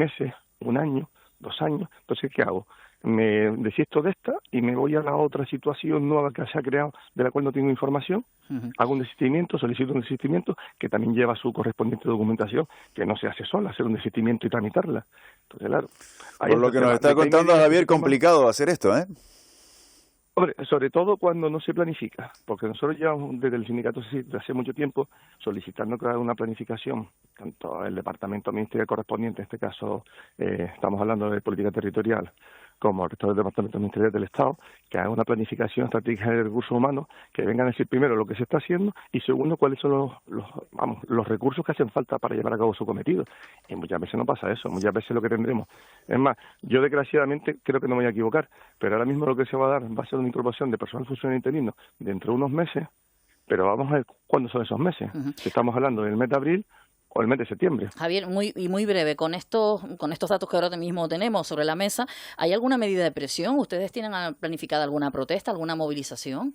meses, 1 año, 2 años. Entonces, ¿qué hago? Me desisto de esta y me voy a la otra situación nueva que se ha creado, de la cual no tengo información, hago un desistimiento, solicito un desistimiento, que también lleva su correspondiente documentación, que no se hace sola, hacer un desistimiento y tramitarla. Entonces, claro... Por lo que nos está contando Javier, complicado hacer esto, ¿eh? Hombre, sobre todo cuando no se planifica, porque nosotros llevamos desde el sindicato desde hace mucho tiempo solicitando una planificación, tanto el departamento ministerial correspondiente, en este caso estamos hablando de política territorial, como el resto del Departamento Ministerial del Estado, que haga una planificación estratégica de recursos humanos, que vengan a decir primero lo que se está haciendo y segundo cuáles son los recursos que hacen falta para llevar a cabo su cometido. Y muchas veces no pasa eso, muchas veces lo que tendremos. Es más, yo desgraciadamente creo que no me voy a equivocar, pero ahora mismo lo que se va a dar va a ser una incorporación de personal funcionario interino dentro de unos meses, pero vamos a ver cuándo son esos meses. Si estamos hablando del mes de abril o el mes de septiembre. Javier, muy breve, con estos datos que ahora mismo tenemos sobre la mesa, ¿hay alguna medida de presión? ¿Ustedes tienen planificada alguna protesta, alguna movilización?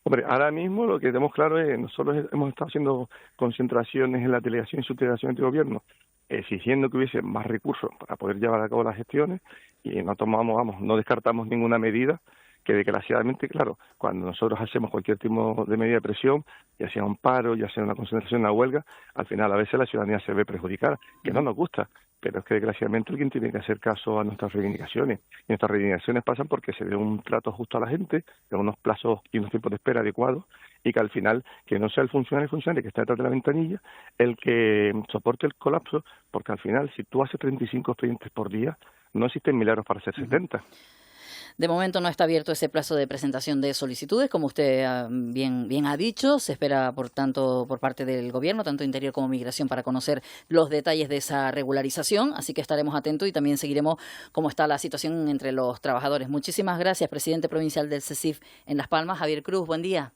Hombre, ahora mismo lo que tenemos claro es, nosotros hemos estado haciendo concentraciones en la delegación y subdelegación de gobierno, exigiendo que hubiese más recursos para poder llevar a cabo las gestiones y no descartamos ninguna medida, que desgraciadamente, claro, cuando nosotros hacemos cualquier tipo de medida de presión, ya sea un paro, ya sea una concentración, una huelga, al final a veces la ciudadanía se ve perjudicada, que no nos gusta, pero es que desgraciadamente alguien tiene que hacer caso a nuestras reivindicaciones. Y nuestras reivindicaciones pasan porque se dé un trato justo a la gente, en unos plazos y unos tiempos de espera adecuados, y que al final, que no sea el funcionario que está detrás de la ventanilla el que soporte el colapso, porque al final, si tú haces 35 expedientes por día, no existen milagros para hacer 70. De momento no está abierto ese plazo de presentación de solicitudes, como usted bien ha dicho. Se espera, por tanto, por parte del Gobierno, tanto Interior como Migración, para conocer los detalles de esa regularización. Así que estaremos atentos y también seguiremos cómo está la situación entre los trabajadores. Muchísimas gracias, presidente provincial del CECIF en Las Palmas, Javier Cruz. Buen día.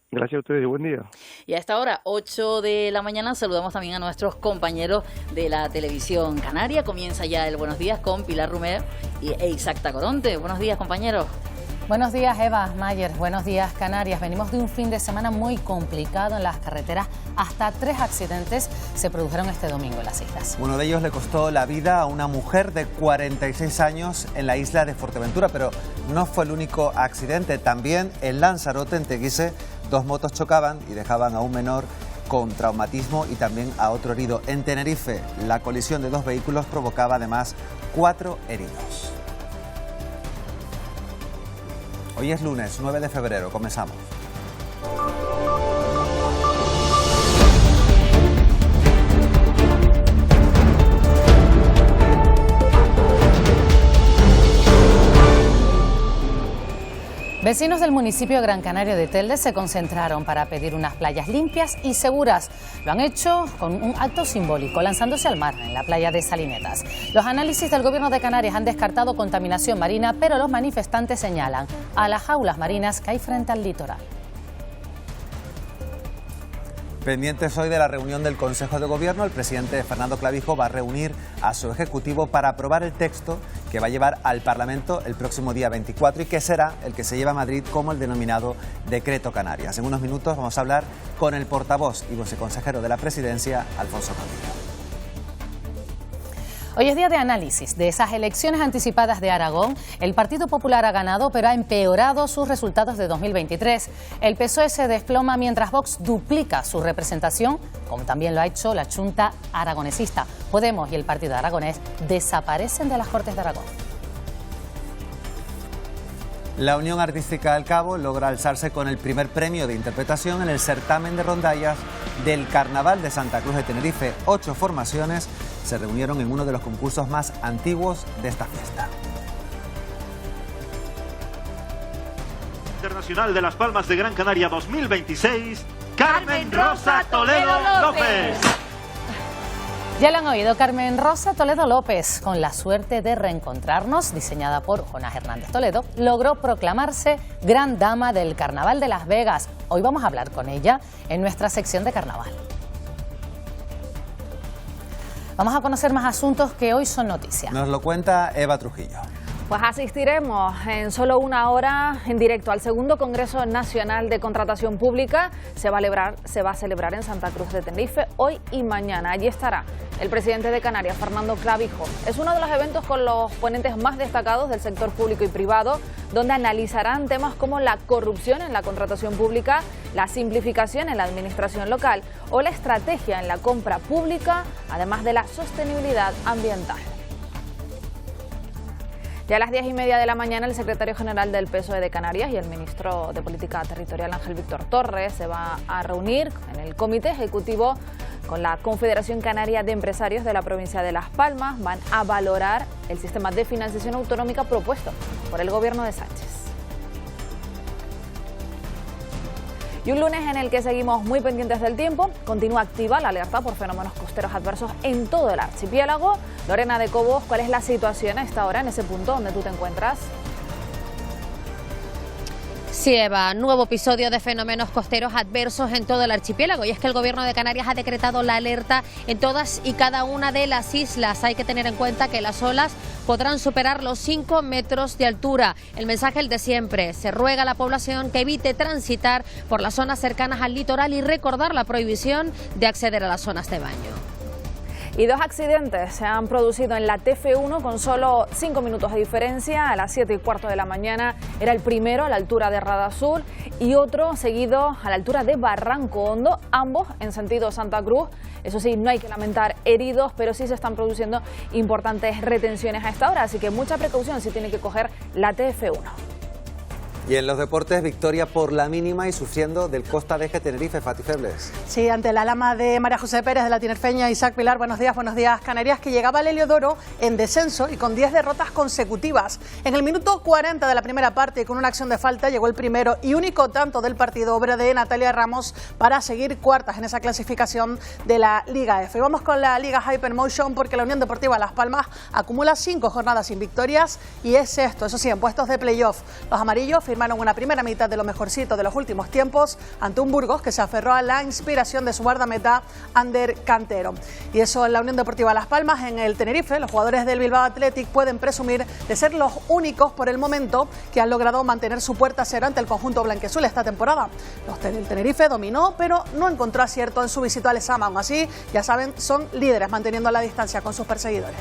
Gracias a ustedes y buen día. Y a esta hora, 8 de la mañana, saludamos también a nuestros compañeros de la televisión canaria. Comienza ya el Buenos Días con Pilar Rumero e Isaac Tacoronte. Buenos días, compañeros. Buenos días, Eva Mayer. Buenos días, Canarias. Venimos de un fin de semana muy complicado en las carreteras. Hasta 3 accidentes se produjeron este domingo en las islas. Uno de ellos le costó la vida a una mujer de 46 años en la isla de Fuerteventura, pero no fue el único accidente. También en Lanzarote, en Teguise, 2 motos chocaban y dejaban a un menor con traumatismo y también a otro herido. En Tenerife, la colisión de 2 vehículos provocaba además 4 heridos. Hoy es lunes 9 de febrero, comenzamos. Vecinos del municipio de Gran Canaria de Telde se concentraron para pedir unas playas limpias y seguras. Lo han hecho con un acto simbólico, lanzándose al mar en la playa de Salinetas. Los análisis del Gobierno de Canarias han descartado contaminación marina, pero los manifestantes señalan a las jaulas marinas que hay frente al litoral. Pendientes hoy de la reunión del Consejo de Gobierno, el presidente Fernando Clavijo va a reunir a su ejecutivo para aprobar el texto que va a llevar al Parlamento el próximo día 24 y que será el que se lleva a Madrid como el denominado Decreto Canarias. En unos minutos vamos a hablar con el portavoz y viceconsejero de la Presidencia, Alfonso Campillo. Hoy es día de análisis de esas elecciones anticipadas de Aragón. El Partido Popular ha ganado, pero ha empeorado sus resultados de 2023. El PSOE se desploma mientras Vox duplica su representación, como también lo ha hecho la Junta aragonesista. Podemos y el Partido Aragonés desaparecen de las Cortes de Aragón. La Unión Artística del Cabo logra alzarse con el primer premio de interpretación en el certamen de rondallas del Carnaval de Santa Cruz de Tenerife. 8 formaciones se reunieron en uno de los concursos más antiguos de esta fiesta. Internacional de Las Palmas de Gran Canaria 2026, Carmen Rosa Toledo López. Ya lo han oído, Carmen Rosa Toledo López, con la suerte de reencontrarnos, diseñada por Jonás Hernández Toledo, logró proclamarse Gran Dama del Carnaval de Las Vegas. Hoy vamos a hablar con ella en nuestra sección de Carnaval. Vamos a conocer más asuntos que hoy son noticia. Nos lo cuenta Eva Trujillo. Pues asistiremos en solo una hora en directo al segundo Congreso Nacional de Contratación Pública. Se va a celebrar en Santa Cruz de Tenerife hoy y mañana. Allí estará el presidente de Canarias, Fernando Clavijo. Es uno de los eventos con los ponentes más destacados del sector público y privado, donde analizarán temas como la corrupción en la contratación pública, la simplificación en la administración local o la estrategia en la compra pública, además de la sostenibilidad ambiental. Ya a las 10:30 de la mañana, el secretario general del PSOE de Canarias y el ministro de Política Territorial, Ángel Víctor Torres, se va a reunir en el comité ejecutivo con la Confederación Canaria de Empresarios de la provincia de Las Palmas. Van a valorar el sistema de financiación autonómica propuesto por el gobierno de Sánchez. Y un lunes en el que seguimos muy pendientes del tiempo. Continúa activa la alerta por fenómenos costeros adversos en todo el archipiélago. Lorena de Cobos, ¿cuál es la situación a esta hora en ese punto donde tú te encuentras? Sí, Eva, nuevo episodio de fenómenos costeros adversos en todo el archipiélago, y es que el gobierno de Canarias ha decretado la alerta en todas y cada una de las islas. Hay que tener en cuenta que las olas podrán superar los 5 metros de altura. El mensaje es el de siempre: se ruega a la población que evite transitar por las zonas cercanas al litoral y recordar la prohibición de acceder a las zonas de baño. Y 2 accidentes se han producido en la TF1 con solo 5 minutos de diferencia. A las 7:15 de la mañana era el primero a la altura de Rada Sur y otro seguido a la altura de Barranco Hondo, ambos en sentido Santa Cruz. Eso sí, no hay que lamentar heridos, pero sí se están produciendo importantes retenciones a esta hora, así que mucha precaución si tiene que coger la TF1. Y en los deportes, victoria por la mínima y sufriendo del Costa Deje Tenerife, Fati Febles. Sí, ante la lama de María José Pérez de la tinerfeña. Isaac Pilar, buenos días Canarias, que llegaba al Heliodoro en descenso y con 10 derrotas consecutivas. En el minuto 40 de la primera parte, con una acción de falta, llegó el primero y único tanto del partido, obra de Natalia Ramos, para seguir cuartas en esa clasificación de la Liga F. Y vamos con la Liga Hypermotion, porque la Unión Deportiva Las Palmas acumula 5 jornadas sin victorias y es sexto, eso sí, en puestos de playoff. Los amarillos firmaron una primera mitad de lo mejorcito de los últimos tiempos ante un Burgos que se aferró a la inspiración de su guardameta Ander Cantero. Y eso en la Unión Deportiva Las Palmas. En el Tenerife, los jugadores del Bilbao Athletic pueden presumir de ser los únicos por el momento que han logrado mantener su puerta cero ante el conjunto blanquiazul esta temporada. El Tenerife dominó, pero no encontró acierto en su visita al Lezama. Aún así, ya saben, son líderes manteniendo la distancia con sus perseguidores.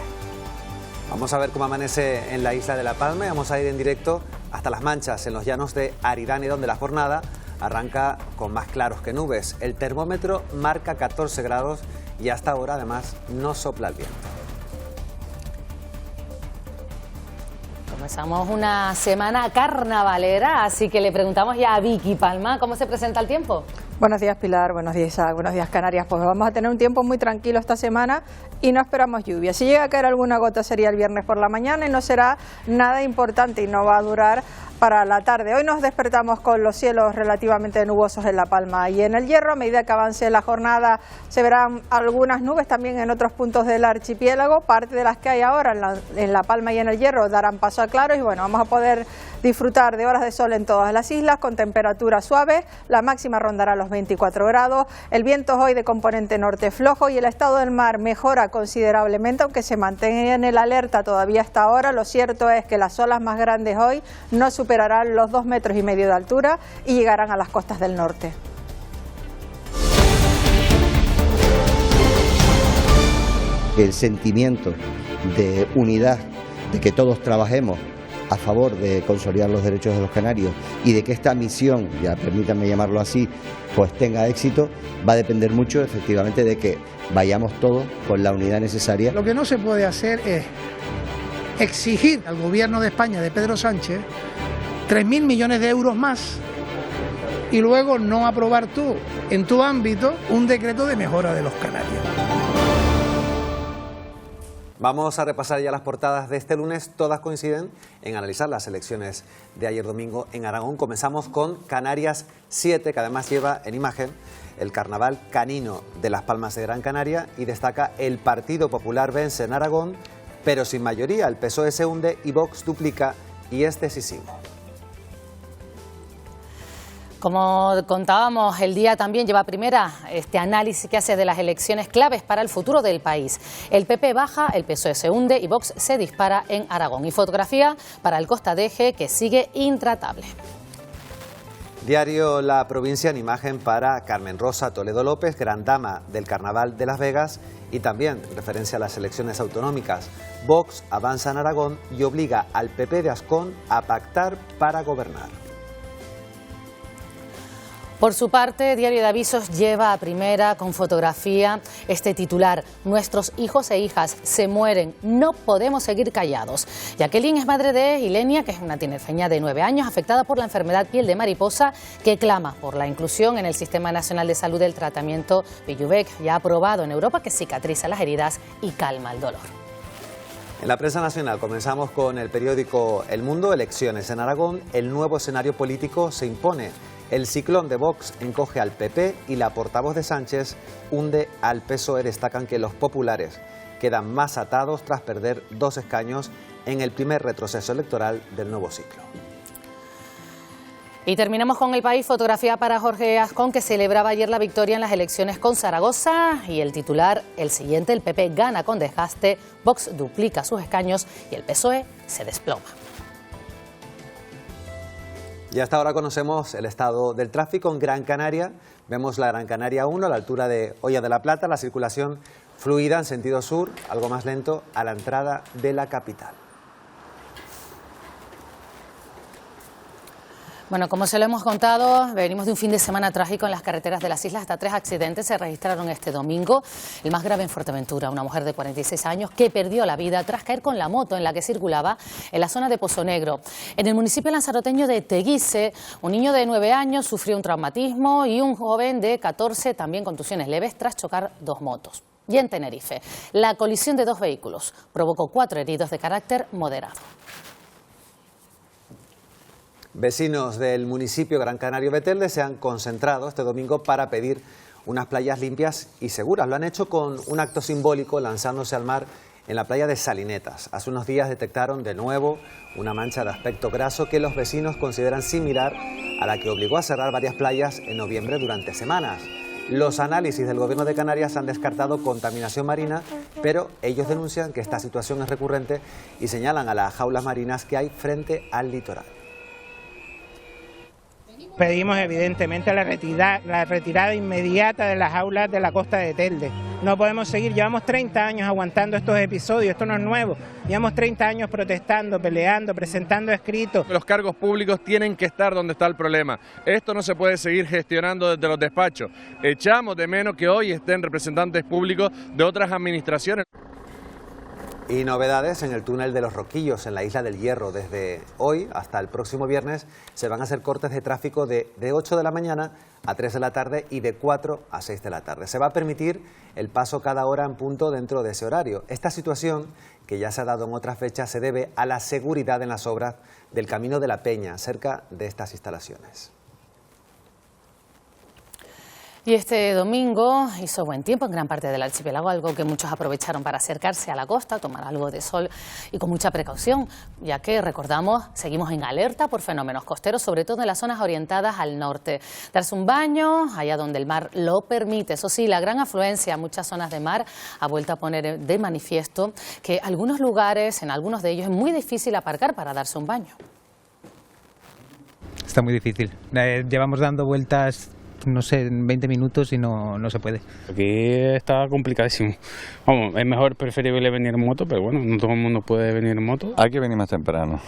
Vamos a ver cómo amanece en la isla de La Palma y vamos a ir en directo hasta Las Manchas, en los llanos de Aridane, donde la jornada arranca con más claros que nubes. El termómetro marca 14 grados y hasta ahora además no sopla el viento. Comenzamos una semana carnavalera, así que le preguntamos ya a Vicky Palma, ¿cómo se presenta el tiempo? Buenos días, Pilar, buenos días, Isaac, buenos días, Canarias. Pues vamos a tener un tiempo muy tranquilo esta semana y no esperamos lluvia. Si llega a caer alguna gota sería el viernes por la mañana y no será nada importante y no va a durar para la tarde. Hoy nos despertamos con los cielos relativamente nubosos en La Palma y en el Hierro. A medida que avance la jornada se verán algunas nubes también en otros puntos del archipiélago. Parte de las que hay ahora en La Palma y en el Hierro darán paso a claros y bueno, vamos a poder disfrutar de horas de sol en todas las islas con temperaturas suaves. La máxima rondará los 24 grados. El viento es hoy de componente norte flojo y el estado del mar mejora considerablemente, aunque se mantenga en el alerta todavía hasta ahora. Lo cierto es que las olas más grandes hoy no superarán los 2,5 metros de altura y llegarán a las costas del norte. El sentimiento de unidad, de que todos trabajemos a favor de consolidar los derechos de los canarios y de que esta misión, ya permítanme llamarlo así, pues tenga éxito, va a depender mucho efectivamente de que vayamos todos con la unidad necesaria. Lo que no se puede hacer es exigir al gobierno de España, de Pedro Sánchez, 3.000 millones de euros más y luego no aprobar tú, en tu ámbito, un decreto de mejora de los canarios. Vamos a repasar ya las portadas de este lunes. Todas coinciden en analizar las elecciones de ayer domingo en Aragón. Comenzamos con Canarias 7, que además lleva en imagen el carnaval canino de Las Palmas de Gran Canaria y destaca: el Partido Popular vence en Aragón, pero sin mayoría. El PSOE se hunde y Vox duplica y es decisivo. Como contábamos, el día también lleva primera este análisis que hace de las elecciones claves para el futuro del país. El PP baja, el PSOE se hunde y Vox se dispara en Aragón. Y fotografía para el Costa de Eje, que sigue intratable. Diario La Provincia en imagen para Carmen Rosa Toledo López, gran dama del Carnaval de Las Vegas, y también referencia a las elecciones autonómicas. Vox avanza en Aragón y obliga al PP de Ascón a pactar para gobernar. Por su parte, Diario de Avisos lleva a primera con fotografía este titular: nuestros hijos e hijas se mueren, no podemos seguir callados. Jacqueline es madre de Ilenia, que es una tinerfeña de 9 años afectada por la enfermedad piel de mariposa, que clama por la inclusión en el Sistema Nacional de Salud del tratamiento Vyjuvek, ya aprobado en Europa, que cicatriza las heridas y calma el dolor. En la prensa nacional comenzamos con el periódico El Mundo. Elecciones en Aragón, el nuevo escenario político se impone. El ciclón de Vox encoge al PP y la portavoz de Sánchez hunde al PSOE. Destacan que los populares quedan más atados tras perder 2 escaños en el primer retroceso electoral del nuevo ciclo. Y terminamos con El País, fotografía para Jorge Ascón, que celebraba ayer la victoria en las elecciones con Zaragoza, y el titular, el siguiente: el PP gana con desgaste, Vox duplica sus escaños y el PSOE se desploma. Y hasta ahora conocemos el estado del tráfico en Gran Canaria. Vemos la Gran Canaria 1 a la altura de Hoya de la Plata, la circulación fluida en sentido sur, algo más lento a la entrada de la capital. Bueno, como se lo hemos contado, venimos de un fin de semana trágico en las carreteras de las islas. Hasta 3 accidentes se registraron este domingo. El más grave en Fuerteventura, una mujer de 46 años que perdió la vida tras caer con la moto en la que circulaba en la zona de Pozo Negro. En el municipio lanzaroteño de Teguise, un niño de 9 años sufrió un traumatismo y un joven de 14 también contusiones leves tras chocar 2 motos. Y en Tenerife, la colisión de 2 vehículos provocó 4 heridos de carácter moderado. Vecinos del municipio Gran Canario de Telde se han concentrado este domingo para pedir unas playas limpias y seguras. Lo han hecho con un acto simbólico lanzándose al mar en la playa de Salinetas. Hace unos días detectaron de nuevo una mancha de aspecto graso que los vecinos consideran similar a la que obligó a cerrar varias playas en noviembre durante semanas. Los análisis del Gobierno de Canarias han descartado contaminación marina, pero ellos denuncian que esta situación es recurrente y señalan a las jaulas marinas que hay frente al litoral. Pedimos evidentemente la retirada inmediata de las jaulas de la costa de Telde. No podemos seguir, llevamos 30 años aguantando estos episodios, esto no es nuevo. Llevamos 30 años protestando, peleando, presentando escritos. Los cargos públicos tienen que estar donde está el problema. Esto no se puede seguir gestionando desde los despachos. Echamos de menos que hoy estén representantes públicos de otras administraciones. Y novedades en el túnel de los Roquillos, en la isla del Hierro. Desde hoy hasta el próximo viernes se van a hacer cortes de tráfico de 8 de la mañana a 3 de la tarde y de 4 a 6 de la tarde. Se va a permitir el paso cada hora en punto dentro de ese horario. Esta situación, que ya se ha dado en otras fechas, se debe a la seguridad en las obras del Camino de la Peña, cerca de estas instalaciones. Y este domingo hizo buen tiempo en gran parte del archipiélago, algo que muchos aprovecharon para acercarse a la costa, tomar algo de sol y con mucha precaución, ya que, recordamos, seguimos en alerta por fenómenos costeros, sobre todo en las zonas orientadas al norte. Darse un baño allá donde el mar lo permite. Eso sí, la gran afluencia a muchas zonas de mar ha vuelto a poner de manifiesto que algunos lugares, en algunos de ellos, es muy difícil aparcar para darse un baño. Está muy difícil. Llevamos dando vueltas, no sé, en 20 minutos y no se puede. Aquí está complicadísimo. Vamos, es mejor, preferible venir en moto, pero bueno, no todo el mundo puede venir en moto. Hay que venir más temprano,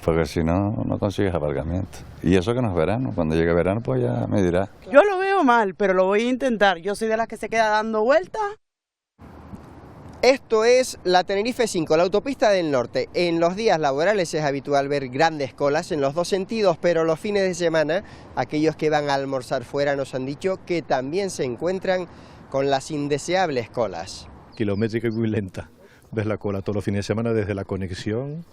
porque si no, no consigues aparcamiento. Y eso que no es verano, cuando llegue verano pues ya me dirá. Yo lo veo mal, pero lo voy a intentar. Yo soy de las que se queda dando vueltas. Esto es la Tenerife 5, la autopista del norte. En los días laborales es habitual ver grandes colas en los dos sentidos, pero los fines de semana, aquellos que van a almorzar fuera nos han dicho que también se encuentran con las indeseables colas. Kilométrica y muy lenta. Ves la cola todos los fines de semana desde la conexión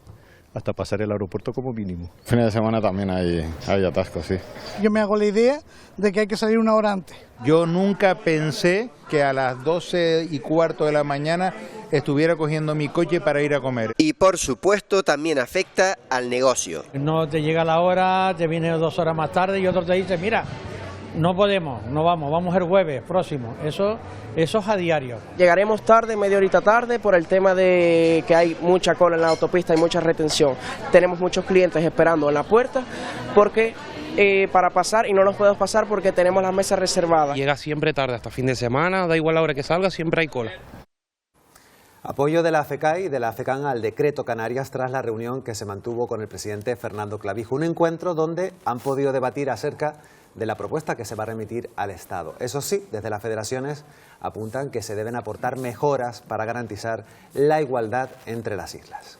hasta pasar el aeropuerto como mínimo. Fines de semana también hay atascos, sí. Yo me hago la idea de que hay que salir una hora antes. Yo nunca pensé que a las 12:15 de la mañana estuviera cogiendo mi coche para ir a comer. Y por supuesto también afecta al negocio. No te llega la hora, te viene 2 horas más tarde y otro te dice, mira, no podemos, no vamos el jueves próximo. Eso es a diario. Llegaremos tarde, media horita tarde, por el tema de que hay mucha cola en la autopista y mucha retención. Tenemos muchos clientes esperando en la puerta porque para pasar y no los podemos pasar porque tenemos las mesas reservadas. Llega siempre tarde, hasta fin de semana, da igual la hora que salga, siempre hay cola. Apoyo de la FECAI y de la FECAN al decreto Canarias tras la reunión que se mantuvo con el presidente Fernando Clavijo. Un encuentro donde han podido debatir acerca de la propuesta que se va a remitir al Estado. Eso sí, desde las federaciones apuntan que se deben aportar mejoras para garantizar la igualdad entre las islas.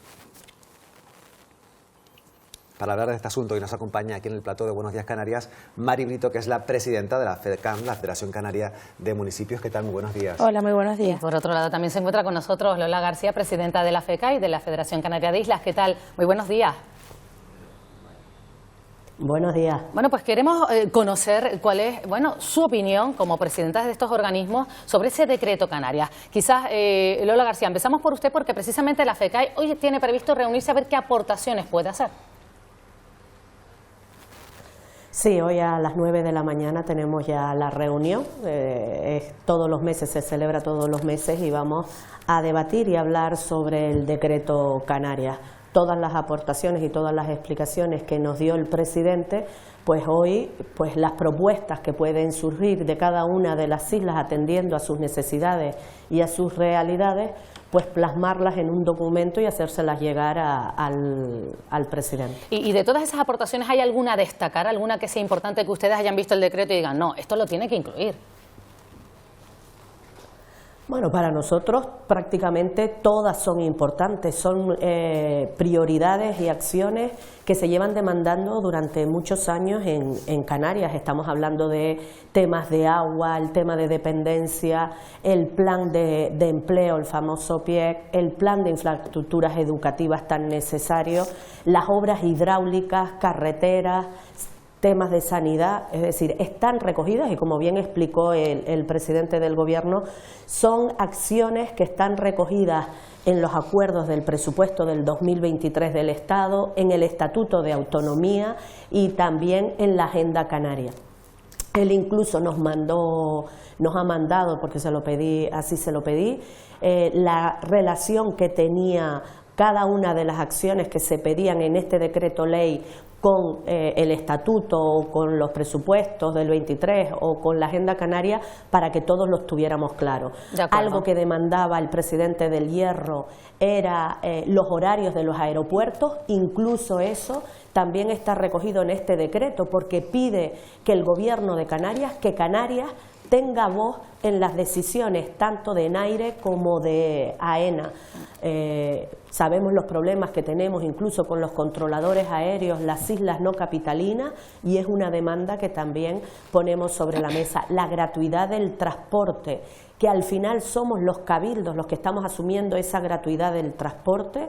Para hablar de este asunto, y nos acompaña aquí en el plató de Buenos Días Canarias, Mari Brito, que es la presidenta de la FECAN, la Federación Canaria de Municipios. ¿Qué tal? Muy buenos días. Hola, muy buenos días. Y por otro lado, también se encuentra con nosotros Lola García, presidenta de la FECAI, de la Federación Canaria de Islas. ¿Qué tal? Muy buenos días. Buenos días. Bueno, pues queremos conocer cuál es, su opinión como presidenta de estos organismos sobre ese decreto Canarias. Quizás, Lola García, empezamos por usted porque precisamente la FECAI hoy tiene previsto reunirse a ver qué aportaciones puede hacer. Sí, hoy a las 9 de la mañana tenemos ya la reunión. Todos los meses, se celebra todos los meses y vamos a debatir y hablar sobre el decreto Canarias. Todas las aportaciones y todas las explicaciones que nos dio el presidente, pues hoy las propuestas que pueden surgir de cada una de las islas atendiendo a sus necesidades y a sus realidades, pues plasmarlas en un documento y hacérselas llegar al presidente. Y de todas esas aportaciones, ¿hay alguna a destacar, alguna que sea importante que ustedes hayan visto el decreto y digan, no, esto lo tiene que incluir? Bueno, para nosotros prácticamente todas son importantes, son prioridades y acciones que se llevan demandando durante muchos años en Canarias. Estamos hablando de temas de agua, el tema de dependencia, el plan de empleo, el famoso PIEC, el plan de infraestructuras educativas tan necesario, las obras hidráulicas, carreteras, temas de sanidad, es decir, están recogidas y como bien explicó el presidente del Gobierno, son acciones que están recogidas en los acuerdos del presupuesto del 2023 del Estado, en el Estatuto de Autonomía y también en la Agenda Canaria. Él incluso nos ha mandado, porque se lo pedí, la relación que tenía cada una de las acciones que se pedían en este decreto ley con el estatuto o con los presupuestos del 23 o con la Agenda Canaria para que todos los tuviéramos claros. Algo que demandaba el presidente del Hierro era los horarios de los aeropuertos, incluso eso también está recogido en este decreto porque pide que el Gobierno de Canarias, que Canarias tenga voz en las decisiones tanto de NAIRE como de AENA. Sabemos los problemas que tenemos incluso con los controladores aéreos, las islas no capitalinas, y es una demanda que también ponemos sobre la mesa. La gratuidad del transporte, que al final somos los cabildos los que estamos asumiendo esa gratuidad del transporte,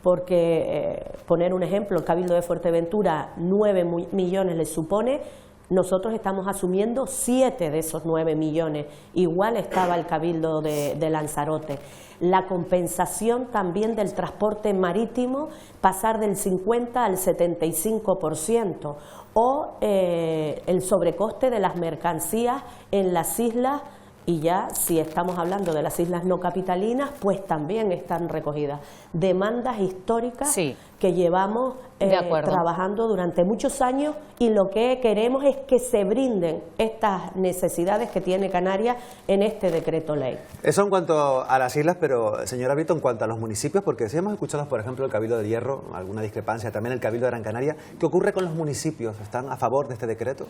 porque, poner un ejemplo, el Cabildo de Fuerteventura 9 millones le supone. Nosotros estamos asumiendo 7 de esos 9 millones, igual estaba el Cabildo de Lanzarote. La compensación también del transporte marítimo, pasar del 50 al 75%, o el sobrecoste de las mercancías en las islas, y ya si estamos hablando de las islas no capitalinas, pues también están recogidas. Demandas históricas que llevamos trabajando durante muchos años, y lo que queremos es que se brinden estas necesidades que tiene Canarias en este decreto ley. Eso en cuanto a las islas, pero señora Brito, en cuanto a los municipios, porque si hemos escuchado, por ejemplo, el Cabildo de Hierro, alguna discrepancia, también el Cabildo de Gran Canaria, ¿qué ocurre con los municipios? ¿Están a favor de este decreto?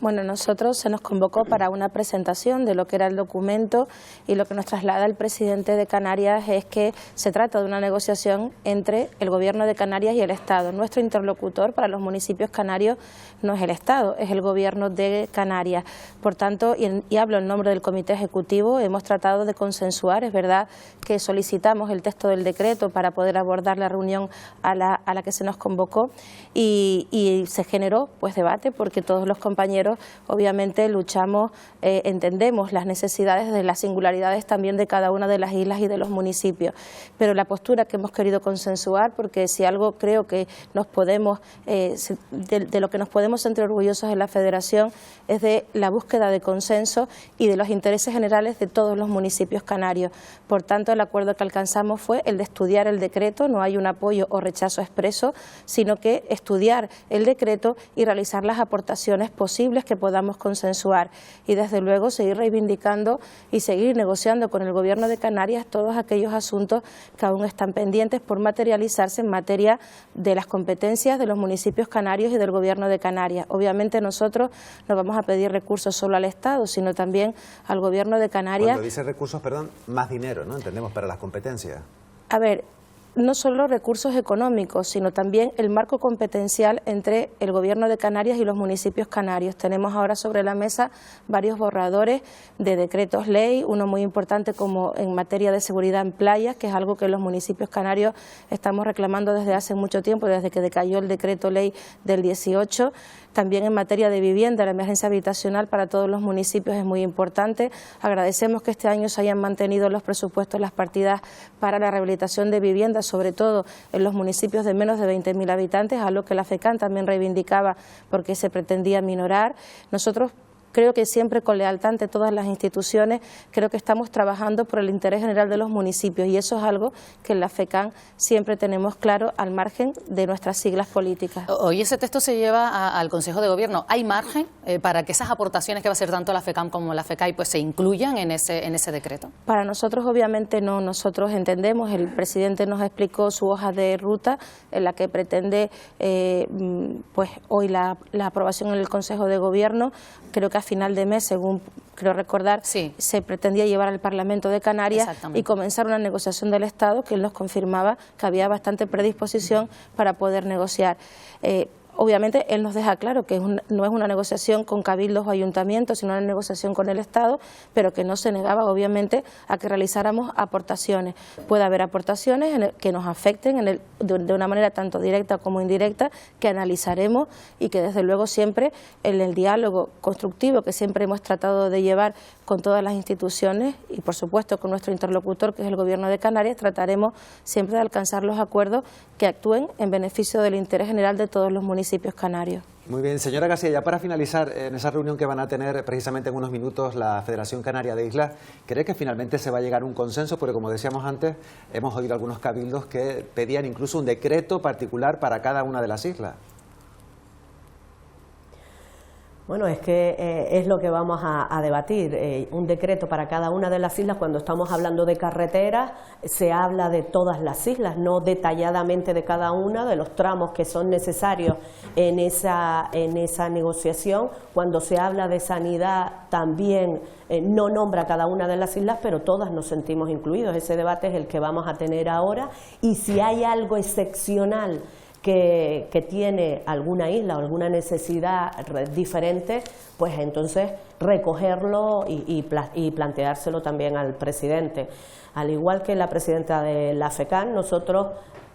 Bueno, nosotros se nos convocó para una presentación de lo que era el documento y lo que nos traslada el presidente de Canarias es que se trata de una negociación entre el Gobierno de Canarias y el Estado. Nuestro interlocutor para los municipios canarios no es el Estado, es el Gobierno de Canarias. Por tanto, y hablo en nombre del Comité Ejecutivo, hemos tratado de consensuar. Es verdad que solicitamos el texto del decreto para poder abordar la reunión a la que se nos convocó y se generó pues debate, porque todos los compañeros obviamente luchamos, entendemos las necesidades de las singularidades también de cada una de las islas y de los municipios, pero la postura que hemos querido consensuar, porque si algo creo que nos podemos, de lo que nos podemos sentir orgullosos en la Federación, es de la búsqueda de consenso y de los intereses generales de todos los municipios canarios. Por tanto, el acuerdo que alcanzamos fue el de estudiar el decreto. No hay un apoyo o rechazo expreso, sino que estudiar el decreto y realizar las aportaciones posibles que podamos consensuar, y desde luego seguir reivindicando y seguir negociando con el Gobierno de Canarias todos aquellos asuntos que aún están pendientes por materializarse en materia de las competencias de los municipios canarios y del Gobierno de Canarias. Obviamente nosotros no vamos a pedir recursos solo al Estado, sino también al Gobierno de Canarias. Cuando dice recursos, perdón, más dinero, ¿no? Entendemos, para las competencias. A ver, no solo recursos económicos, sino también el marco competencial entre el Gobierno de Canarias y los municipios canarios. Tenemos ahora sobre la mesa varios borradores de decretos ley, uno muy importante como en materia de seguridad en playas, que es algo que los municipios canarios estamos reclamando desde hace mucho tiempo, desde que decayó el decreto ley del 18. También en materia de vivienda, la emergencia habitacional para todos los municipios es muy importante. Agradecemos que este año se hayan mantenido los presupuestos, las partidas para la rehabilitación de viviendas, sobre todo en los municipios de menos de 20.000 habitantes, algo que la FECAN también reivindicaba porque se pretendía minorar. Nosotros, creo que siempre con lealtad ante todas las instituciones, creo que estamos trabajando por el interés general de los municipios, y eso es algo que en la FECAN siempre tenemos claro al margen de nuestras siglas políticas. Hoy ese texto se lleva al Consejo de Gobierno. ¿Hay margen para que esas aportaciones que va a hacer tanto la FECAN como la FECAI pues se incluyan en ese decreto? Para nosotros obviamente no. Nosotros entendemos, el presidente nos explicó su hoja de ruta en la que pretende pues hoy la aprobación en el Consejo de Gobierno. Creo que a final de mes, según creo recordar, se pretendía llevar al Parlamento de Canarias y comenzar una negociación del Estado, que él nos confirmaba que había bastante predisposición para poder negociar. Obviamente él nos deja claro que no es una negociación con cabildos o ayuntamientos, sino una negociación con el Estado, pero que no se negaba obviamente a que realizáramos aportaciones. Puede haber aportaciones que nos afecten de una manera tanto directa como indirecta, que analizaremos y que desde luego siempre en el diálogo constructivo que siempre hemos tratado de llevar con todas las instituciones y por supuesto con nuestro interlocutor, que es el Gobierno de Canarias, trataremos siempre de alcanzar los acuerdos que actúen en beneficio del interés general de todos los municipios canarios. Muy bien, señora García, ya para finalizar, en esa reunión que van a tener precisamente en unos minutos la Federación Canaria de Islas, ¿cree que finalmente se va a llegar a un consenso? Porque como decíamos antes, hemos oído algunos cabildos que pedían incluso un decreto particular para cada una de las islas. Bueno, es que es lo que vamos a debatir, un decreto para cada una de las islas. Cuando estamos hablando de carreteras, se habla de todas las islas, no detalladamente de cada una, de los tramos que son necesarios en esa negociación. Cuando se habla de sanidad, también no nombra cada una de las islas, pero todas nos sentimos incluidos. Ese debate es el que vamos a tener ahora, y si hay algo excepcional que tiene alguna isla o alguna necesidad diferente, pues entonces recogerlo y planteárselo también al presidente. Al igual que la presidenta de la FECAN, nosotros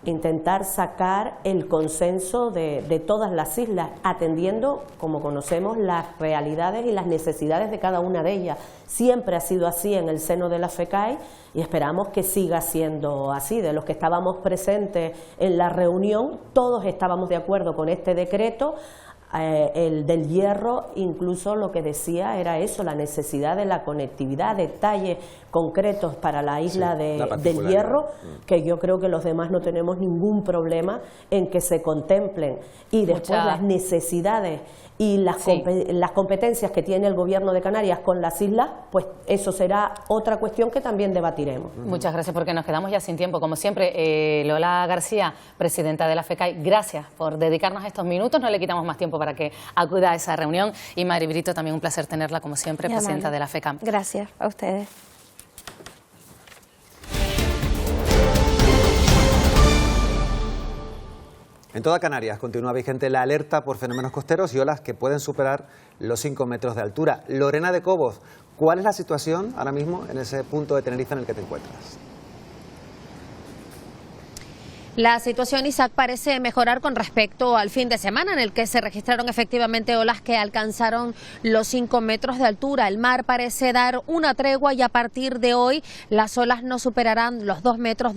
intentar sacar el consenso de todas las islas, atendiendo, como conocemos, las realidades y las necesidades de cada una de ellas. Siempre ha sido así en el seno de la FECAI y esperamos que siga siendo así. De los que estábamos presentes en la reunión, todos estábamos de acuerdo con este decreto. El del Hierro, incluso lo que decía era eso, la necesidad de la conectividad, detalles concretos para la isla del Hierro, que yo creo que los demás no tenemos ningún problema en que se contemplen, y después las necesidades y las competencias que tiene el Gobierno de Canarias con las islas, pues eso será otra cuestión que también debatiremos. Muchas gracias, porque nos quedamos ya sin tiempo. Como siempre, Lola García, presidenta de la FECAI, gracias por dedicarnos estos minutos. No le quitamos más tiempo para que acuda a esa reunión. Y Mari Brito, también un placer tenerla, como siempre, Muy presidenta amable. de la FECAM. Gracias a ustedes. En toda Canarias continúa vigente la alerta por fenómenos costeros y olas que pueden superar los 5 metros de altura. Lorena de Cobos, ¿cuál es la situación ahora mismo en ese punto de Tenerife en el que te encuentras? La situación, Isaac, parece mejorar con respecto al fin de semana en el que se registraron efectivamente olas que alcanzaron los 5 metros de altura. El mar parece dar una tregua y a partir de hoy las olas no superarán los 2 metros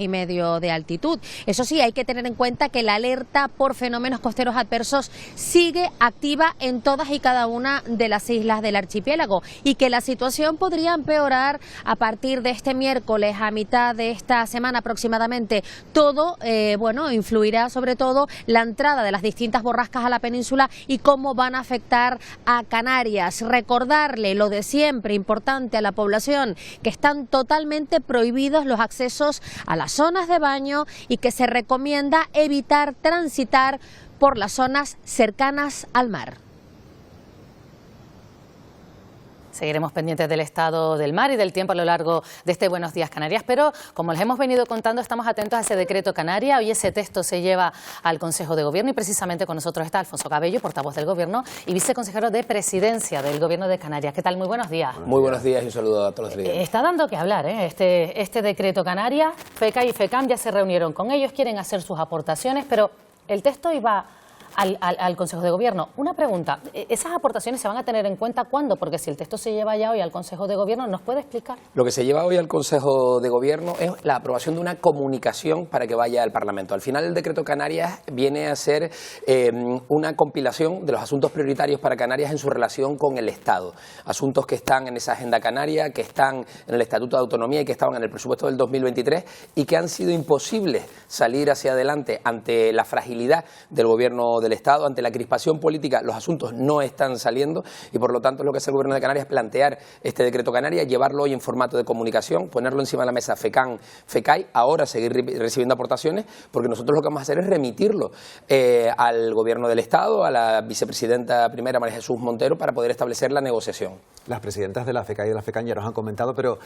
y medio de altitud. Eso sí, hay que tener en cuenta que la alerta por fenómenos costeros adversos sigue activa en todas y cada una de las islas del archipiélago y que la situación podría empeorar a partir de este miércoles, a mitad de esta semana aproximadamente. Todo, influirá sobre todo la entrada de las distintas borrascas a la península y cómo van a afectar a Canarias. Recordarle lo de siempre, importante a la población, que están totalmente prohibidos los accesos a las zonas de baño y que se recomienda evitar transitar por las zonas cercanas al mar. Seguiremos pendientes del estado del mar y del tiempo a lo largo de este Buenos Días Canarias, pero como les hemos venido contando, estamos atentos a ese decreto Canaria. Hoy ese texto se lleva al Consejo de Gobierno y precisamente con nosotros está Alfonso Cabello, portavoz del Gobierno y viceconsejero de Presidencia del Gobierno de Canarias. ¿Qué tal? Muy buenos días. Muy buenos días y un saludo a todos los días. Está dando que hablar, este decreto Canaria. FECA y FECAM ya se reunieron con ellos, quieren hacer sus aportaciones, pero el texto iba al Consejo de Gobierno. Una pregunta, ¿esas aportaciones se van a tener en cuenta cuándo? Porque si el texto se lleva ya hoy al Consejo de Gobierno, ¿nos puede explicar? Lo que se lleva hoy al Consejo de Gobierno es la aprobación de una comunicación para que vaya al Parlamento. Al final el decreto Canarias viene a ser una compilación de los asuntos prioritarios para Canarias en su relación con el Estado. Asuntos que están en esa agenda canaria, que están en el Estatuto de Autonomía y que estaban en el presupuesto del 2023 y que han sido imposibles salir hacia adelante ante la fragilidad del Gobierno del Estado, ante la crispación política. Los asuntos no están saliendo y por lo tanto lo que hace el Gobierno de Canarias es plantear este decreto Canarias, llevarlo hoy en formato de comunicación, ponerlo encima de la mesa FECAM, FECAI, ahora seguir recibiendo aportaciones, porque nosotros lo que vamos a hacer es remitirlo al Gobierno del Estado, a la vicepresidenta primera María Jesús Montero, para poder establecer la negociación. Las presidentas de la FECAI y de la FECAM ya nos han comentado, pero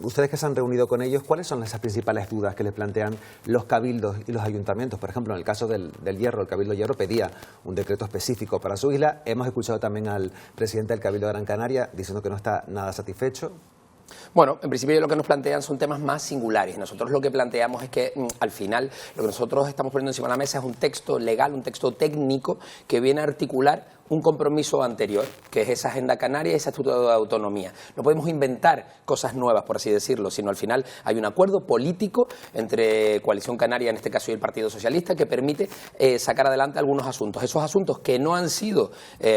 ustedes que se han reunido con ellos, ¿cuáles son esas principales dudas que les plantean los cabildos y los ayuntamientos? Por ejemplo, en el caso del Hierro, el Cabildo Hierro pedía un decreto específico para su isla. Hemos escuchado también al presidente del Cabildo de Gran Canaria diciendo que no está nada satisfecho. Bueno, en principio lo que nos plantean son temas más singulares. Nosotros lo que planteamos es que al final lo que nosotros estamos poniendo encima de la mesa es un texto legal, un texto técnico que viene a articular un compromiso anterior, que es esa agenda canaria y ese estatuto de autonomía. No podemos inventar cosas nuevas, por así decirlo, sino al final hay un acuerdo político entre Coalición Canaria, en este caso, y el Partido Socialista, que permite sacar adelante algunos asuntos. Esos asuntos que no han sido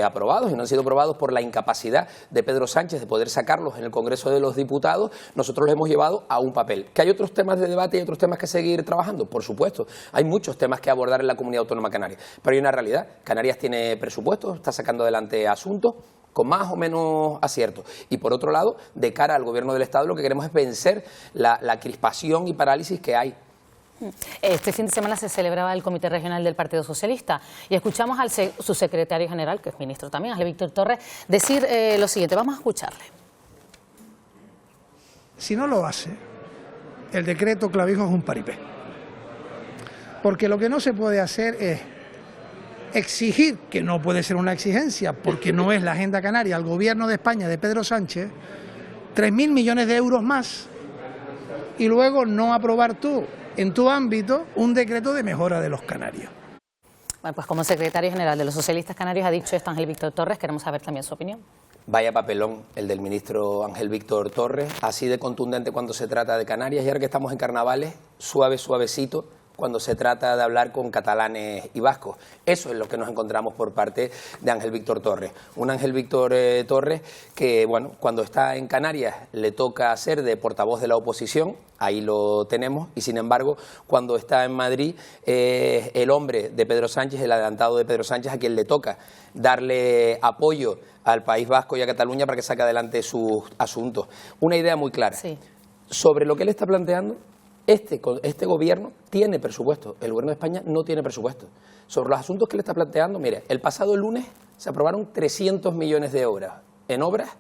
aprobados y no han sido aprobados por la incapacidad de Pedro Sánchez de poder sacarlos en el Congreso de los Diputados, nosotros los hemos llevado a un papel. ¿Que hay otros temas de debate y otros temas que seguir trabajando? Por supuesto, hay muchos temas que abordar en la Comunidad Autónoma Canaria, pero hay una realidad. Canarias tiene presupuestos, está sacando adelante asuntos con más o menos acierto. Y por otro lado, de cara al Gobierno del Estado, lo que queremos es vencer la crispación y parálisis que hay. Este fin de semana se celebraba el Comité Regional del Partido Socialista y escuchamos al su secretario general, que es ministro también, Ángel Víctor Torres, decir lo siguiente. Vamos a escucharle. Si no lo hace, el decreto Clavijo es un paripé. Porque lo que no se puede hacer es exigir, que no puede ser una exigencia, porque no es la agenda canaria, al Gobierno de España de Pedro Sánchez, 3.000 millones de euros más y luego no aprobar tú, en tu ámbito, un decreto de mejora de los canarios. Bueno, pues como secretario general de los socialistas canarios ha dicho esto Ángel Víctor Torres, queremos saber también su opinión. Vaya papelón el del ministro Ángel Víctor Torres, así de contundente cuando se trata de Canarias, y ahora que estamos en carnavales, suavecito, cuando se trata de hablar con catalanes y vascos. Eso es lo que nos encontramos por parte de Ángel Víctor Torres. Un Ángel Víctor Torres que, bueno, cuando está en Canarias le toca ser de portavoz de la oposición, ahí lo tenemos, y sin embargo, cuando está en Madrid, el hombre de Pedro Sánchez, el adelantado de Pedro Sánchez, a quien le toca darle apoyo al País Vasco y a Cataluña para que saque adelante sus asuntos. Una idea muy clara. Sí. Sobre lo que él está planteando, Este gobierno tiene presupuesto, el gobierno de España no tiene presupuesto. Sobre los asuntos que le está planteando, mire, el pasado lunes se aprobaron 300 millones de euros en obras,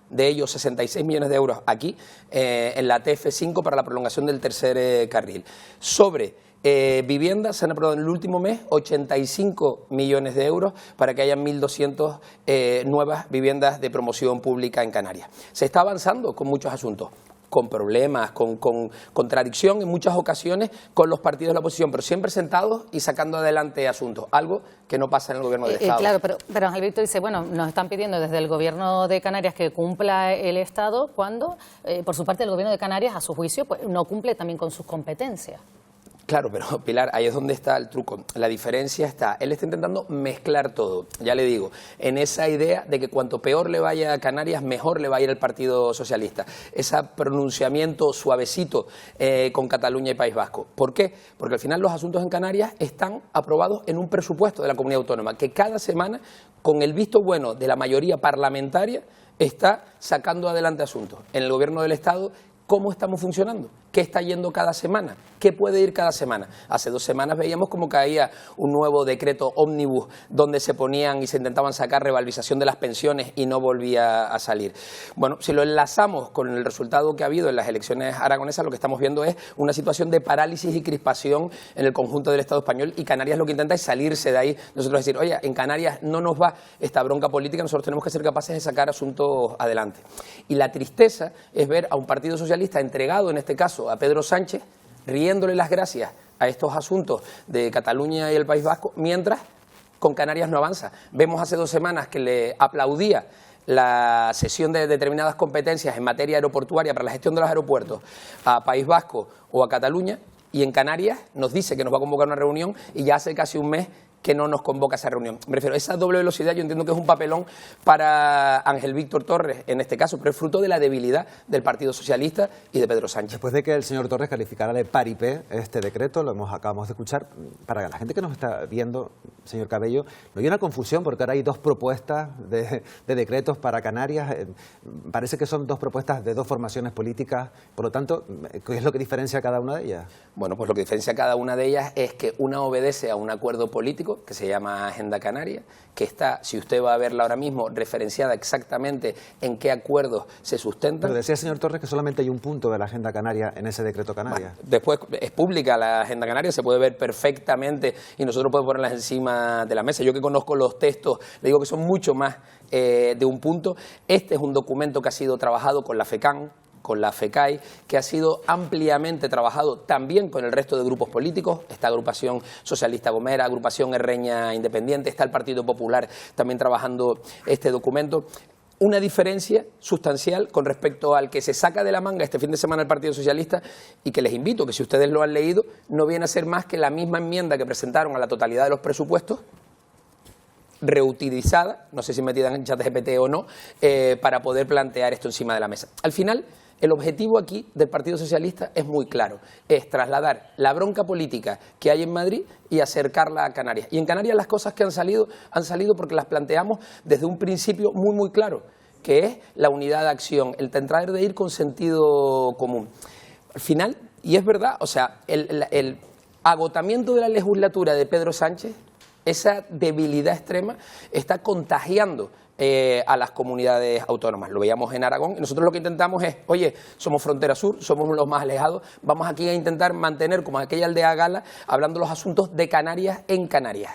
de ellos 66 millones de euros aquí, en la TF5 para la prolongación del tercer carril. Sobre viviendas, se han aprobado en el último mes 85 millones de euros para que haya 1.200 nuevas viviendas de promoción pública en Canarias. Se está avanzando con muchos asuntos, con problemas, con contradicción en muchas ocasiones con los partidos de la oposición, pero siempre sentados y sacando adelante asuntos, algo que no pasa en el gobierno del Estado. Claro, pero Ángel Víctor dice, bueno, nos están pidiendo desde el gobierno de Canarias que cumpla el Estado cuando, por su parte, el gobierno de Canarias, a su juicio, pues no cumple también con sus competencias. Claro, pero Pilar, ahí es donde está el truco. La diferencia está, él está intentando mezclar todo, ya le digo, en esa idea de que cuanto peor le vaya a Canarias, mejor le va a ir al Partido Socialista. Ese pronunciamiento suavecito con Cataluña y País Vasco. ¿Por qué? Porque al final los asuntos en Canarias están aprobados en un presupuesto de la comunidad autónoma, que cada semana, con el visto bueno de la mayoría parlamentaria, está sacando adelante asuntos. En el gobierno del Estado, ¿cómo estamos funcionando? ¿Qué está yendo cada semana? ¿Qué puede ir cada semana? Hace 2 semanas veíamos cómo caía un nuevo decreto ómnibus donde se ponían y se intentaban sacar revalorización de las pensiones y no volvía a salir. Bueno, si lo enlazamos con el resultado que ha habido en las elecciones aragonesas, lo que estamos viendo es una situación de parálisis y crispación en el conjunto del Estado español, y Canarias lo que intenta es salirse de ahí. Nosotros decir, oye, en Canarias no nos va esta bronca política, nosotros tenemos que ser capaces de sacar asuntos adelante. Y la tristeza es ver a un Partido Socialista entregado, en este caso, a Pedro Sánchez, riéndole las gracias a estos asuntos de Cataluña y el País Vasco, mientras con Canarias no avanza. Vemos hace 2 semanas que le aplaudía la cesión de determinadas competencias en materia aeroportuaria para la gestión de los aeropuertos a País Vasco o a Cataluña, y en Canarias nos dice que nos va a convocar una reunión y ya hace casi un mes que no nos convoca a esa reunión. Me refiero a esa doble velocidad. Yo entiendo que es un papelón para Ángel Víctor Torres en este caso, pero es fruto de la debilidad del Partido Socialista y de Pedro Sánchez. Después de que el señor Torres calificara de paripé este decreto, acabamos de escuchar, para la gente que nos está viendo, señor Cabello, no hay una confusión porque ahora hay 2 propuestas de decretos para Canarias. Parece que son 2 propuestas de 2 formaciones políticas, por lo tanto, ¿qué es lo que diferencia a cada una de ellas? Bueno, pues lo que diferencia a cada una de ellas es que una obedece a un acuerdo político que se llama Agenda Canaria, que está, si usted va a verla ahora mismo, referenciada exactamente en qué acuerdos se sustentan. Pero decía el señor Torres que solamente hay un punto de la Agenda Canaria en ese decreto Canaria. Bueno, después es pública la Agenda Canaria, se puede ver perfectamente y nosotros podemos ponerlas encima de la mesa. Yo que conozco los textos, le digo que son mucho más de un punto. Este es un documento que ha sido trabajado con la FECAN, con la FECAI, que ha sido ampliamente trabajado también con el resto de grupos políticos. Esta agrupación socialista Gomera, agrupación Herreña Independiente, está el Partido Popular también trabajando este documento. Una diferencia sustancial con respecto al que se saca de la manga este fin de semana el Partido Socialista, y que les invito, que si ustedes lo han leído, no viene a ser más que la misma enmienda que presentaron a la totalidad de los presupuestos, reutilizada, no sé si metida en ChatGPT o no, para poder plantear esto encima de la mesa. Al final, el objetivo aquí del Partido Socialista es muy claro, es trasladar la bronca política que hay en Madrid y acercarla a Canarias. Y en Canarias las cosas que han salido porque las planteamos desde un principio muy, muy claro, que es la unidad de acción, el tratar de ir con sentido común. Al final, y es verdad, o sea, el agotamiento de la legislatura de Pedro Sánchez, esa debilidad extrema, está contagiando a las comunidades autónomas. Lo veíamos en Aragón y nosotros lo que intentamos es, oye, somos frontera sur, somos los más alejados, vamos aquí a intentar mantener como aquella aldea gala, hablando los asuntos de Canarias en Canarias.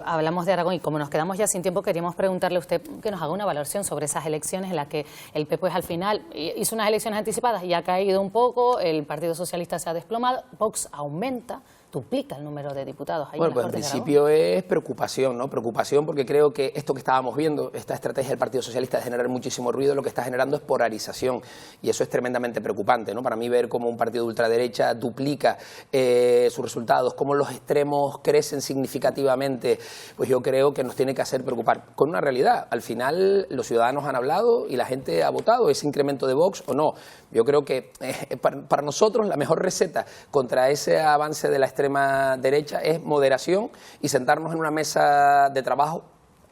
Hablamos de Aragón y como nos quedamos ya sin tiempo, queríamos preguntarle a usted que nos haga una valoración sobre esas elecciones en las que el PP pues al final hizo unas elecciones anticipadas y ha caído un poco, el Partido Socialista se ha desplomado, Vox aumenta, duplica el número de diputados. Bueno, pues en principio es preocupación, ¿no? Preocupación porque creo que esto que estábamos viendo, esta estrategia del Partido Socialista de generar muchísimo ruido, lo que está generando es polarización, y eso es tremendamente preocupante, ¿no? Para mí ver cómo un partido de ultraderecha duplica sus resultados, cómo los extremos crecen significativamente, pues yo creo que nos tiene que hacer preocupar con una realidad. Al final los ciudadanos han hablado y la gente ha votado ese incremento de Vox o no. Yo creo que para nosotros la mejor receta contra ese avance de la extrema derecha es moderación y sentarnos en una mesa de trabajo,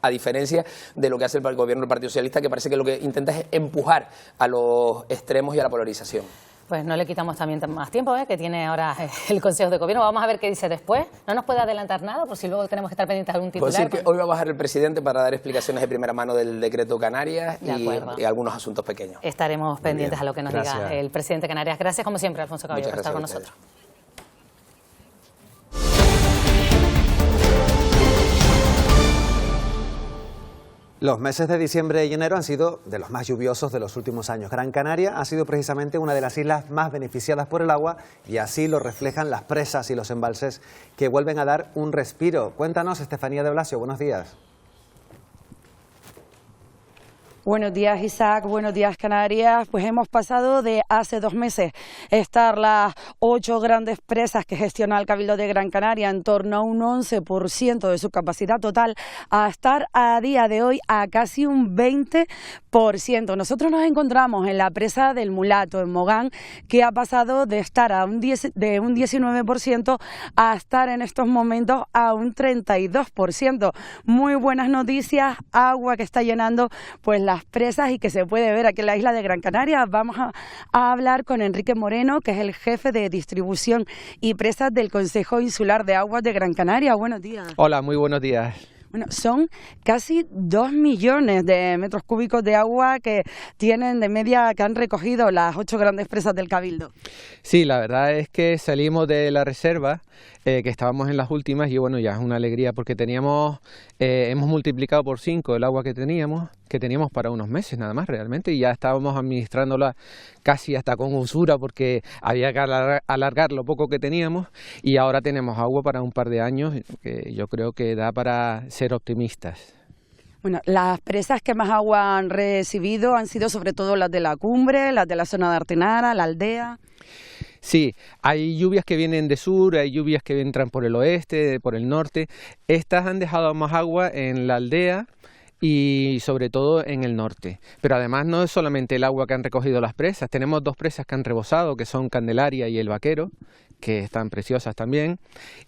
a diferencia de lo que hace el gobierno del Partido Socialista, que parece que lo que intenta es empujar a los extremos y a la polarización. Pues no le quitamos también más tiempo, que tiene ahora el Consejo de Gobierno. Vamos a ver qué dice después. No nos puede adelantar nada, por si luego tenemos que estar pendientes de algún titular. Puedo decir que hoy va a bajar el presidente para dar explicaciones de primera mano del decreto Canarias y algunos asuntos pequeños. Estaremos pendientes a lo que nos diga el presidente de Canarias. Gracias, como siempre, Alfonso Caballero, por estar con nosotros. Los meses de diciembre y enero han sido de los más lluviosos de los últimos años. Gran Canaria ha sido precisamente una de las islas más beneficiadas por el agua y así lo reflejan las presas y los embalses que vuelven a dar un respiro. Cuéntanos, Estefanía de Blasio, buenos días. Buenos días, Isaac. Buenos días, Canarias. Pues hemos pasado de hace 2 meses estar las 8 grandes presas que gestiona el Cabildo de Gran Canaria en torno a un 11% de su capacidad total a estar a día de hoy a casi un 20%. Nosotros nos encontramos en la presa del Mulato, en Mogán, que ha pasado de estar a de un 19% a estar en estos momentos a un 32%. Muy buenas noticias, agua que está llenando pues las presas y que se puede ver aquí en la isla de Gran Canaria. Vamos a hablar con Enrique Moreno, que es el jefe de distribución y presas del Consejo Insular de Aguas de Gran Canaria. Buenos días. Hola, muy buenos días. Bueno, son casi 2 millones de metros cúbicos de agua que tienen de media, que han recogido las 8 grandes presas del Cabildo. Sí, la verdad es que salimos de la reserva, que estábamos en las últimas, y bueno, ya es una alegría porque hemos multiplicado por 5 el agua que teníamos para unos meses nada más realmente, y ya estábamos administrándola casi hasta con usura porque había que alargar lo poco que teníamos, y ahora tenemos agua para un par de años, que yo creo que da para ser optimistas. Bueno, las presas que más agua han recibido han sido sobre todo las de la cumbre, las de la zona de Artenara, la aldea. Sí, hay lluvias que vienen de sur, hay lluvias que entran por el oeste, por el norte. Estas han dejado más agua en la aldea y sobre todo en el norte. Pero además no es solamente el agua que han recogido las presas, tenemos 2 presas que han rebosado, que son Candelaria y El Vaquero, que están preciosas también,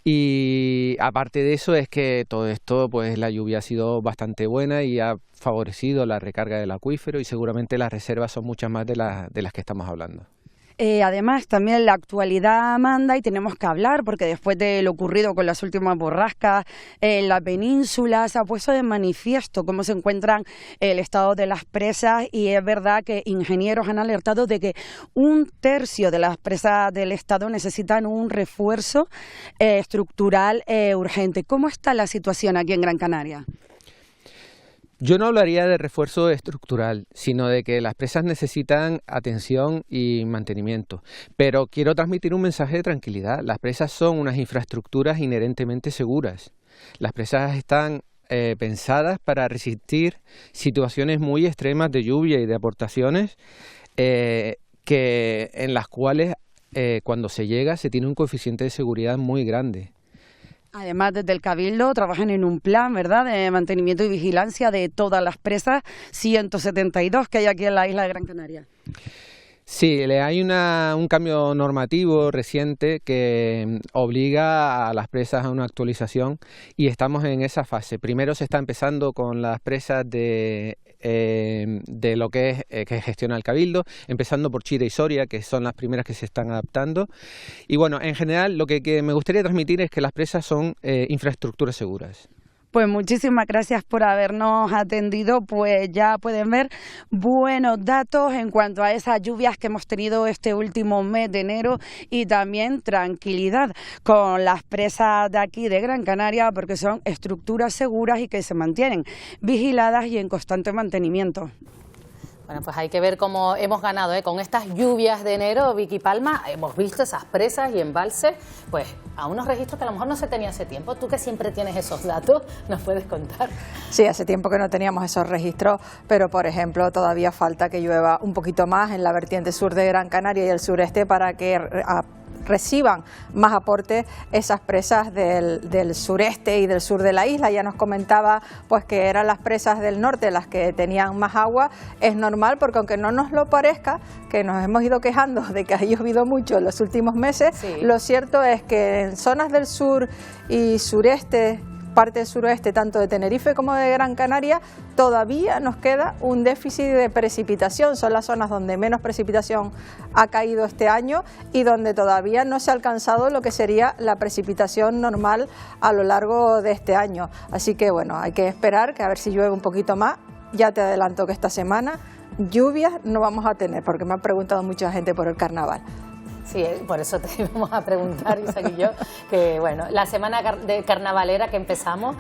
y aparte de eso es que todo esto, pues la lluvia ha sido bastante buena y ha favorecido la recarga del acuífero, y seguramente las reservas son muchas más de las que estamos hablando. Además, también la actualidad manda y tenemos que hablar, porque después de lo ocurrido con las últimas borrascas en la península, se ha puesto de manifiesto cómo se encuentran el estado de las presas, y es verdad que ingenieros han alertado de que 1/3 de las presas del estado necesitan un refuerzo estructural urgente. ¿Cómo está la situación aquí en Gran Canaria? Yo no hablaría de refuerzo estructural, sino de que las presas necesitan atención y mantenimiento. Pero quiero transmitir un mensaje de tranquilidad. Las presas son unas infraestructuras inherentemente seguras. Las presas están pensadas para resistir situaciones muy extremas de lluvia y de aportaciones, en las cuales cuando se llega se tiene un coeficiente de seguridad muy grande. Además, desde el Cabildo trabajan en un plan, ¿verdad?, de mantenimiento y vigilancia de todas las presas, 172 que hay aquí en la isla de Gran Canaria. Sí, hay un cambio normativo reciente que obliga a las presas a una actualización, y estamos en esa fase. Primero se está empezando con las presas de lo que gestiona el Cabildo, empezando por Chira y Soria, que son las primeras que se están adaptando. Y bueno, en general lo que me gustaría transmitir es que las presas son infraestructuras seguras. Pues muchísimas gracias por habernos atendido. Pues ya pueden ver buenos datos en cuanto a esas lluvias que hemos tenido este último mes de enero, y también tranquilidad con las presas de aquí de Gran Canaria, porque son estructuras seguras y que se mantienen vigiladas y en constante mantenimiento. Bueno, pues hay que ver cómo hemos ganado, con estas lluvias de enero, Vicky Palma. Hemos visto esas presas y embalses, pues a unos registros que a lo mejor no se tenía hace tiempo. Tú que siempre tienes esos datos, ¿nos puedes contar? Sí, hace tiempo que no teníamos esos registros, pero por ejemplo todavía falta que llueva un poquito más en la vertiente sur de Gran Canaria y el sureste para que reciban más aporte esas presas del sureste y del sur de la isla. Ya nos comentaba pues que eran las presas del norte las que tenían más agua. Es normal, porque aunque no nos lo parezca, que nos hemos ido quejando de que ha llovido mucho en los últimos meses, sí, lo cierto es que en zonas del sur y sureste parte del suroeste, tanto de Tenerife como de Gran Canaria, todavía nos queda un déficit de precipitación. Son las zonas donde menos precipitación ha caído este año y donde todavía no se ha alcanzado lo que sería la precipitación normal a lo largo de este año. Así que bueno, hay que esperar que a ver si llueve un poquito más. Ya te adelanto que esta semana lluvias no vamos a tener, porque me ha preguntado mucha gente por el carnaval. Sí, por eso te íbamos a preguntar, Isaac y yo, que bueno, la semana de carnavalera que empezamos,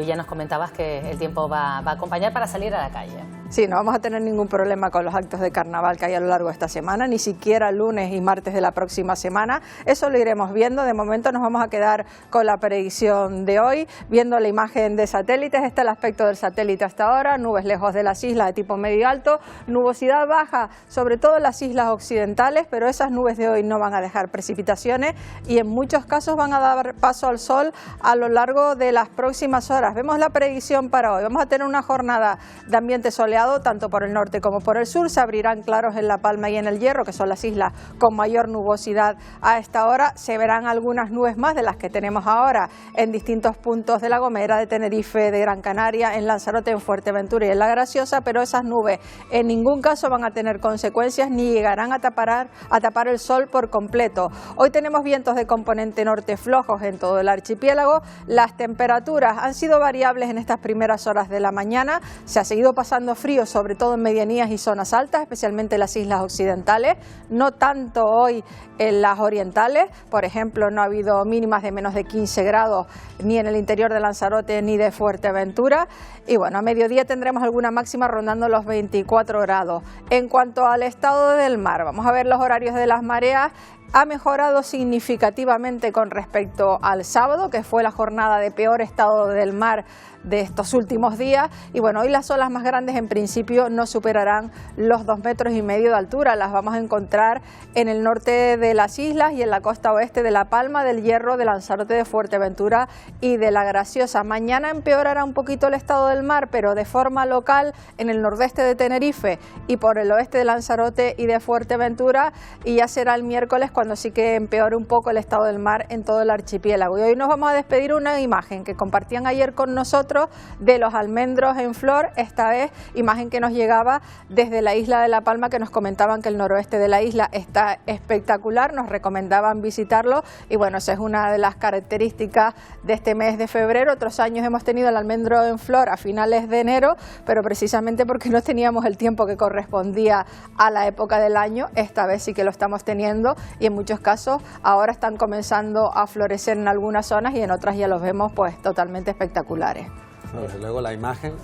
ya nos comentabas que el tiempo va a acompañar para salir a la calle. Sí, no vamos a tener ningún problema con los actos de carnaval que hay a lo largo de esta semana, ni siquiera lunes y martes de la próxima semana. Eso lo iremos viendo. De momento nos vamos a quedar con la predicción de hoy, viendo la imagen de satélites. Este es el aspecto del satélite hasta ahora, nubes lejos de las islas de tipo medio y alto, nubosidad baja, sobre todo en las islas occidentales, pero esas nubes de hoy no van a dejar precipitaciones y en muchos casos van a dar paso al sol a lo largo de las próximas horas. Vemos la predicción para hoy. Vamos a tener una jornada de ambiente soleado tanto por el norte como por el sur. Se abrirán claros en La Palma y en El Hierro, que son las islas con mayor nubosidad a esta hora. Se verán algunas nubes más de las que tenemos ahora en distintos puntos de La Gomera, de Tenerife, de Gran Canaria, en Lanzarote, en Fuerteventura y en La Graciosa, pero esas nubes en ningún caso van a tener consecuencias ni llegarán a tapar el sol por completo. Hoy tenemos vientos de componente norte flojos en todo el archipiélago. Las temperaturas han sido variables en estas primeras horas de la mañana. Se ha seguido pasando frío, sobre todo en medianías y zonas altas, especialmente en las islas occidentales, no tanto hoy en las orientales. Por ejemplo, no ha habido mínimas de menos de 15 grados ni en el interior de Lanzarote ni de Fuerteventura. Y bueno, a mediodía tendremos alguna máxima rondando los 24 grados. En cuanto al estado del mar, vamos a ver los horarios de las mareas. Ha mejorado significativamente con respecto al sábado, que fue la jornada de peor estado del mar de estos últimos días. Y bueno, hoy las olas más grandes en principio no superarán los 2,5 metros de altura. Las vamos a encontrar en el norte de las islas y en la costa oeste de La Palma, del Hierro, de Lanzarote, de Fuerteventura y de La Graciosa. Mañana empeorará un poquito el estado del mar, pero de forma local en el nordeste de Tenerife y por el oeste de Lanzarote y de Fuerteventura, y ya será el miércoles cuando sí que empeore un poco el estado del mar en todo el archipiélago. Y hoy nos vamos a despedir una imagen que compartían ayer con nosotros de los almendros en flor, esta vez imagen que nos llegaba desde la isla de La Palma, que nos comentaban que el noroeste de la isla está espectacular, nos recomendaban visitarlo y bueno, esa es una de las características de este mes de febrero. Otros años hemos tenido el almendro en flor a finales de enero, pero precisamente porque no teníamos el tiempo que correspondía a la época del año, esta vez sí que lo estamos teniendo y en muchos casos ahora están comenzando a florecer en algunas zonas y en otras ya los vemos pues totalmente espectaculares. Desde luego la imagen,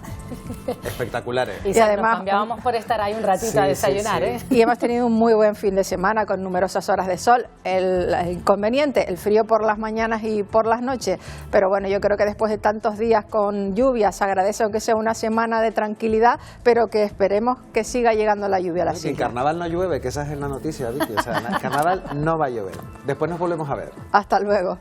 espectaculares. Y además nos cambiábamos por estar ahí un ratito a desayunar, sí. Y hemos tenido un muy buen fin de semana con numerosas horas de sol. El inconveniente, el frío por las mañanas y por las noches, pero bueno, yo creo que después de tantos días con lluvias, agradece aunque sea una semana de tranquilidad, pero que esperemos que siga llegando la lluvia a las islas. En carnaval no llueve, que esa es la noticia, Vicky. O sea, en el carnaval no va a llover. Después nos volvemos a ver. Hasta luego.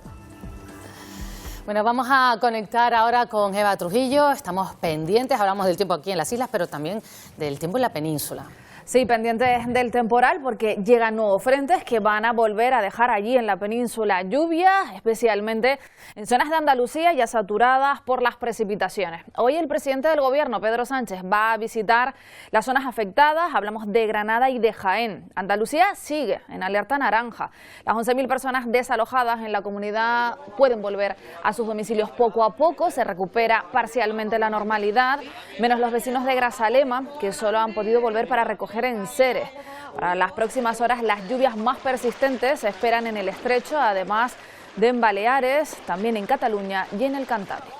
Bueno, vamos a conectar ahora con Eva Trujillo. Estamos pendientes, hablamos del tiempo aquí en las islas, pero también del tiempo en la península. Sí, pendientes del temporal porque llegan nuevos frentes que van a volver a dejar allí en la península lluvia, especialmente en zonas de Andalucía ya saturadas por las precipitaciones. Hoy el presidente del gobierno, Pedro Sánchez, va a visitar las zonas afectadas, hablamos de Granada y de Jaén. Andalucía sigue en alerta naranja. Las 11.000 personas desalojadas en la comunidad pueden volver a sus domicilios poco a poco, se recupera parcialmente la normalidad, menos los vecinos de Grazalema, que solo han podido volver para recoger enseres. Para las próximas horas las lluvias más persistentes se esperan en el Estrecho, además de en Baleares, también en Cataluña y en el Cantábrico.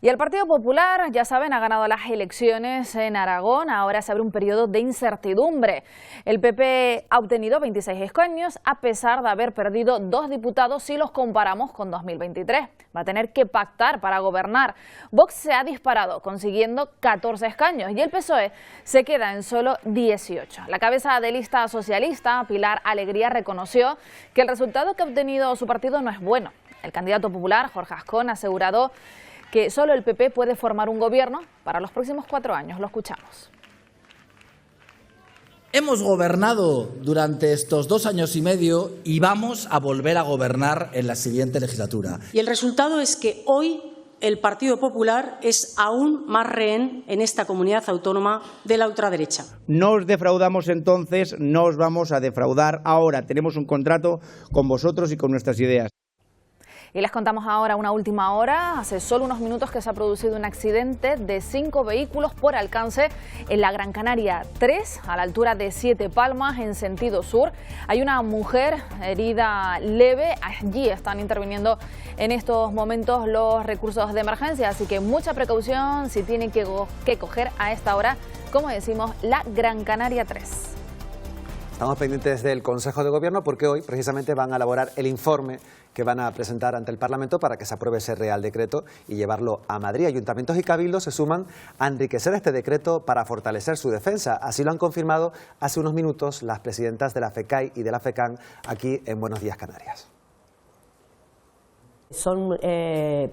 Y el Partido Popular, ya saben, ha ganado las elecciones en Aragón. Ahora se abre un periodo de incertidumbre. El PP ha obtenido 26 escaños a pesar de haber perdido 2 diputados si los comparamos con 2023. Va a tener que pactar para gobernar. Vox se ha disparado consiguiendo 14 escaños y el PSOE se queda en solo 18. La cabeza de lista socialista, Pilar Alegría, reconoció que el resultado que ha obtenido su partido no es bueno. El candidato popular, Jorge Ascón, ha asegurado que solo el PP puede formar un gobierno para los próximos 4 años. Lo escuchamos. Hemos gobernado durante estos 2 años y medio y vamos a volver a gobernar en la siguiente legislatura. Y el resultado es que hoy el Partido Popular es aún más rehén en esta comunidad autónoma de la ultraderecha. No os defraudamos entonces, no os vamos a defraudar ahora. Tenemos un contrato con vosotros y con nuestras ideas. Y les contamos ahora una última hora. Hace solo unos minutos que se ha producido un accidente de 5 vehículos por alcance en la Gran Canaria 3, a la altura de Siete Palmas, en sentido sur. Hay una mujer herida leve. Allí están interviniendo en estos momentos los recursos de emergencia, así que mucha precaución si tienen que coger a esta hora, como decimos, la Gran Canaria 3. Estamos pendientes del Consejo de Gobierno porque hoy precisamente van a elaborar el informe que van a presentar ante el Parlamento para que se apruebe ese Real Decreto y llevarlo a Madrid. Ayuntamientos y cabildos se suman a enriquecer este decreto para fortalecer su defensa. Así lo han confirmado hace unos minutos las presidentas de la FECAI y de la FECAN aquí en Buenos Días Canarias. Son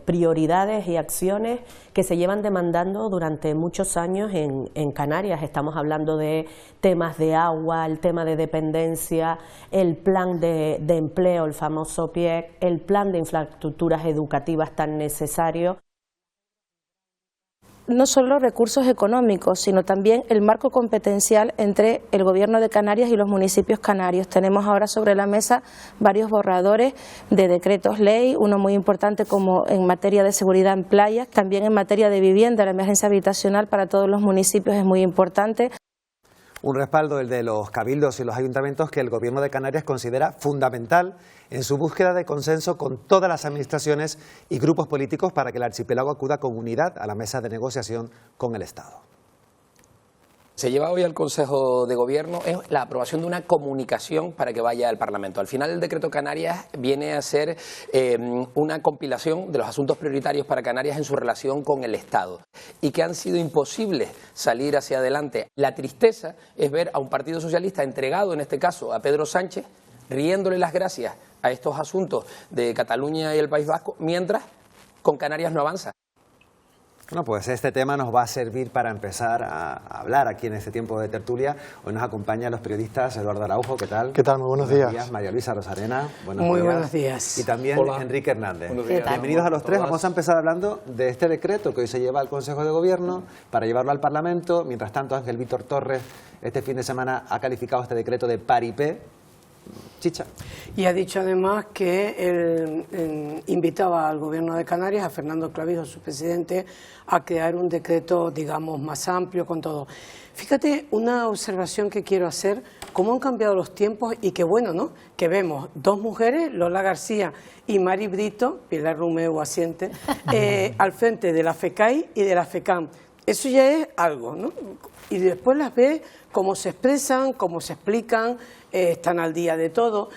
prioridades y acciones que se llevan demandando durante muchos años en Canarias. Estamos hablando de temas de agua, el tema de dependencia, el plan de empleo, el famoso PIEC, el plan de infraestructuras educativas tan necesario. No solo recursos económicos, sino también el marco competencial entre el Gobierno de Canarias y los municipios canarios. Tenemos ahora sobre la mesa varios borradores de decretos ley, uno muy importante como en materia de seguridad en playas, también en materia de vivienda, la emergencia habitacional para todos los municipios es muy importante. Un respaldo, el de los cabildos y los ayuntamientos, que el Gobierno de Canarias considera fundamental en su búsqueda de consenso con todas las administraciones y grupos políticos para que el archipiélago acuda con unidad a la mesa de negociación con el Estado. Se lleva hoy al Consejo de Gobierno es la aprobación de una comunicación para que vaya al Parlamento. Al final el decreto Canarias viene a ser una compilación de los asuntos prioritarios para Canarias en su relación con el Estado y que han sido imposibles salir hacia adelante. La tristeza es ver a un Partido Socialista entregado, en este caso a Pedro Sánchez, riéndole las gracias a estos asuntos de Cataluña y el País Vasco, mientras con Canarias no avanza. Bueno, pues este tema nos va a servir para empezar a hablar aquí en este tiempo de tertulia. Hoy nos acompañan los periodistas Eduardo Araujo, ¿qué tal? ¿Qué tal? Muy buenos días. María Luisa Rosarena, Muy buenos días. Y también Hola. Enrique Hernández. Buenos días. Bienvenidos a los tres. Vamos a empezar hablando de este decreto que hoy se lleva al Consejo de Gobierno para llevarlo al Parlamento. Mientras tanto, Ángel Víctor Torres este fin de semana ha calificado este decreto de paripé. Chicha. Y ha dicho además que él invitaba al Gobierno de Canarias, a Fernando Clavijo, su presidente, a crear un decreto, digamos, más amplio con todo. Fíjate, una observación que quiero hacer, cómo han cambiado los tiempos y qué bueno, ¿no? Que vemos dos mujeres, Lola García y Mari Brito, Pilar Romeu asiente, al frente de la FECAI y de la FECAM. Eso ya es algo, ¿no? Y después las ves cómo se expresan, cómo se explican, están al día de todo.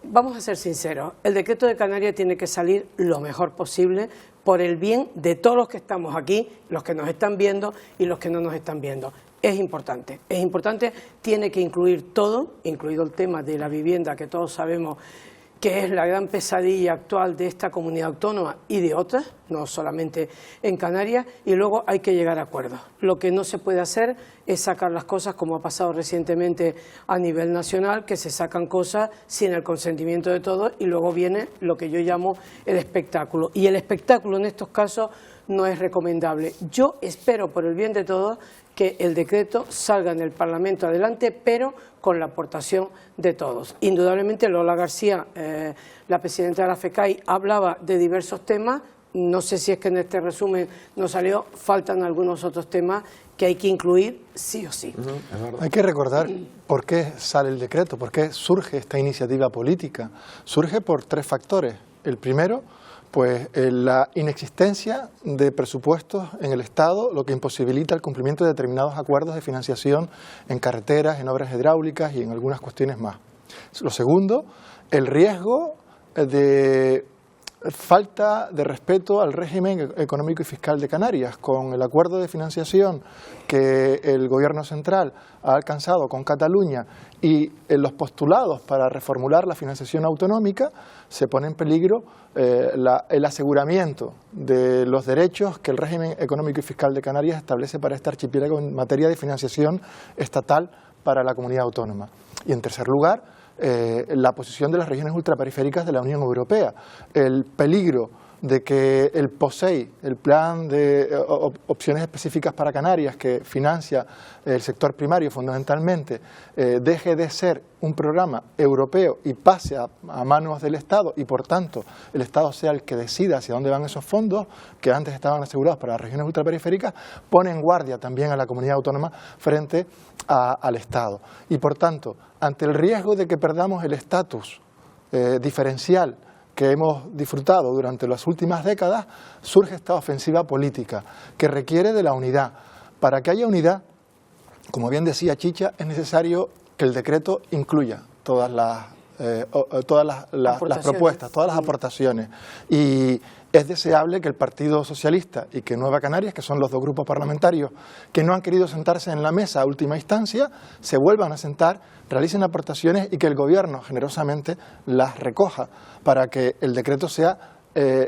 Vamos a ser sinceros, el decreto de Canarias tiene que salir lo mejor posible por el bien de todos los que estamos aquí, los que nos están viendo y los que no nos están viendo. Es importante, tiene que incluir todo, incluido el tema de la vivienda, que todos sabemos que es la gran pesadilla actual de esta comunidad autónoma y de otras, no solamente en Canarias, y luego hay que llegar a acuerdos. Lo que no se puede hacer es sacar las cosas como ha pasado recientemente a nivel nacional, que se sacan cosas sin el consentimiento de todos y luego viene lo que yo llamo el espectáculo. Y el espectáculo en estos casos no es recomendable. Yo espero, por el bien de todos, que el decreto salga en el Parlamento adelante, pero con la aportación de todos. Indudablemente Lola García, la presidenta de la FECAI, hablaba de diversos temas. No sé si es que en este resumen no salió, faltan algunos otros temas que hay que incluir sí o sí. Hay que recordar por qué sale el decreto, por qué surge esta iniciativa política. Surge por 3 factores. El primero, pues la inexistencia de presupuestos en el Estado, lo que imposibilita el cumplimiento de determinados acuerdos de financiación en carreteras, en obras hidráulicas y en algunas cuestiones más. Lo segundo, el riesgo de falta de respeto al régimen económico y fiscal de Canarias. Con el acuerdo de financiación que el Gobierno central ha alcanzado con Cataluña y en los postulados para reformular la financiación autonómica, se pone en peligro el aseguramiento de los derechos que el régimen económico y fiscal de Canarias establece para este archipiélago en materia de financiación estatal para la comunidad autónoma. Y en tercer lugar, la posición de las regiones ultraperiféricas de la Unión Europea, el peligro de que el POSEI, el Plan de Opciones Específicas para Canarias, que financia el sector primario fundamentalmente, deje de ser un programa europeo y pase a manos del Estado y, por tanto, el Estado sea el que decida hacia dónde van esos fondos que antes estaban asegurados para las regiones ultraperiféricas, pone en guardia también a la comunidad autónoma frente al Estado. Y, por tanto, ante el riesgo de que perdamos el estatus diferencial que hemos disfrutado durante las últimas décadas, surge esta ofensiva política que requiere de la unidad. Para que haya unidad, como bien decía Chicha, es necesario que el decreto incluya todas las propuestas, todas las aportaciones. Y es deseable que el Partido Socialista y que Nueva Canarias, que son los dos grupos parlamentarios que no han querido sentarse en la mesa a última instancia, se vuelvan a sentar, realicen aportaciones y que el Gobierno generosamente las recoja para que el decreto sea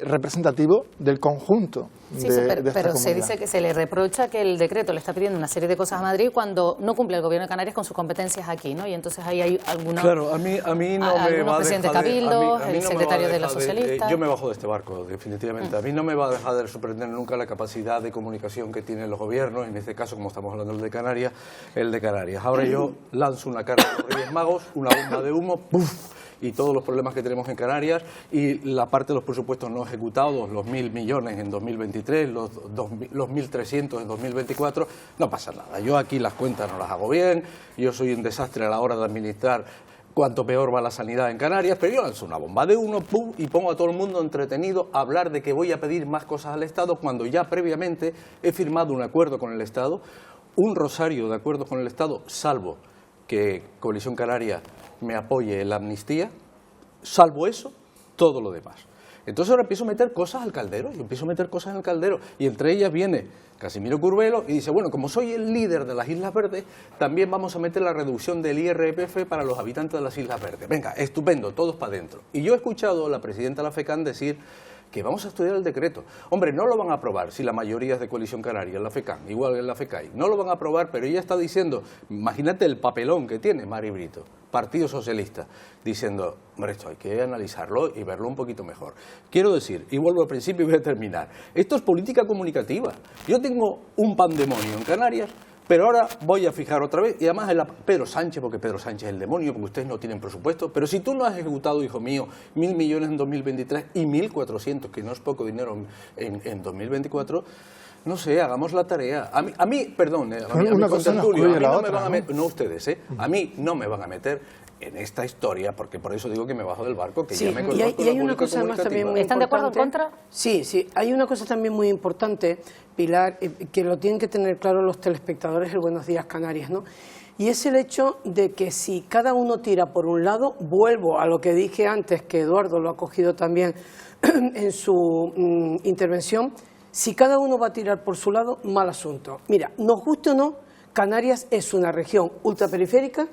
representativo del conjunto de esta pero se comunidad. dice que se le reprocha que el decreto le está pidiendo una serie de cosas a Madrid cuando no cumple el Gobierno de Canarias con sus competencias aquí, ¿no? Y entonces ahí hay algunos, claro, a mí no me va a presidentes dejar Cabildo, el secretario de los socialistas. Yo me bajo de este barco, definitivamente. A mí no me va a dejar de sorprender nunca la capacidad de comunicación que tienen los gobiernos, en este caso, como estamos hablando el de Canarias. Ahora yo lanzo una carta a los Reyes Magos, una bomba de humo, ¡puf!, y todos los problemas que tenemos en Canarias y la parte de los presupuestos no ejecutados, los 1.000 millones en 2023, los 1.300 en 2024, no pasa nada. Yo aquí las cuentas no las hago bien, yo soy un desastre a la hora de administrar cuanto peor va la sanidad en Canarias, pero yo lanzo una bomba de uno, ¡pum!, y pongo a todo el mundo entretenido a hablar de que voy a pedir más cosas al Estado cuando ya previamente he firmado un acuerdo con el Estado, un rosario de acuerdos con el Estado, salvo que Coalición Canaria me apoye en la amnistía, salvo eso, todo lo demás. Entonces ahora empiezo a meter cosas al caldero, y entre ellas viene Casimiro Curbelo y dice, bueno, como soy el líder de las Islas Verdes, también vamos a meter la reducción del IRPF para los habitantes de las Islas Verdes. Venga, estupendo, todos para adentro. Y yo he escuchado a la presidenta de la FECAN decir que vamos a estudiar el decreto. Hombre, no lo van a aprobar si la mayoría es de Coalición Canaria en la FECAN, igual que en la FECAI. No lo van a aprobar, pero ella está diciendo, imagínate el papelón que tiene Mari Brito, Partido Socialista, diciendo, hombre, esto hay que analizarlo y verlo un poquito mejor. Quiero decir, y vuelvo al principio y voy a terminar, esto es política comunicativa. Yo tengo un pandemonio en Canarias, pero ahora voy a fijar otra vez, y además Pedro Sánchez, porque Pedro Sánchez es el demonio, porque ustedes no tienen presupuesto, pero si tú no has ejecutado, hijo mío, 1.000 millones en 2023 y 1.400, que no es poco dinero en 2024, no sé, hagamos la tarea. A mí perdón, una cosa no excluye la otra, ¿no? No ustedes, a mí no me van a meter en esta historia, porque por eso digo que me bajo del barco, que sí, ya me conozco. Y hay una cosa más también muy ¿Están importante. de acuerdo o en contra? Sí, hay una cosa también muy importante, Pilar, que lo tienen que tener claro los telespectadores del Buenos Días Canarias, ¿no? Y es el hecho de que si cada uno tira por un lado, vuelvo a lo que dije antes, que Eduardo lo ha cogido también en su intervención, si cada uno va a tirar por su lado, mal asunto. Mira, nos guste o no, Canarias es una región ultraperiférica,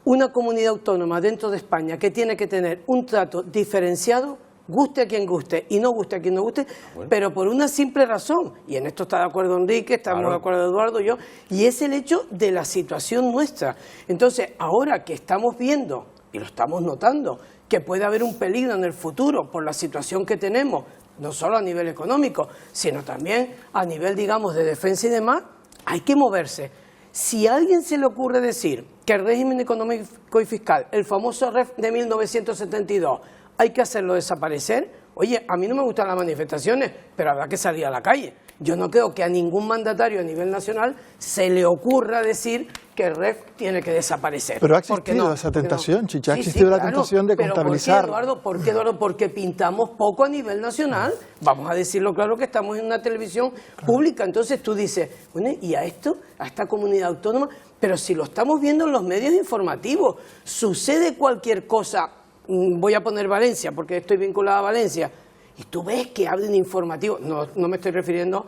una comunidad autónoma dentro de España que tiene que tener un trato diferenciado, guste a quien guste y no guste a quien no guste, pero por una simple razón, y en esto está de acuerdo Enrique, estamos de acuerdo Eduardo y yo, y es el hecho de la situación nuestra. Entonces, ahora que estamos viendo, y lo estamos notando, que puede haber un peligro en el futuro por la situación que tenemos, no solo a nivel económico, sino también a nivel, digamos, de defensa y demás, hay que moverse. Si a alguien se le ocurre decir que el régimen económico y fiscal, el famoso REF de 1972, hay que hacerlo desaparecer, oye, a mí no me gustan las manifestaciones, pero habrá que salir a la calle. Yo no creo que a ningún mandatario a nivel nacional se le ocurra decir que el REF tiene que desaparecer. Pero ha existido esa tentación, Chicha, ha existido la tentación de contabilizar. ¿Por qué, Eduardo? Porque pintamos poco a nivel nacional. Vamos a decirlo claro, que estamos en una televisión pública. Entonces tú dices, bueno, ¿y a esto? ¿A esta comunidad autónoma? Pero si lo estamos viendo en los medios informativos, sucede cualquier cosa, voy a poner Valencia, porque estoy vinculada a Valencia, Y tú ves que abren informativos, no me estoy refiriendo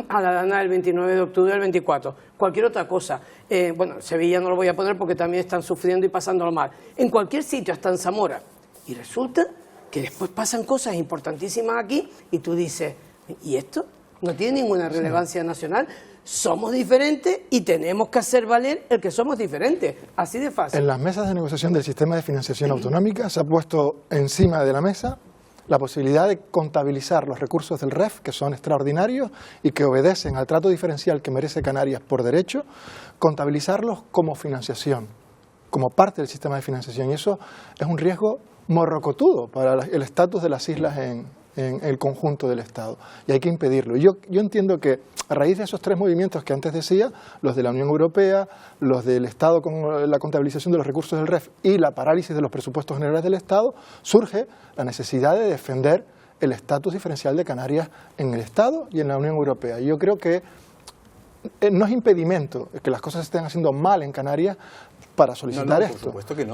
a la dana del 29 de octubre del 24, cualquier otra cosa. Bueno, Sevilla no lo voy a poner porque también están sufriendo y pasándolo mal. En cualquier sitio, hasta en Zamora. Y resulta que después pasan cosas importantísimas aquí y tú dices, ¿y esto? No tiene ninguna relevancia nacional. Somos diferentes y tenemos que hacer valer el que somos diferentes. Así de fácil. En las mesas de negociación del sistema de financiación autonómica se ha puesto encima de la mesa la posibilidad de contabilizar los recursos del REF, que son extraordinarios y que obedecen al trato diferencial que merece Canarias por derecho, contabilizarlos como financiación, como parte del sistema de financiación. Y eso es un riesgo morrocotudo para el estatus de las islas en el conjunto del Estado, y hay que impedirlo. Yo entiendo que a raíz de esos tres movimientos que antes decía, los de la Unión Europea, los del Estado con la contabilización de los recursos del REF y la parálisis de los presupuestos generales del Estado, surge la necesidad de defender el estatus diferencial de Canarias en el Estado y en la Unión Europea. Y yo creo que no es impedimento que las cosas se estén haciendo mal en Canarias para solicitar esto. Por supuesto que no.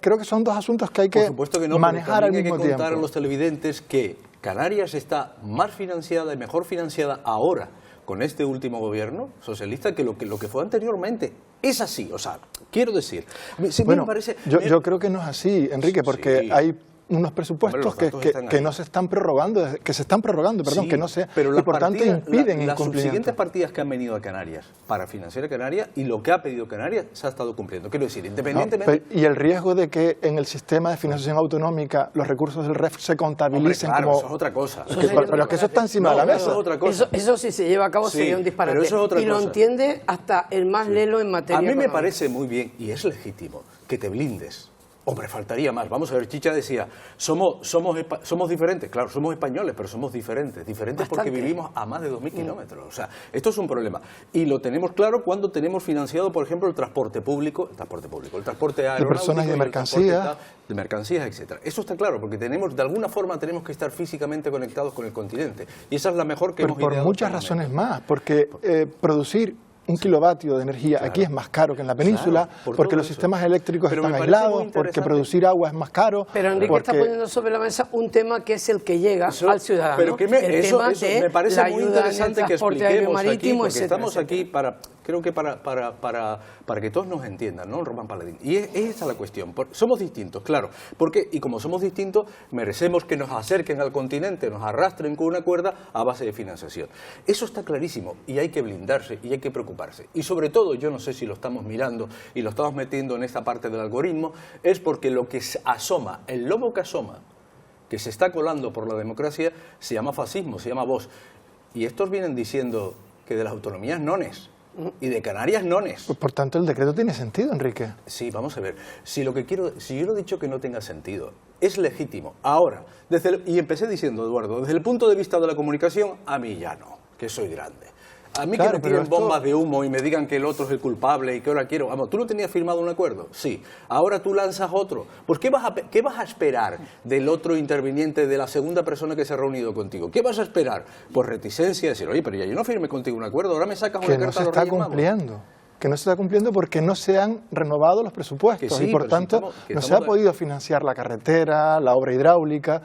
Creo que son dos asuntos que hay que manejar al mismo tiempo. Hay que contar a los televidentes que Canarias está más financiada y mejor financiada ahora con este último gobierno socialista que lo que fue anteriormente. Es así, o sea, quiero decir. Bueno, yo creo que no es así, Enrique, porque hay unos presupuestos que no se están prorrogando, perdón, que no se, pero y por tanto impiden el las cumplimiento. subsiguientes partidas que han venido a Canarias para financiar a Canarias y lo que ha pedido Canarias se ha estado cumpliendo. Quiero decir, independientemente... y el riesgo de que en el sistema de financiación autonómica los recursos del REF se contabilicen como... eso es otra cosa. Pero es que eso está encima de la mesa. Eso es otra cosa. Eso si se lleva a cabo sería un disparate. Pero eso es otra y cosa. lo entiende hasta el más lelo en materia A mí me económica. parece muy bien, y es legítimo, que te blindes. Hombre, faltaría más. Vamos a ver, Chicha decía, somos diferentes. Claro, somos españoles, pero somos diferentes. Diferentes porque vivimos a más de 2.000 kilómetros. O sea, esto es un problema. Y lo tenemos claro cuando tenemos financiado, por ejemplo, el transporte público, el transporte aeronáutico, de personas y de mercancías. De mercancías, etcétera. Eso está claro, porque de alguna forma tenemos que estar físicamente conectados con el continente. Y esa es la mejor que hemos ideado. Por muchas razones más, porque producir 1 kilovatio de energía aquí es más caro que en la península, porque los sistemas eléctricos están aislados, porque producir agua es más caro. Pero Enrique está poniendo sobre la mesa un tema que es el que llega al ciudadano. Pero que eso me parece muy interesante que expliquemos aquí, porque estamos aquí para que todos nos entiendan, ¿no, Román Paladín? Y esa es la cuestión. Somos distintos, claro. Y como somos distintos, merecemos que nos acerquen al continente, nos arrastren con una cuerda a base de financiación. Eso está clarísimo y hay que blindarse y hay que preocuparse. Y sobre todo, yo no sé si lo estamos mirando y lo estamos metiendo en esta parte del algoritmo, es porque lo que asoma, el lobo que asoma, que se está colando por la democracia, se llama fascismo, se llama Vox. Y estos vienen diciendo que de las autonomías nones. Y de Canarias nones. Por tanto, el decreto tiene sentido, Enrique. Sí, vamos a ver. Si yo lo he dicho que no tenga sentido, es legítimo. Ahora, y empecé diciendo, Eduardo, desde el punto de vista de la comunicación, a mí ya no, que soy grande. A mí que me tiren bombas de humo y me digan que el otro es el culpable y que ahora quiero... Vamos, ¿tú no tenías firmado un acuerdo? Sí. Ahora tú lanzas otro. Pues ¿qué vas a esperar del otro interviniente, de la segunda persona que se ha reunido contigo? ¿Qué vas a esperar? Pues reticencia, decir, oye, pero ya yo no firmé contigo un acuerdo, ahora me sacas una carta a los Reyes Magos. Que no se está cumpliendo porque no se han renovado los presupuestos y por tanto no se ha podido financiar la carretera, la obra hidráulica,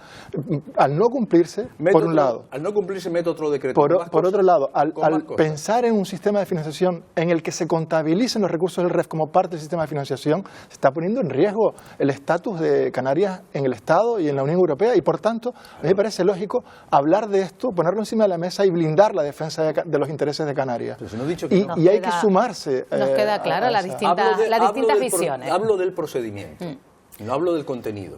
al no cumplirse, por un lado. Al no cumplirse mete otro decreto. Por otro lado, al pensar en un sistema de financiación en el que se contabilicen los recursos del REF como parte del sistema de financiación, se está poniendo en riesgo el estatus de Canarias en el Estado y en la Unión Europea y por tanto a mí me parece lógico hablar de esto, ponerlo encima de la mesa y blindar la defensa de los intereses de Canarias. Y hay que sumarse. Nos queda claro las distintas visiones. Hablo del procedimiento, no hablo del contenido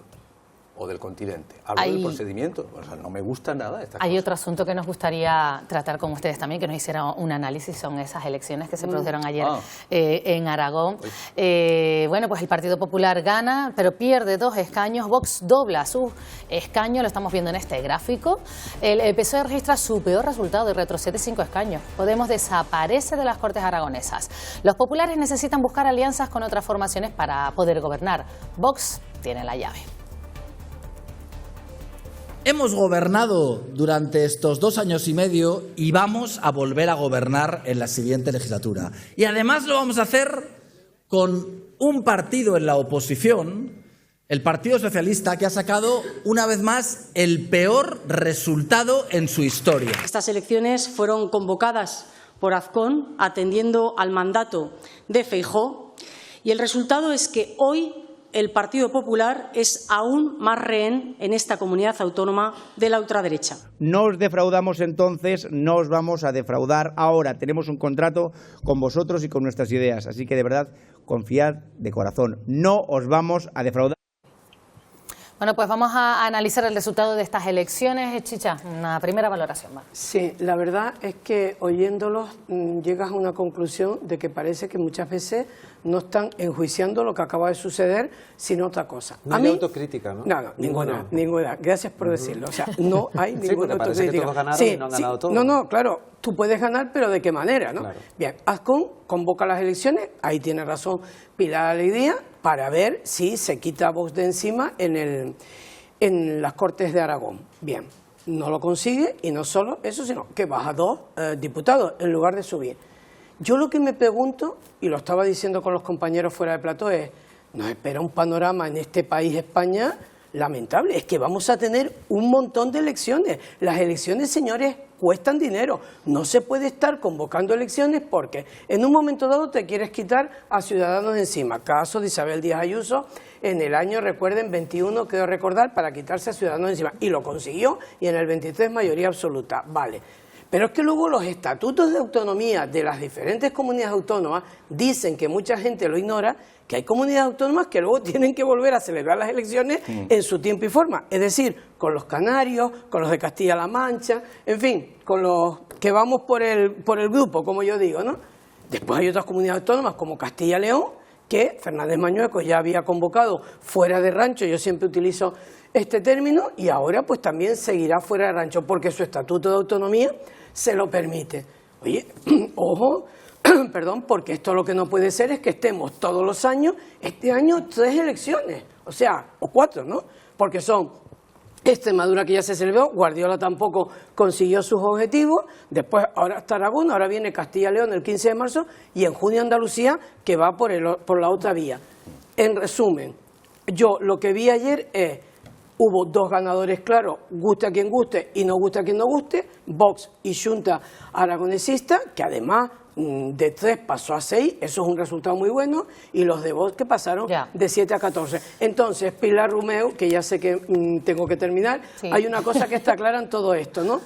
o del continente. Hablo del procedimiento. O sea, no me gusta nada esta cosa. Hay otro asunto que nos gustaría tratar con ustedes también, que nos hicieran un análisis, son esas elecciones que se produjeron ayer en Aragón. Bueno, pues el Partido Popular gana, pero pierde 2 escaños. Vox dobla sus escaños, lo estamos viendo en este gráfico. El PSOE registra su peor resultado y retrocede 5 escaños. Podemos desaparece de las Cortes aragonesas. Los populares necesitan buscar alianzas con otras formaciones para poder gobernar. Vox tiene la llave. Hemos gobernado durante estos 2 años y medio y vamos a volver a gobernar en la siguiente legislatura. Y además lo vamos a hacer con un partido en la oposición El Partido Socialista, que ha sacado una vez más el peor resultado en su historia. Estas elecciones fueron convocadas por Azcón atendiendo al mandato de Feijóo y el resultado es que hoy el Partido Popular es aún más rehén en esta comunidad autónoma de la ultraderecha. No os defraudamos entonces, no os vamos a defraudar ahora. Tenemos un contrato con vosotros y con nuestras ideas, así que de verdad confiad de corazón. No os vamos a defraudar. Bueno, pues vamos a analizar el resultado de estas elecciones. Chicha, una primera valoración. ¿Va? Sí, la verdad es que oyéndolos llegas a una conclusión de que parece que muchas veces no están enjuiciando lo que acaba de suceder, sino otra cosa. No hay autocrítica, ¿no? No, ninguna. Gracias por decirlo. O sea, no hay ninguna autocrítica. Que todos ganaron y no han ganado todos. No, claro, tú puedes ganar, pero ¿de qué manera, no? Claro. Bien, Azcón convoca las elecciones, ahí tiene razón Pilar Alegría, para ver si se quita a Vox de encima en las Cortes de Aragón. Bien, no lo consigue y no solo eso, sino que baja 2 diputados en lugar de subir. Yo lo que me pregunto, y lo estaba diciendo con los compañeros fuera de plató, es, nos espera un panorama en este país, España, lamentable. Es que vamos a tener un montón de elecciones. Las elecciones, señores, cuestan dinero. No se puede estar convocando elecciones porque en un momento dado te quieres quitar a ciudadanos encima. Caso de Isabel Díaz Ayuso en el año, recuerden, 21, creo recordar, para quitarse a ciudadanos encima. Y lo consiguió, y en el 23 mayoría absoluta. Vale. Pero es que luego los estatutos de autonomía de las diferentes comunidades autónomas dicen, que mucha gente lo ignora, que hay comunidades autónomas que luego tienen que volver a celebrar las elecciones en su tiempo y forma. Es decir, con los canarios, con los de Castilla-La Mancha, en fin, con los que vamos por el grupo, como yo digo, ¿no? Después hay otras comunidades autónomas como Castilla y León, que Fernández Mañueco ya había convocado fuera de rancho, yo siempre utilizo este término, y ahora pues también seguirá fuera de rancho, porque su estatuto de autonomía se lo permite. Oye, ojo, perdón, porque esto lo que no puede ser es que estemos todos los años, este año 3 elecciones, o sea, o 4, ¿no? Porque son Extremadura, que ya se celebró, Guardiola tampoco consiguió sus objetivos, después ahora está Aragón, ahora viene Castilla y León el 15 de marzo, y en junio Andalucía, que va por la otra vía. En resumen, yo lo que vi ayer es, hubo 2 ganadores claros, guste a quien guste y no guste a quien no guste, Vox y Xunta Aragonesista, que además de 3 pasó a 6, eso es un resultado muy bueno, y los de Vox que pasaron de 7 a 14. Entonces, Pilar Romeu, que ya sé que tengo que terminar, hay una cosa que está clara en todo esto, ¿no?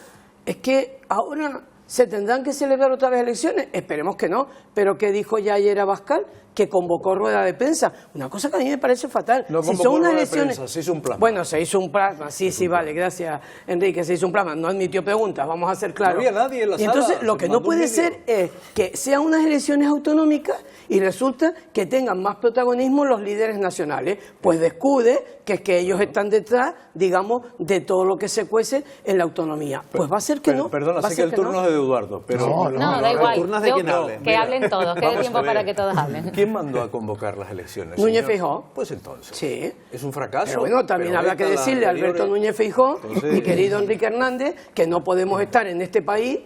Es que ahora se tendrán que celebrar otra vez elecciones, esperemos que no, pero ¿qué dijo ya ayer Abascal? Que convocó rueda de prensa, una cosa que a mí me parece fatal. No si son unas elecciones, se hizo un plasma. Bueno, se hizo un plasma, sí, vale, gracias Enrique, se hizo un plasma, no admitió preguntas, vamos a ser claros. No había nadie en la sala. Entonces, lo que no puede ser es que sean unas elecciones autonómicas y resulta que tengan más protagonismo los líderes nacionales, pues descuide que es que ellos están detrás, digamos, de todo lo que se cuece en la autonomía. Pues va a ser que no. Perdona, sé que el turno es de Eduardo, pero... No, da igual, el turno es de quien hable. Que hablen todos, que dé tiempo para que todos hablen. ¿Quién mandó a convocar las elecciones? Núñez Feijóo. Pues entonces. Sí. Es un fracaso. Pero bueno, también habrá que decirle a Alberto Núñez Feijóo, mi querido Enrique Hernández, que no podemos estar en este país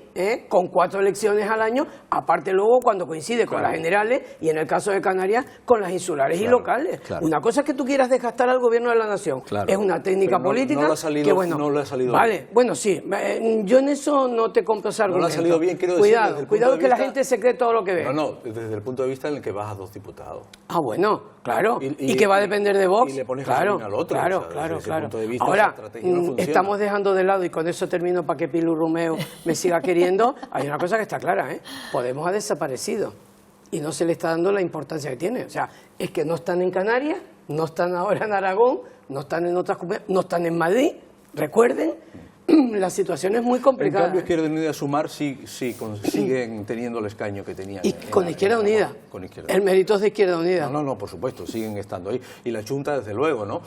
con 4 elecciones al año, aparte luego cuando coincide con las generales y en el caso de Canarias con las insulares y locales. Una cosa es que tú quieras desgastar al gobierno de la nación. Es una técnica política que bueno, no le ha salido vale, bien. Bueno, sí, yo en eso no te compro ese argumento. No le ha salido bien, quiero decir, cuidado que la gente se cree todo lo que ve. No, desde el punto de vista en el que vas a 2 diputados. Ah, bueno, claro. Y que va a depender de Vox. Y le pones claro, al otro. Claro, o sea, desde ese punto de vista, ahora, esa estrategia no funciona. estamos dejando de lado, y con eso termino para que Pilar Romeu me siga queriendo, hay una cosa que está clara, Podemos ha desaparecido y no se le está dando la importancia que tiene. O sea, es que no están en Canarias, no están ahora en Aragón, no están en otras comunidades, no están en Madrid, recuerden, la situación es muy complicada. En cambio, Izquierda Unida Sumar sí siguen teniendo el escaño que tenían. Y con Izquierda Unida. El mérito es de Izquierda Unida. No, por supuesto, siguen estando ahí. Y la Junta, desde luego, ¿no?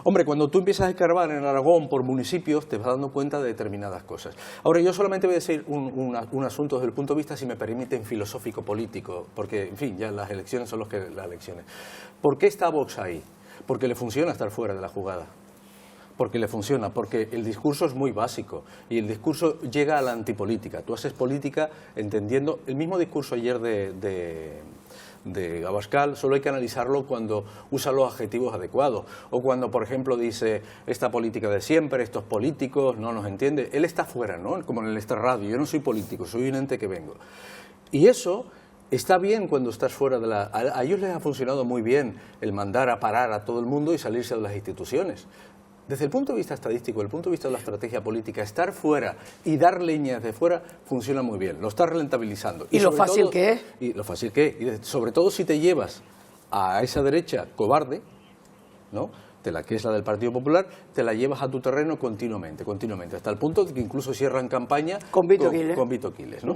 Hombre, cuando tú empiezas a escarbar en Aragón por municipios, te vas dando cuenta de determinadas cosas. Ahora, yo solamente voy a decir un asunto desde el punto de vista, si me permiten, filosófico-político, porque, en fin, ya las elecciones son las elecciones. ¿Por qué está Vox ahí? Porque le funciona estar fuera de la jugada. Porque le funciona, porque el discurso es muy básico y el discurso llega a la antipolítica. Tú haces política entendiendo el mismo discurso ayer de de Abascal, solo hay que analizarlo cuando usa los adjetivos adecuados, o cuando, por ejemplo, dice esta política de siempre, estos políticos, no nos entiende. Él está fuera, ¿no? Como en el extrarradio. Yo no soy político, soy un ente que vengo. Y eso está bien cuando estás fuera de la... A ellos les ha funcionado muy bien el mandar a parar a todo el mundo y salirse de las instituciones. Desde el punto de vista estadístico, desde el punto de vista de la estrategia política, estar fuera y dar leña desde fuera funciona muy bien, lo estás rentabilizando. ¿Y lo fácil que es? Y lo fácil que es, y sobre todo si te llevas a esa derecha cobarde, ¿no?, de la que es la del Partido Popular, te la llevas a tu terreno continuamente, hasta el punto de que incluso cierran campaña con Vito Quiles, ¿no?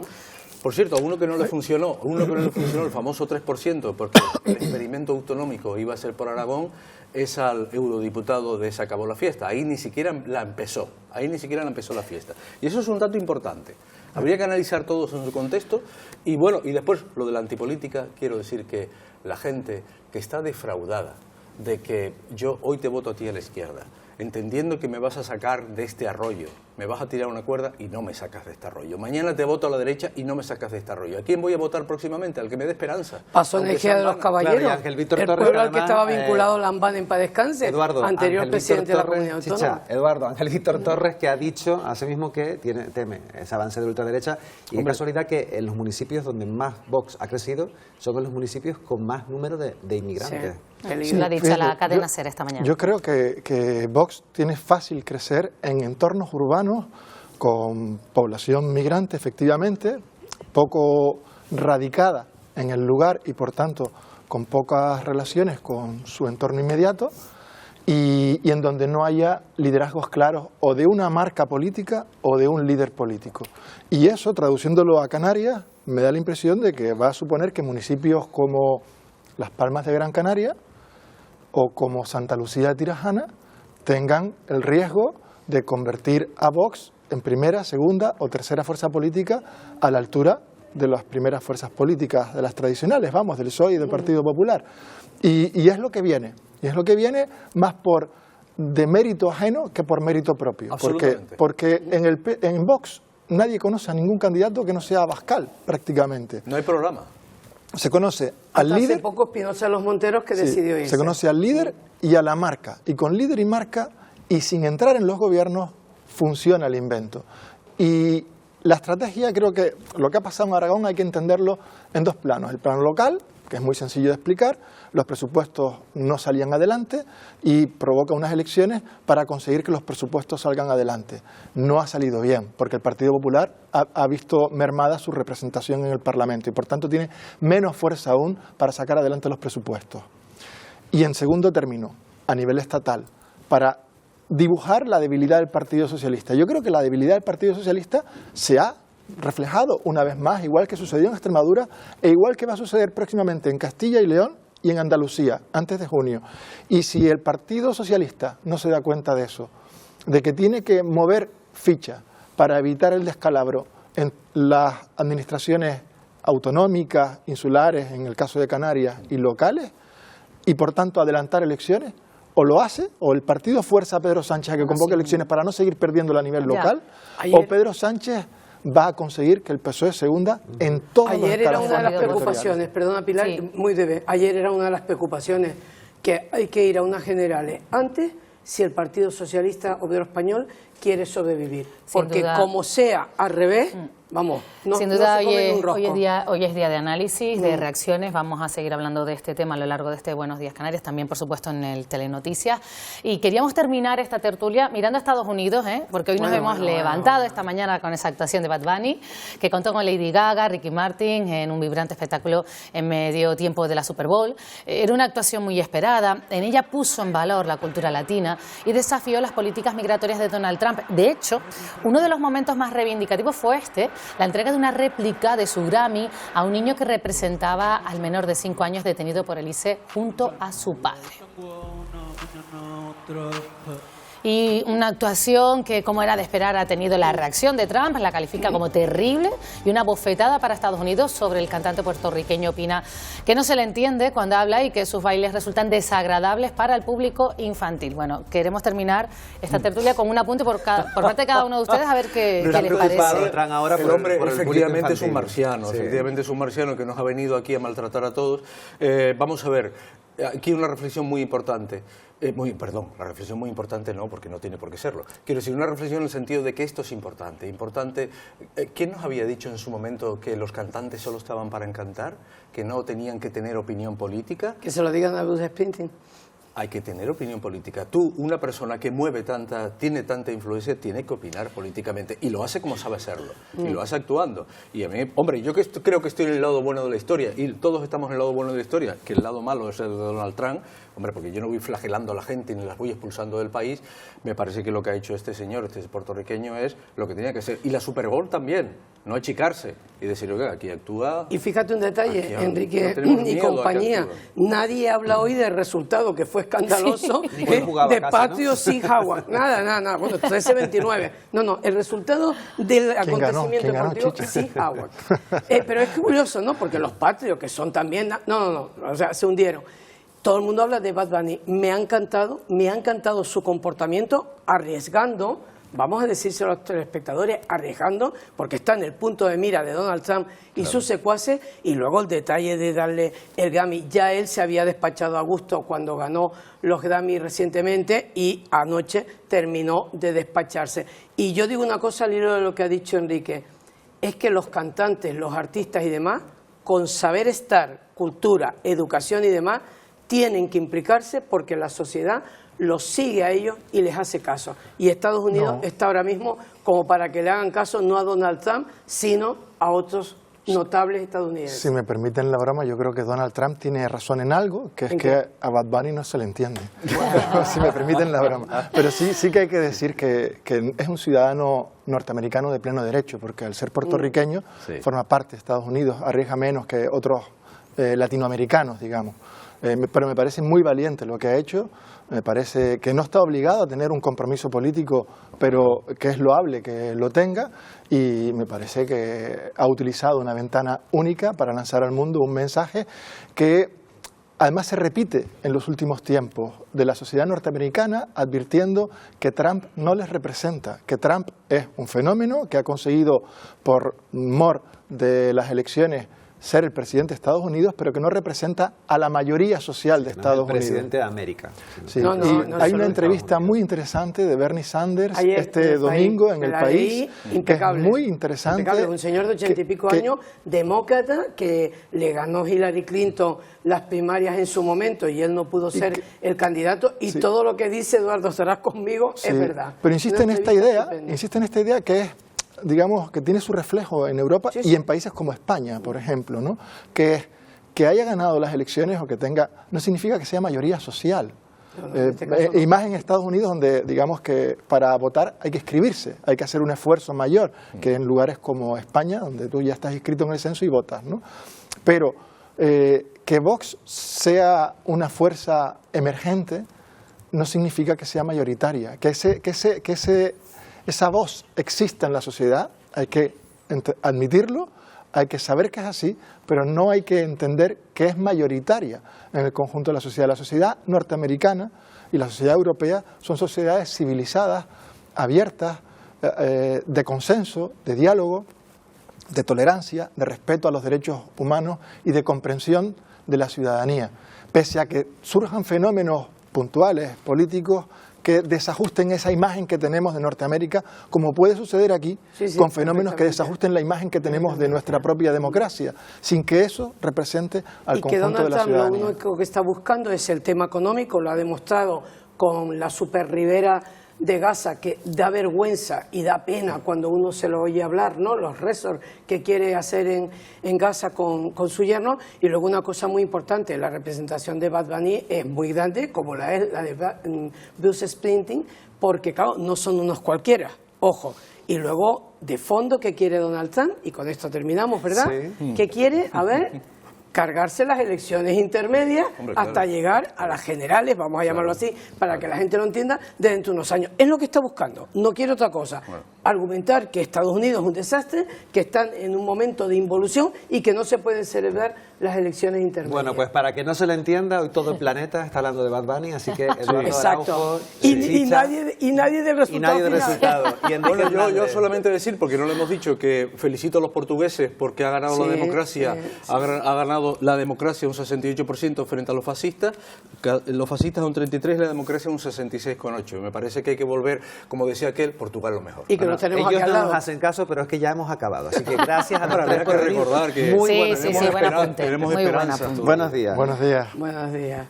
Por cierto, a uno que no le funcionó, el famoso 3%, porque el experimento autonómico iba a ser por Aragón, es al eurodiputado de Se acabó la fiesta. Ahí ni siquiera la empezó la fiesta. Y eso es un dato importante. Habría que analizar todo eso en su contexto. Y bueno, y después lo de la antipolítica, quiero decir que la gente que está defraudada de que yo hoy te voto a ti a la izquierda, entendiendo que me vas a sacar de este arroyo, me vas a tirar una cuerda y no me sacas de este arroyo. Mañana te voto a la derecha y no me sacas de este arroyo. ¿A quién voy a votar próximamente? Al que me dé esperanza. Pasó en Ejea de los Caballeros, claro, el pueblo al que estaba vinculado Lambán en paz descanse, Eduardo, anterior Ángel presidente Víctor de la Comunidad Autónoma. Eduardo, Ángel Víctor Torres, que ha dicho asimismo que teme ese avance de la ultraderecha, y es casualidad que en los municipios donde más Vox ha crecido son en los municipios con más número de inmigrantes. Sí, lo ha dicho la cadena SER esta mañana. Yo creo que Vox tiene fácil crecer en entornos urbanos con población migrante, efectivamente, poco radicada en el lugar y, por tanto, con pocas relaciones con su entorno inmediato, y en donde no haya liderazgos claros o de una marca política o de un líder político. Y eso, traduciéndolo a Canarias, me da la impresión de que va a suponer que municipios como Las Palmas de Gran Canaria o como Santa Lucía de Tirajana tengan el riesgo de convertir a Vox en primera, segunda o tercera fuerza política a la altura de las primeras fuerzas políticas de las tradicionales, vamos, del PSOE y del Partido Popular. Y es lo que viene, más por de mérito ajeno que por mérito propio. Porque en Vox nadie conoce a ningún candidato que no sea Abascal, prácticamente. No hay programa. Se conoce al líder. Hace poco Espinosa Los Monteros que decidió irse. Se conoce al líder y a la marca. Y con líder y marca, y sin entrar en los gobiernos, funciona el invento. Y la estrategia, creo que lo que ha pasado en Aragón hay que entenderlo en dos planos. El plano local, que es muy sencillo de explicar, los presupuestos no salían adelante y provoca unas elecciones para conseguir que los presupuestos salgan adelante. No ha salido bien, porque el Partido Popular ha visto mermada su representación en el Parlamento y por tanto tiene menos fuerza aún para sacar adelante los presupuestos. Y en segundo término, a nivel estatal, para dibujar la debilidad del Partido Socialista. Yo creo que la debilidad del Partido Socialista se ha reflejado una vez más, igual que sucedió en Extremadura e igual que va a suceder próximamente en Castilla y León y en Andalucía, antes de junio. Y si el Partido Socialista no se da cuenta de eso, de que tiene que mover ficha para evitar el descalabro en las administraciones autonómicas, insulares, en el caso de Canarias, y locales, y por tanto adelantar elecciones, o lo hace, o el partido fuerza a Pedro Sánchez a que convoque elecciones para no seguir perdiéndolo a nivel local, o Pedro Sánchez va a conseguir que el PSOE se hunda en todos los Ayer era una de las preocupaciones, perdona Pilar, muy breve, ayer era una de las preocupaciones que hay que ir a unas generales antes si el Partido Socialista Obrero Español quiere sobrevivir, porque como sea al revés, vamos, sin duda hoy es día de análisis, de reacciones. Vamos a seguir hablando de este tema a lo largo de este Buenos Días Canarias, también por supuesto en el Telenoticias. Y queríamos terminar esta tertulia mirando a Estados Unidos, porque hoy nos hemos levantado esta mañana con esa actuación de Bad Bunny, que contó con Lady Gaga, Ricky Martin, en un vibrante espectáculo en medio tiempo de la Super Bowl. Era una actuación muy esperada. En ella puso en valor la cultura latina y desafió las políticas migratorias de Donald Trump. De hecho, uno de los momentos más reivindicativos fue la entrega de una réplica de su Grammy a un niño que representaba al menor de 5 años detenido por el ICE junto a su padre. Y una actuación que, como era de esperar, ha tenido la reacción de Trump, la califica como terrible, y una bofetada para Estados Unidos sobre el cantante puertorriqueño. Opina que no se le entiende cuando habla y que sus bailes resultan desagradables para el público infantil. Bueno, queremos terminar esta tertulia con un apunte por parte de cada uno de ustedes, a ver qué les parece. El hombre efectivamente es un marciano, efectivamente es un marciano que nos ha venido aquí a maltratar a todos. Vamos a ver, aquí una reflexión muy importante. La reflexión muy importante no, porque no tiene por qué serlo. Quiero decir, una reflexión en el sentido de que esto es importante. ¿Quién nos había dicho en su momento que los cantantes solo estaban para encantar? ¿Que no tenían que tener opinión política? Que se lo digan a Bruce Springsteen. Hay que tener opinión política. Tú, una persona que tiene tanta influencia, tiene que opinar políticamente. Y lo hace como sabe hacerlo. Y lo hace actuando. Y a mí, hombre, yo creo que estoy en el lado bueno de la historia. Y todos estamos en el lado bueno de la historia. Que el lado malo es el de Donald Trump. Hombre, porque yo no voy flagelando a la gente ni las voy expulsando del país. Me parece que lo que ha hecho este señor, este puertorriqueño, es lo que tenía que ser. Y la Super Bowl también. No achicarse y decir, oiga, aquí actúa... Y fíjate un detalle, Enrique y compañía, nadie habla hoy del resultado que fue escandaloso de Patriots sin Howard. Nada. Bueno, 13-29. No, el resultado del acontecimiento deportivo sin Howard. Pero es curioso, ¿no? Porque los Patriots, que son también... No, o sea, se hundieron. Todo el mundo habla de Bad Bunny. Me ha encantado su comportamiento arriesgando... Vamos a decírselo a los telespectadores, arriesgando, porque está en el punto de mira de Donald Trump y sus secuaces, y luego el detalle de darle el Grammy. Ya él se había despachado a gusto cuando ganó los Grammy recientemente y anoche terminó de despacharse. Y yo digo una cosa al hilo de lo que ha dicho Enrique, es que los cantantes, los artistas y demás, con saber estar, cultura, educación y demás, tienen que implicarse porque la sociedad los sigue a ellos y les hace caso. Y Estados Unidos está ahora mismo como para que le hagan caso no a Donald Trump, sino a otros notables estadounidenses. Si me permiten la broma, yo creo que Donald Trump tiene razón en algo, que es que a Bad Bunny no se le entiende. Si me permiten la broma. Pero sí que hay que decir que es un ciudadano norteamericano de pleno derecho, porque al ser puertorriqueño forma parte de Estados Unidos, arriesga menos que otros latinoamericanos, digamos. Pero me parece muy valiente lo que ha hecho, me parece que no está obligado a tener un compromiso político, pero que es loable que lo tenga, y me parece que ha utilizado una ventana única para lanzar al mundo un mensaje que además se repite en los últimos tiempos de la sociedad norteamericana, advirtiendo que Trump no les representa, que Trump es un fenómeno que ha conseguido por mor de las elecciones ser el presidente de Estados Unidos, pero que no representa a la mayoría social de Estados Unidos. El presidente de América. Sí. Hay una entrevista muy interesante de Bernie Sanders este domingo en El País, impecable, que es muy interesante. Impecable. Un señor de 80 y pico años, demócrata, que le ganó Hillary Clinton las primarias en su momento y él no pudo ser el candidato, y todo lo que dice Eduardo, estarás conmigo, es verdad. Pero insiste en esta idea que es, digamos, que tiene su reflejo en Europa y en países como España, por ejemplo, ¿no? Que haya ganado las elecciones o que tenga, no significa que sea mayoría social. Y más en Estados Unidos, donde digamos que para votar hay que inscribirse, hay que hacer un esfuerzo mayor que en lugares como España, donde tú ya estás inscrito en el censo y votas, ¿no? Pero que Vox sea una fuerza emergente no significa que sea mayoritaria, que esa voz existe en la sociedad, hay que admitirlo, hay que saber que es así, pero no hay que entender que es mayoritaria en el conjunto de la sociedad. La sociedad norteamericana y la sociedad europea son sociedades civilizadas, abiertas, de consenso, de diálogo, de tolerancia, de respeto a los derechos humanos y de comprensión de la ciudadanía. Pese a que surjan fenómenos puntuales, políticos, que desajusten esa imagen que tenemos de Norteamérica, como puede suceder aquí, con fenómenos que desajusten la imagen que tenemos de nuestra propia democracia, sin que eso represente al conjunto de la ciudadanía. Y que Donald Trump lo único que está buscando es el tema económico, lo ha demostrado con la superribera de Gaza, que da vergüenza y da pena cuando uno se lo oye hablar, ¿no? Los resorts que quiere hacer en Gaza con su yerno. Y luego una cosa muy importante, la representación de Bad Bunny es muy grande, como la de Bruce Springsteen, porque claro, no son unos cualquiera, ojo. Y luego, de fondo, ¿qué quiere Donald Trump? Y con esto terminamos, ¿verdad? Sí. ¿Qué quiere? A ver, cargarse las elecciones intermedias hasta llegar a las generales, vamos a llamarlo así, para que la gente lo entienda, de dentro de unos años. Es lo que está buscando, no quiere otra cosa. Argumentar que Estados Unidos es un desastre, que están en un momento de involución y que no se pueden celebrar las elecciones intermedias. Bueno, pues para que no se le entienda, hoy todo el planeta está hablando de Bad Bunny, así que Eduardo Exacto. Araujo, Y nadie del resultado. Bueno, yo solamente decir, porque no lo hemos dicho, que felicito a los portugueses porque ha ganado la democracia, ha ganado la democracia un 68% frente a los fascistas un 33% y la democracia un 66,8%. Me parece que hay que volver, como decía aquel, Portugal lo mejor. Y que ellos no nos hacen caso, pero es que ya hemos acabado. Así que gracias a los tres por venir. Recordar que tenemos esperanza. Buenos días. Buenos días. Buenos días.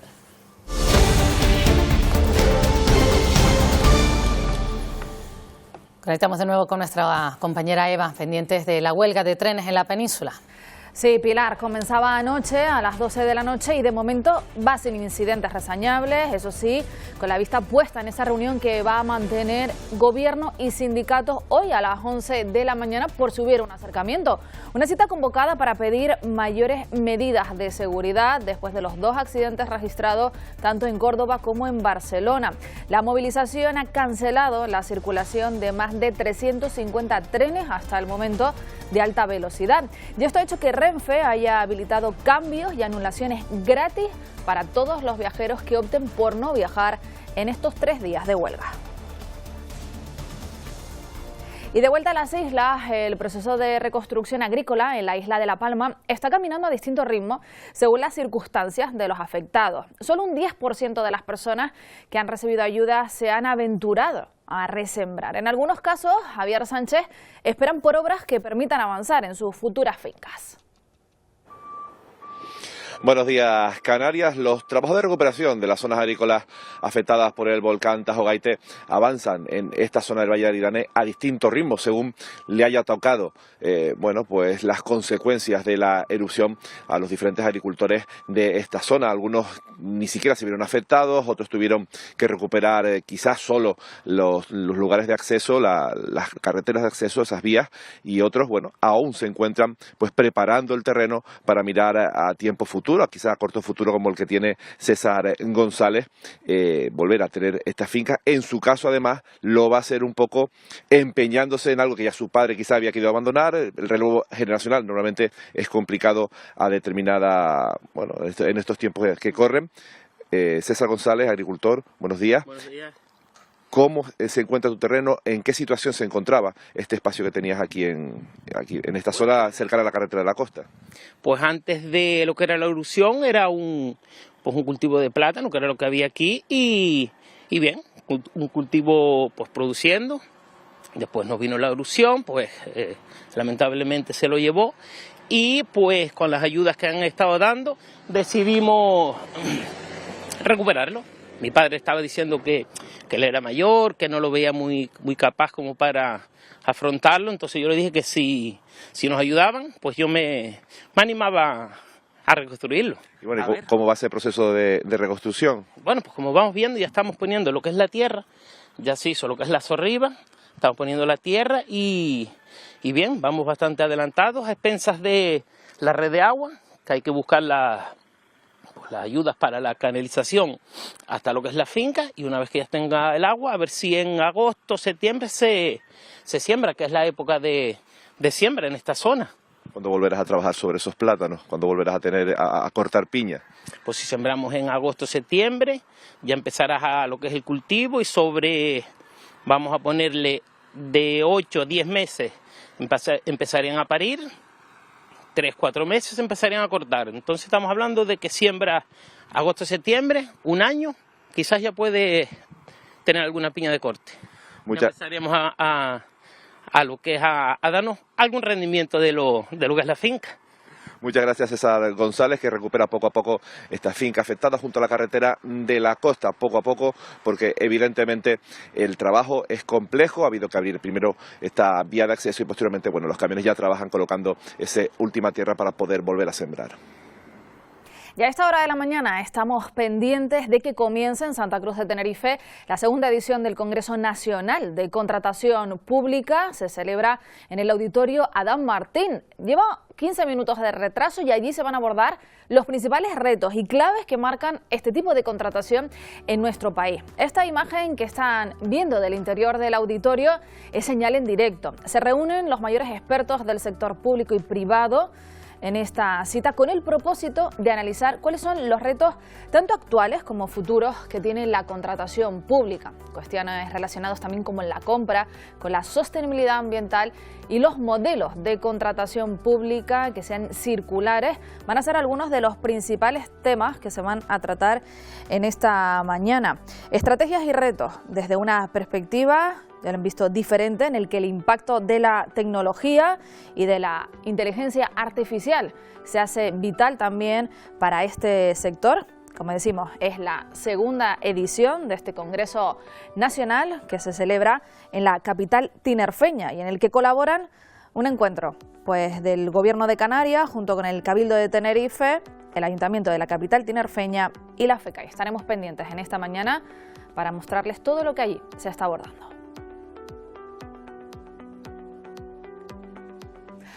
Conectamos de nuevo con nuestra compañera Eva, pendientes de la huelga de trenes en la península. Sí, Pilar, comenzaba anoche a las 12 de la noche y de momento va sin incidentes reseñables, eso sí, con la vista puesta en esa reunión que va a mantener gobierno y sindicatos hoy a las 11 de la mañana por si hubiera un acercamiento. Una cita convocada para pedir mayores medidas de seguridad después de los 2 accidentes registrados tanto en Córdoba como en Barcelona. La movilización ha cancelado la circulación de más de 350 trenes hasta el momento de alta velocidad. Y esto ha hecho que Renfe haya habilitado cambios y anulaciones gratis para todos los viajeros que opten por no viajar en estos 3 días de huelga. Y de vuelta a las islas, el proceso de reconstrucción agrícola en la isla de La Palma está caminando a distinto ritmo según las circunstancias de los afectados. Solo un 10% de las personas que han recibido ayuda se han aventurado a resembrar. En algunos casos, Javier Sánchez esperan por obras que permitan avanzar en sus futuras fincas. Buenos días, Canarias. Los trabajos de recuperación de las zonas agrícolas afectadas por el volcán Tajo Gaité avanzan en esta zona del Valle del Irané a distintos ritmos según le haya tocado pues las consecuencias de la erupción a los diferentes agricultores de esta zona. Algunos ni siquiera se vieron afectados, otros tuvieron que recuperar quizás solo los lugares de acceso, las carreteras de acceso, esas vías, y otros, aún se encuentran pues preparando el terreno para mirar a tiempo futuro, quizás a corto futuro, como el que tiene César González, volver a tener esta finca. En su caso, además, lo va a hacer un poco empeñándose en algo que ya su padre quizás había querido abandonar. El relevo generacional normalmente es complicado a determinada, en estos tiempos que corren. César González, agricultor, buenos días. Buenos días. ¿Cómo se encuentra tu terreno? ¿En qué situación se encontraba este espacio que tenías aquí en esta zona cercana a la carretera de la costa? Pues antes de lo que era la erupción era un cultivo de plátano, que era lo que había aquí, y bien, un cultivo pues produciendo. Después nos vino la erupción, pues lamentablemente se lo llevó, y pues con las ayudas que han estado dando decidimos recuperarlo. Mi padre estaba diciendo que él era mayor, que no lo veía muy capaz como para afrontarlo, entonces yo le dije que si nos ayudaban, pues yo me animaba a reconstruirlo. Y bueno, ¿cómo va a ser el proceso de reconstrucción? Bueno, pues como vamos viendo, ya estamos poniendo lo que es la tierra, ya se hizo lo que es la zorriba, estamos poniendo la tierra y bien, vamos bastante adelantados a expensas de la red de agua, que hay que buscar las ayudas para la canalización hasta lo que es la finca, y una vez que ya tenga el agua, a ver si en agosto, septiembre se siembra, que es la época de siembra en esta zona. ¿Cuándo volverás a trabajar sobre esos plátanos? ¿Cuándo volverás a cortar piña? Pues si sembramos en agosto, septiembre, ya empezarás a lo que es el cultivo, y vamos a ponerle de 8 a 10 meses, empezarían a parir. 3-4 meses empezarían a cortar. Entonces estamos hablando de que siembra agosto-septiembre, un año, quizás ya puede tener alguna piña de corte. Empezaríamos a lo que es a darnos algún rendimiento de lo que es la finca. Muchas gracias, César González, que recupera poco a poco esta finca afectada junto a la carretera de la costa, poco a poco, porque evidentemente el trabajo es complejo. Ha habido que abrir primero esta vía de acceso y posteriormente, los camiones ya trabajan colocando esa última tierra para poder volver a sembrar. Y a esta hora de la mañana estamos pendientes de que comience en Santa Cruz de Tenerife la segunda edición del Congreso Nacional de Contratación Pública. Se celebra en el Auditorio Adán Martín. Lleva 15 minutos de retraso y allí se van a abordar los principales retos y claves que marcan este tipo de contratación en nuestro país. Esta imagen que están viendo del interior del auditorio es señal en directo. Se reúnen los mayores expertos del sector público y privado en esta cita con el propósito de analizar cuáles son los retos tanto actuales como futuros que tiene la contratación pública, cuestiones relacionadas también como en la compra, con la sostenibilidad ambiental y los modelos de contratación pública que sean circulares. Van a ser algunos de los principales temas que se van a tratar en esta mañana. Estrategias y retos desde una perspectiva, ya lo han visto, diferente, en el que el impacto de la tecnología y de la inteligencia artificial se hace vital también para este sector. Como decimos, es la segunda edición de este Congreso Nacional que se celebra en la capital tinerfeña y en el que colaboran un encuentro pues del Gobierno de Canarias junto con el Cabildo de Tenerife, el Ayuntamiento de la capital tinerfeña y la FECAI. Estaremos pendientes en esta mañana para mostrarles todo lo que allí se está abordando.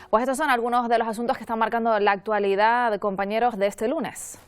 Pues estos son algunos de los asuntos que están marcando la actualidad, compañeros, de este lunes.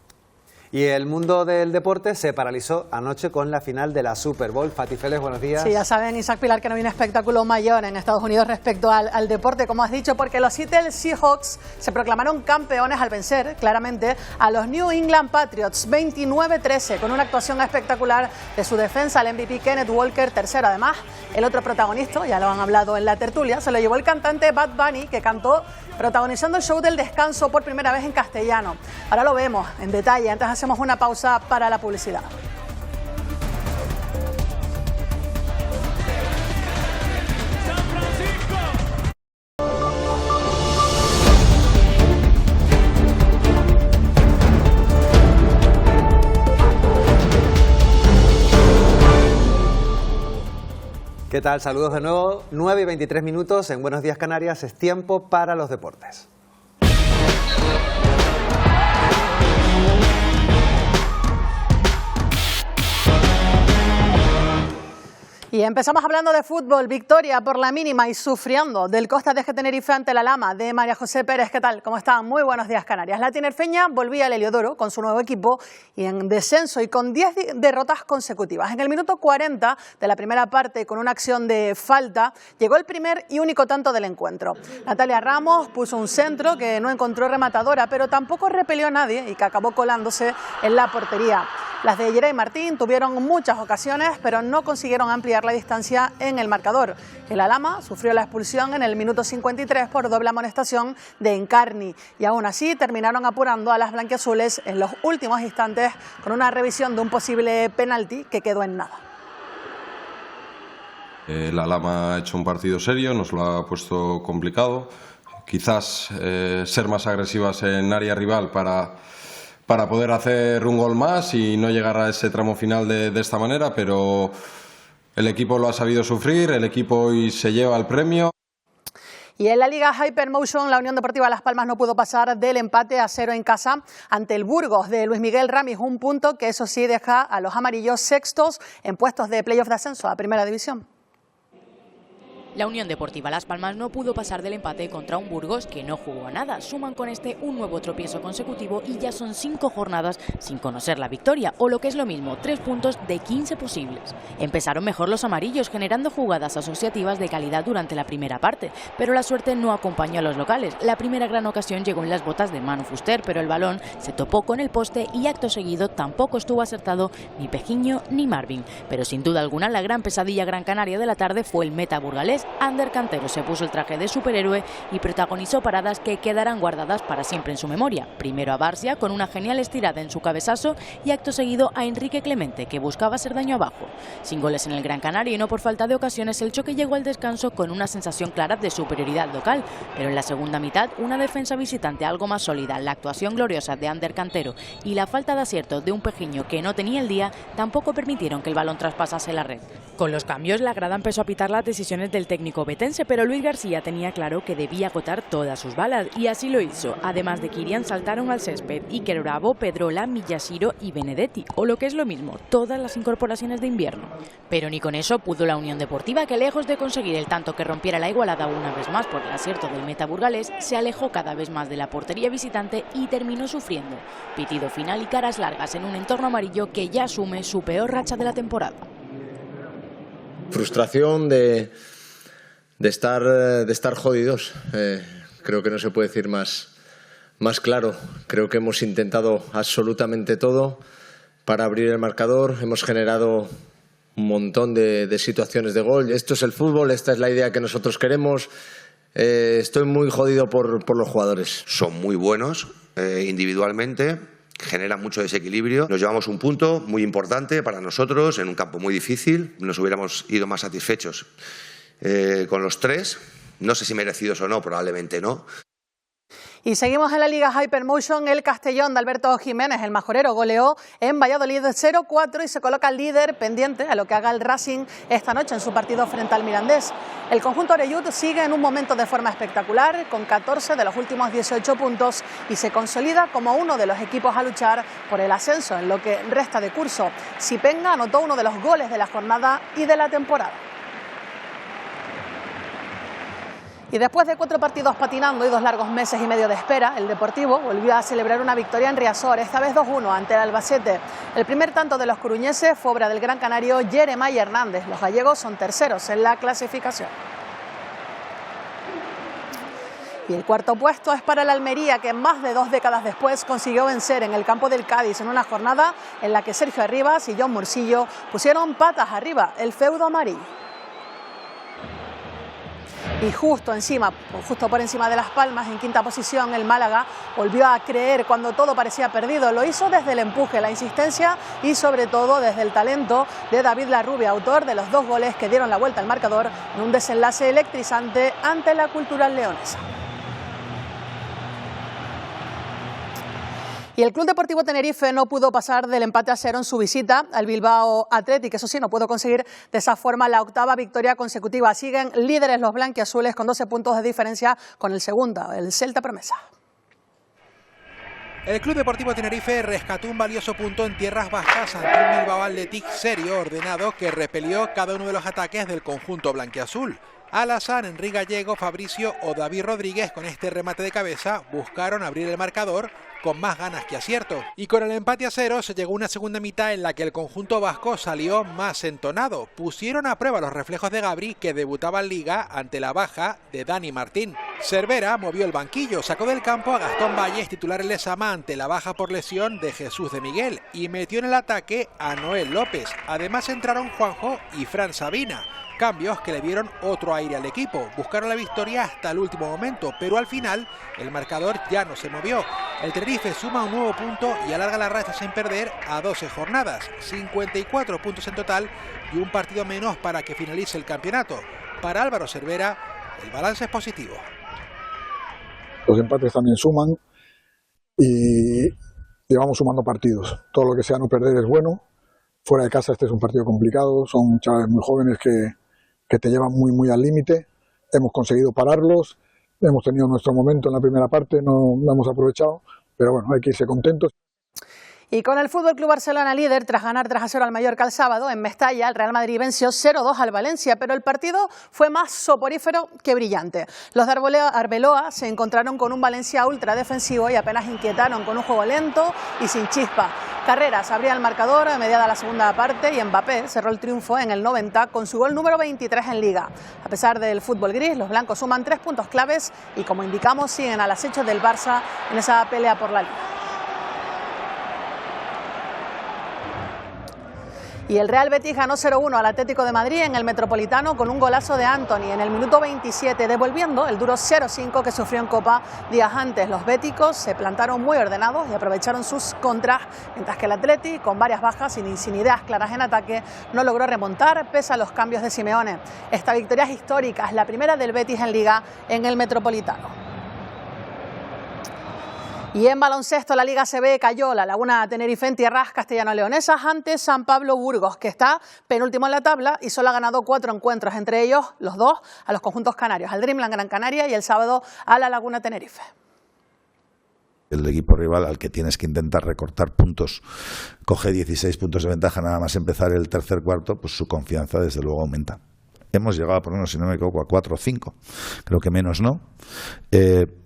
Y el mundo del deporte se paralizó anoche con la final de la Super Bowl. Fati Félix, buenos días. Sí, ya saben, Isaac Pilar, que no viene espectáculo mayor en Estados Unidos respecto al deporte, como has dicho, porque los Seattle Seahawks se proclamaron campeones al vencer claramente a los New England Patriots 29-13, con una actuación espectacular de su defensa, el MVP Kenneth Walker, tercero. Además, el otro protagonista, ya lo han hablado en la tertulia, se lo llevó el cantante Bad Bunny, que cantó protagonizando el show del descanso por primera vez en castellano. Ahora lo vemos en detalle, antes hacemos una pausa para la publicidad. ¿Qué tal? Saludos de nuevo. 9 y 23 minutos en Buenos Días Canarias. Es tiempo para los deportes. Y empezamos hablando de fútbol. Victoria por la mínima y sufriendo del Costa de Tenerife ante la Lama de María José Pérez. ¿Qué tal? ¿Cómo están? Muy buenos días, Canarias. La tinerfeña volvía al Heliodoro con su nuevo equipo y en descenso y con 10 derrotas consecutivas. En el minuto 40 de la primera parte, con una acción de falta, llegó el primer y único tanto del encuentro. Natalia Ramos puso un centro que no encontró rematadora, pero tampoco repelió a nadie y que acabó colándose en la portería. Las de Yeray Martín tuvieron muchas ocasiones, pero no consiguieron ampliar la distancia en el marcador. El Alama sufrió la expulsión en el minuto 53 por doble amonestación de Encarni y aún así terminaron apurando a las blanquiazules en los últimos instantes con una revisión de un posible penalti que quedó en nada. La Lama ha hecho un partido serio, nos lo ha puesto complicado. Quizás ser más agresivas en área rival para poder hacer un gol más y no llegar a ese tramo final de esta manera, pero el equipo lo ha sabido sufrir, el equipo hoy se lleva el premio. Y en la Liga Hypermotion, la Unión Deportiva Las Palmas no pudo pasar del empate a 0 en casa ante el Burgos de Luis Miguel Ramis, un punto que eso sí deja a los amarillos sextos en puestos de playoff de ascenso a Primera División. La Unión Deportiva Las Palmas no pudo pasar del empate contra un Burgos que no jugó a nada. Suman con este un nuevo tropiezo consecutivo y ya son 5 jornadas sin conocer la victoria, o lo que es lo mismo, 3 puntos de 15 posibles. Empezaron mejor los amarillos, generando jugadas asociativas de calidad durante la primera parte, pero la suerte no acompañó a los locales. La primera gran ocasión llegó en las botas de Manu Fuster, pero el balón se topó con el poste y acto seguido tampoco estuvo acertado ni Pejiño ni Marvin. Pero sin duda alguna la gran pesadilla gran canaria de la tarde fue el meta burgalés. Ander Cantero se puso el traje de superhéroe y protagonizó paradas que quedarán guardadas para siempre en su memoria. Primero a Barcia con una genial estirada en su cabezazo y acto seguido a Enrique Clemente, que buscaba hacer daño abajo. Sin goles en el Gran Canaria y no por falta de ocasiones, el choque llegó al descanso con una sensación clara de superioridad local, pero en la segunda mitad una defensa visitante algo más sólida, la actuación gloriosa de Ander Cantero y la falta de acierto de un Pejiño que no tenía el día tampoco permitieron que el balón traspasase la red. Con los cambios, la grada empezó a pitar las decisiones del técnico betense, pero Luis García tenía claro que debía agotar todas sus balas y así lo hizo. Además de Kirian saltaron al césped Iker Bravo, Pedrola, Millashiro y Benedetti, o lo que es lo mismo, todas las incorporaciones de invierno. Pero ni con eso pudo la Unión Deportiva, que lejos de conseguir el tanto que rompiera la igualada una vez más por el acierto del meta burgalés, se alejó cada vez más de la portería visitante y terminó sufriendo. Pitido final y caras largas en un entorno amarillo que ya asume su peor racha de la temporada. Frustración de estar jodidos. Creo que no se puede decir más claro. Creo que hemos intentado absolutamente todo para abrir el marcador. Hemos generado un montón de situaciones de gol. Esto es el fútbol, esta es la idea que nosotros queremos. Estoy muy jodido por los jugadores. Son muy buenos individualmente. Generan mucho desequilibrio. Nos llevamos un punto muy importante para nosotros en un campo muy difícil. Nos hubiéramos ido más satisfechos con los 3. No sé si merecidos o no, probablemente no. Y seguimos en la Liga Hypermotion. El Castellón de Alberto Jiménez, el majorero, goleó en Valladolid 0-4 y se coloca líder, pendiente a lo que haga el Racing esta noche en su partido frente al Mirandés. El conjunto orellut sigue en un momento de forma espectacular, con 14 de los últimos 18 puntos y se consolida como uno de los equipos a luchar por el ascenso en lo que resta de curso. Sipenga anotó uno de los goles de la jornada y de la temporada. Y después de 4 partidos patinando y 2 largos meses y medio de espera, el Deportivo volvió a celebrar una victoria en Riazor, esta vez 2-1 ante el Albacete. El primer tanto de los coruñeses fue obra del gran canario Jeremai Hernández. Los gallegos son terceros en la clasificación. Y el cuarto puesto es para el Almería, que más de 2 décadas después consiguió vencer en el campo del Cádiz en una jornada en la que Sergio Arribas y John Mursillo pusieron patas arriba el feudo amarillo. Y justo por encima de Las Palmas, en quinta posición, el Málaga volvió a creer cuando todo parecía perdido. Lo hizo desde el empuje, la insistencia y sobre todo desde el talento de David Larrubia, autor de los 2 goles que dieron la vuelta al marcador en un desenlace electrizante ante la Cultural leonesa. Y el Club Deportivo Tenerife no pudo pasar del empate a 0 en su visita al Bilbao Athletic. Eso sí, no pudo conseguir de esa forma la 8ª victoria consecutiva. Siguen líderes los blanquiazules con 12 puntos de diferencia con el segundo, el Celta Promesa. El Club Deportivo Tenerife rescató un valioso punto en tierras vascas ante un Bilbao Athletic serio, ordenado, que repelió cada uno de los ataques del conjunto blanquiazul. Al-Hassan, Enrique Gallego, Fabricio o David Rodríguez con este remate de cabeza buscaron abrir el marcador con más ganas que acierto. Y con el empate a 0 se llegó a una segunda mitad en la que el conjunto vasco salió más entonado. Pusieron a prueba los reflejos de Gabri, que debutaba en Liga ante la baja de Dani Martín. Cervera movió el banquillo, sacó del campo a Gastón Valles, titular en Lezama ante la baja por lesión de Jesús de Miguel, y metió en el ataque a Noel López. Además entraron Juanjo y Fran Sabina. Cambios que le dieron otro aire al equipo. Buscaron la victoria hasta el último momento, pero al final el marcador ya no se movió. El Tenerife suma un nuevo punto y alarga la racha sin perder a 12 jornadas, 54 puntos en total y un partido menos para que finalice el campeonato. Para Álvaro Cervera, el balance es positivo. Los empates también suman y llevamos sumando partidos. Todo lo que sea no perder es bueno. Fuera de casa este es un partido complicado, son chavales muy jóvenes que te llevan muy al límite. Hemos conseguido pararlos, hemos tenido nuestro momento en la primera parte, no hemos aprovechado, pero bueno, hay que irse contentos. Y con el Fútbol Club Barcelona líder, tras ganar 3-0 al Mallorca el sábado, en Mestalla el Real Madrid venció 0-2 al Valencia, pero el partido fue más soporífero que brillante. Los de Arbeloa se encontraron con un Valencia ultra defensivo y apenas inquietaron con un juego lento y sin chispa. Carreras abría el marcador a mediada la segunda parte y Mbappé cerró el triunfo en el 90 con su gol número 23 en Liga. A pesar del fútbol gris, los blancos suman 3 puntos claves y, como indicamos, siguen al acecho del Barça en esa pelea por la Liga. Y el Real Betis ganó 0-1 al Atlético de Madrid en el Metropolitano con un golazo de Antony en el minuto 27, devolviendo el duro 0-5 que sufrió en Copa días antes. Los béticos se plantaron muy ordenados y aprovecharon sus contras, mientras que el Atleti, con varias bajas y sin ideas claras en ataque, no logró remontar pese a los cambios de Simeone. Esta victoria es histórica, es la primera del Betis en Liga en el Metropolitano. Y en baloncesto, la Liga ACB cayó la Laguna Tenerife en tierras castellano-leonesas ante San Pablo Burgos, que está penúltimo en la tabla y solo ha ganado 4 encuentros, entre ellos los 2 a los conjuntos canarios, al Dreamland Gran Canaria y el sábado a la Laguna Tenerife. El equipo rival al que tienes que intentar recortar puntos coge 16 puntos de ventaja nada más empezar el tercer cuarto, pues su confianza desde luego aumenta. Hemos llegado, por lo menos, si no me equivoco, a 4 o 5. Creo que menos no.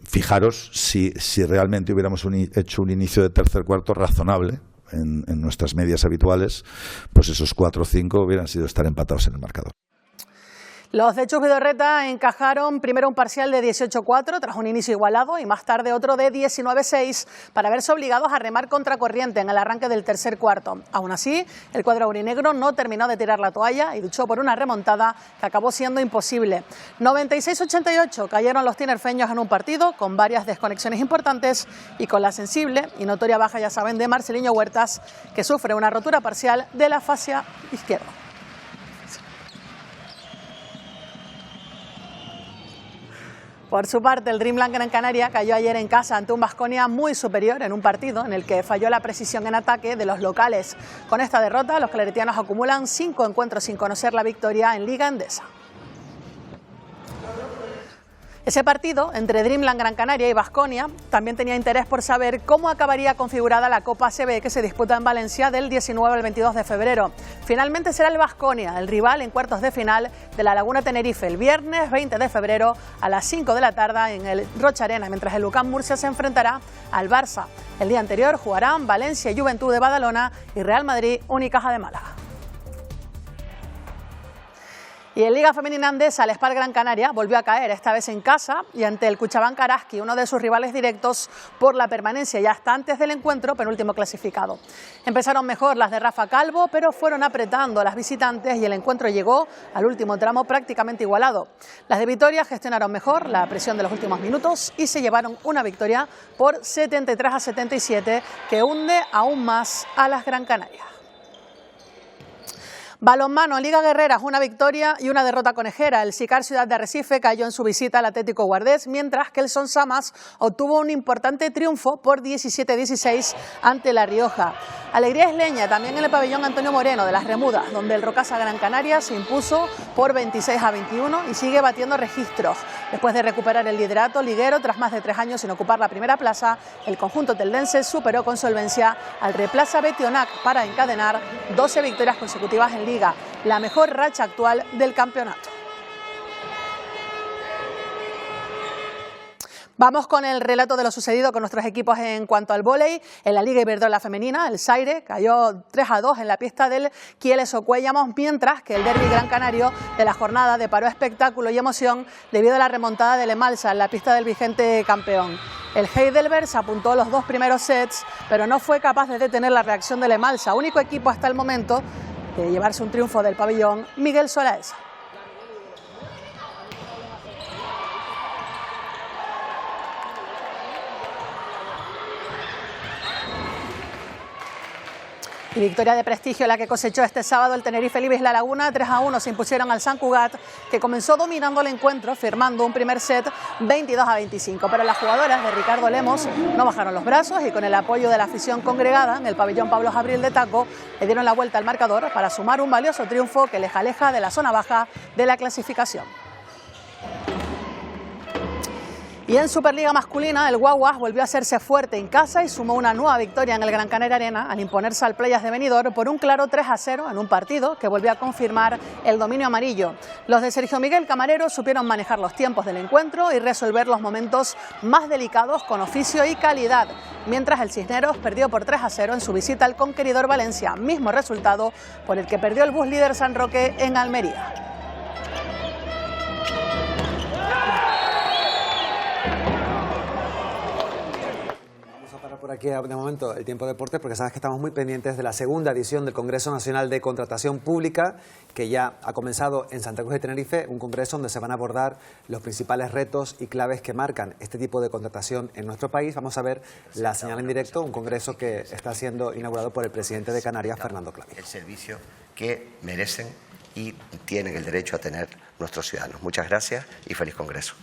Fijaros si realmente hubiéramos hecho un inicio de tercer cuarto razonable en nuestras medias habituales, pues esos 4 o 5 hubieran sido estar empatados en el marcador. Los de Chus Vidorreta encajaron primero un parcial de 18-4 tras un inicio igualado y más tarde otro de 19-6 para verse obligados a remar contracorriente en el arranque del tercer cuarto. Aún así, el cuadro aurinegro no terminó de tirar la toalla y luchó por una remontada que acabó siendo imposible. 96-88 cayeron los tinerfeños en un partido con varias desconexiones importantes y con la sensible y notoria baja, ya saben, de Marceliño Huertas, que sufre una rotura parcial de la fascia izquierda. Por su parte, el Dreamland Gran Canaria cayó ayer en casa ante un Baskonia muy superior en un partido en el que falló la precisión en ataque de los locales. Con esta derrota, los claretianos acumulan 5 encuentros sin conocer la victoria en Liga Endesa. Ese partido entre Dreamland Gran Canaria y Baskonia también tenía interés por saber cómo acabaría configurada la Copa ACB que se disputa en Valencia del 19 al 22 de febrero. Finalmente será el Baskonia, el rival en cuartos de final de la Laguna Tenerife, el viernes 20 de febrero a las 5 de la tarde en el Rocha Arena, mientras el UCAM Murcia se enfrentará al Barça. El día anterior jugarán Valencia Juventud de Badalona y Real Madrid Unicaja de Málaga. Y en Liga Femenina Andesa, el Spar Gran Canaria volvió a caer, esta vez en casa y ante el Cuchabán Araski, uno de sus rivales directos por la permanencia, ya hasta antes del encuentro, penúltimo clasificado. Empezaron mejor las de Rafa Calvo, pero fueron apretando a las visitantes y el encuentro llegó al último tramo prácticamente igualado. Las de Vitoria gestionaron mejor la presión de los últimos minutos y se llevaron una victoria por 73-77 que hunde aún más a las Gran Canarias. Balonmano, Liga Guerreras, una victoria y una derrota conejera. El Sicar Ciudad de Arrecife cayó en su visita al Atlético Guardés, mientras que el Son Samas obtuvo un importante triunfo por 17-16 ante La Rioja. Alegría isleña también en el pabellón Antonio Moreno de las Remudas, donde el Rocasa Gran Canaria se impuso por 26-21 y sigue batiendo registros. Después de recuperar el liderato liguero tras más de 3 años sin ocupar la primera plaza, el conjunto teldense superó con solvencia al Replaza Betionac para encadenar 12 victorias consecutivas en Liga, la mejor racha actual del campeonato. Vamos con el relato de lo sucedido con nuestros equipos en cuanto al vóley. En la Liga Iberdrola femenina, el Saire cayó 3-2 en la pista del Quieles Ocuellamos, mientras que el derbi gran canario de la jornada deparó espectáculo y emoción debido a la remontada del Emalsa en la pista del vigente campeón. El Heidelberg se apuntó los 2 primeros sets, pero no fue capaz de detener la reacción del Emalsa, único equipo hasta el momento de llevarse un triunfo del pabellón Miguel Solaesa. Y victoria de prestigio la que cosechó este sábado el Tenerife Libis La Laguna. 3-1 se impusieron al Sant Cugat, que comenzó dominando el encuentro, firmando un primer set 22-25. Pero las jugadoras de Ricardo Lemos no bajaron los brazos y con el apoyo de la afición congregada en el pabellón Pablo Jabril de Taco, le dieron la vuelta al marcador para sumar un valioso triunfo que les aleja de la zona baja de la clasificación. Y en Superliga masculina, el Guaguas volvió a hacerse fuerte en casa y sumó una nueva victoria en el Gran Canaria Arena al imponerse al Playas de Benidorm por un claro 3-0 en un partido que volvió a confirmar el dominio amarillo. Los de Sergio Miguel Camarero supieron manejar los tiempos del encuentro y resolver los momentos más delicados con oficio y calidad, mientras el Cisneros perdió por 3-0 en su visita al conqueridor Valencia, mismo resultado por el que perdió el bus líder San Roque en Almería. Por aquí de momento el tiempo de deportes, porque sabes que estamos muy pendientes de la segunda edición del Congreso Nacional de Contratación Pública, que ya ha comenzado en Santa Cruz de Tenerife, un congreso donde se van a abordar los principales retos y claves que marcan este tipo de contratación en nuestro país. Vamos a ver la señal en directo, un congreso que está siendo inaugurado por el presidente de Canarias, Fernando Clavijo. El servicio que merecen y tienen el derecho a tener nuestros ciudadanos. Muchas gracias y feliz congreso.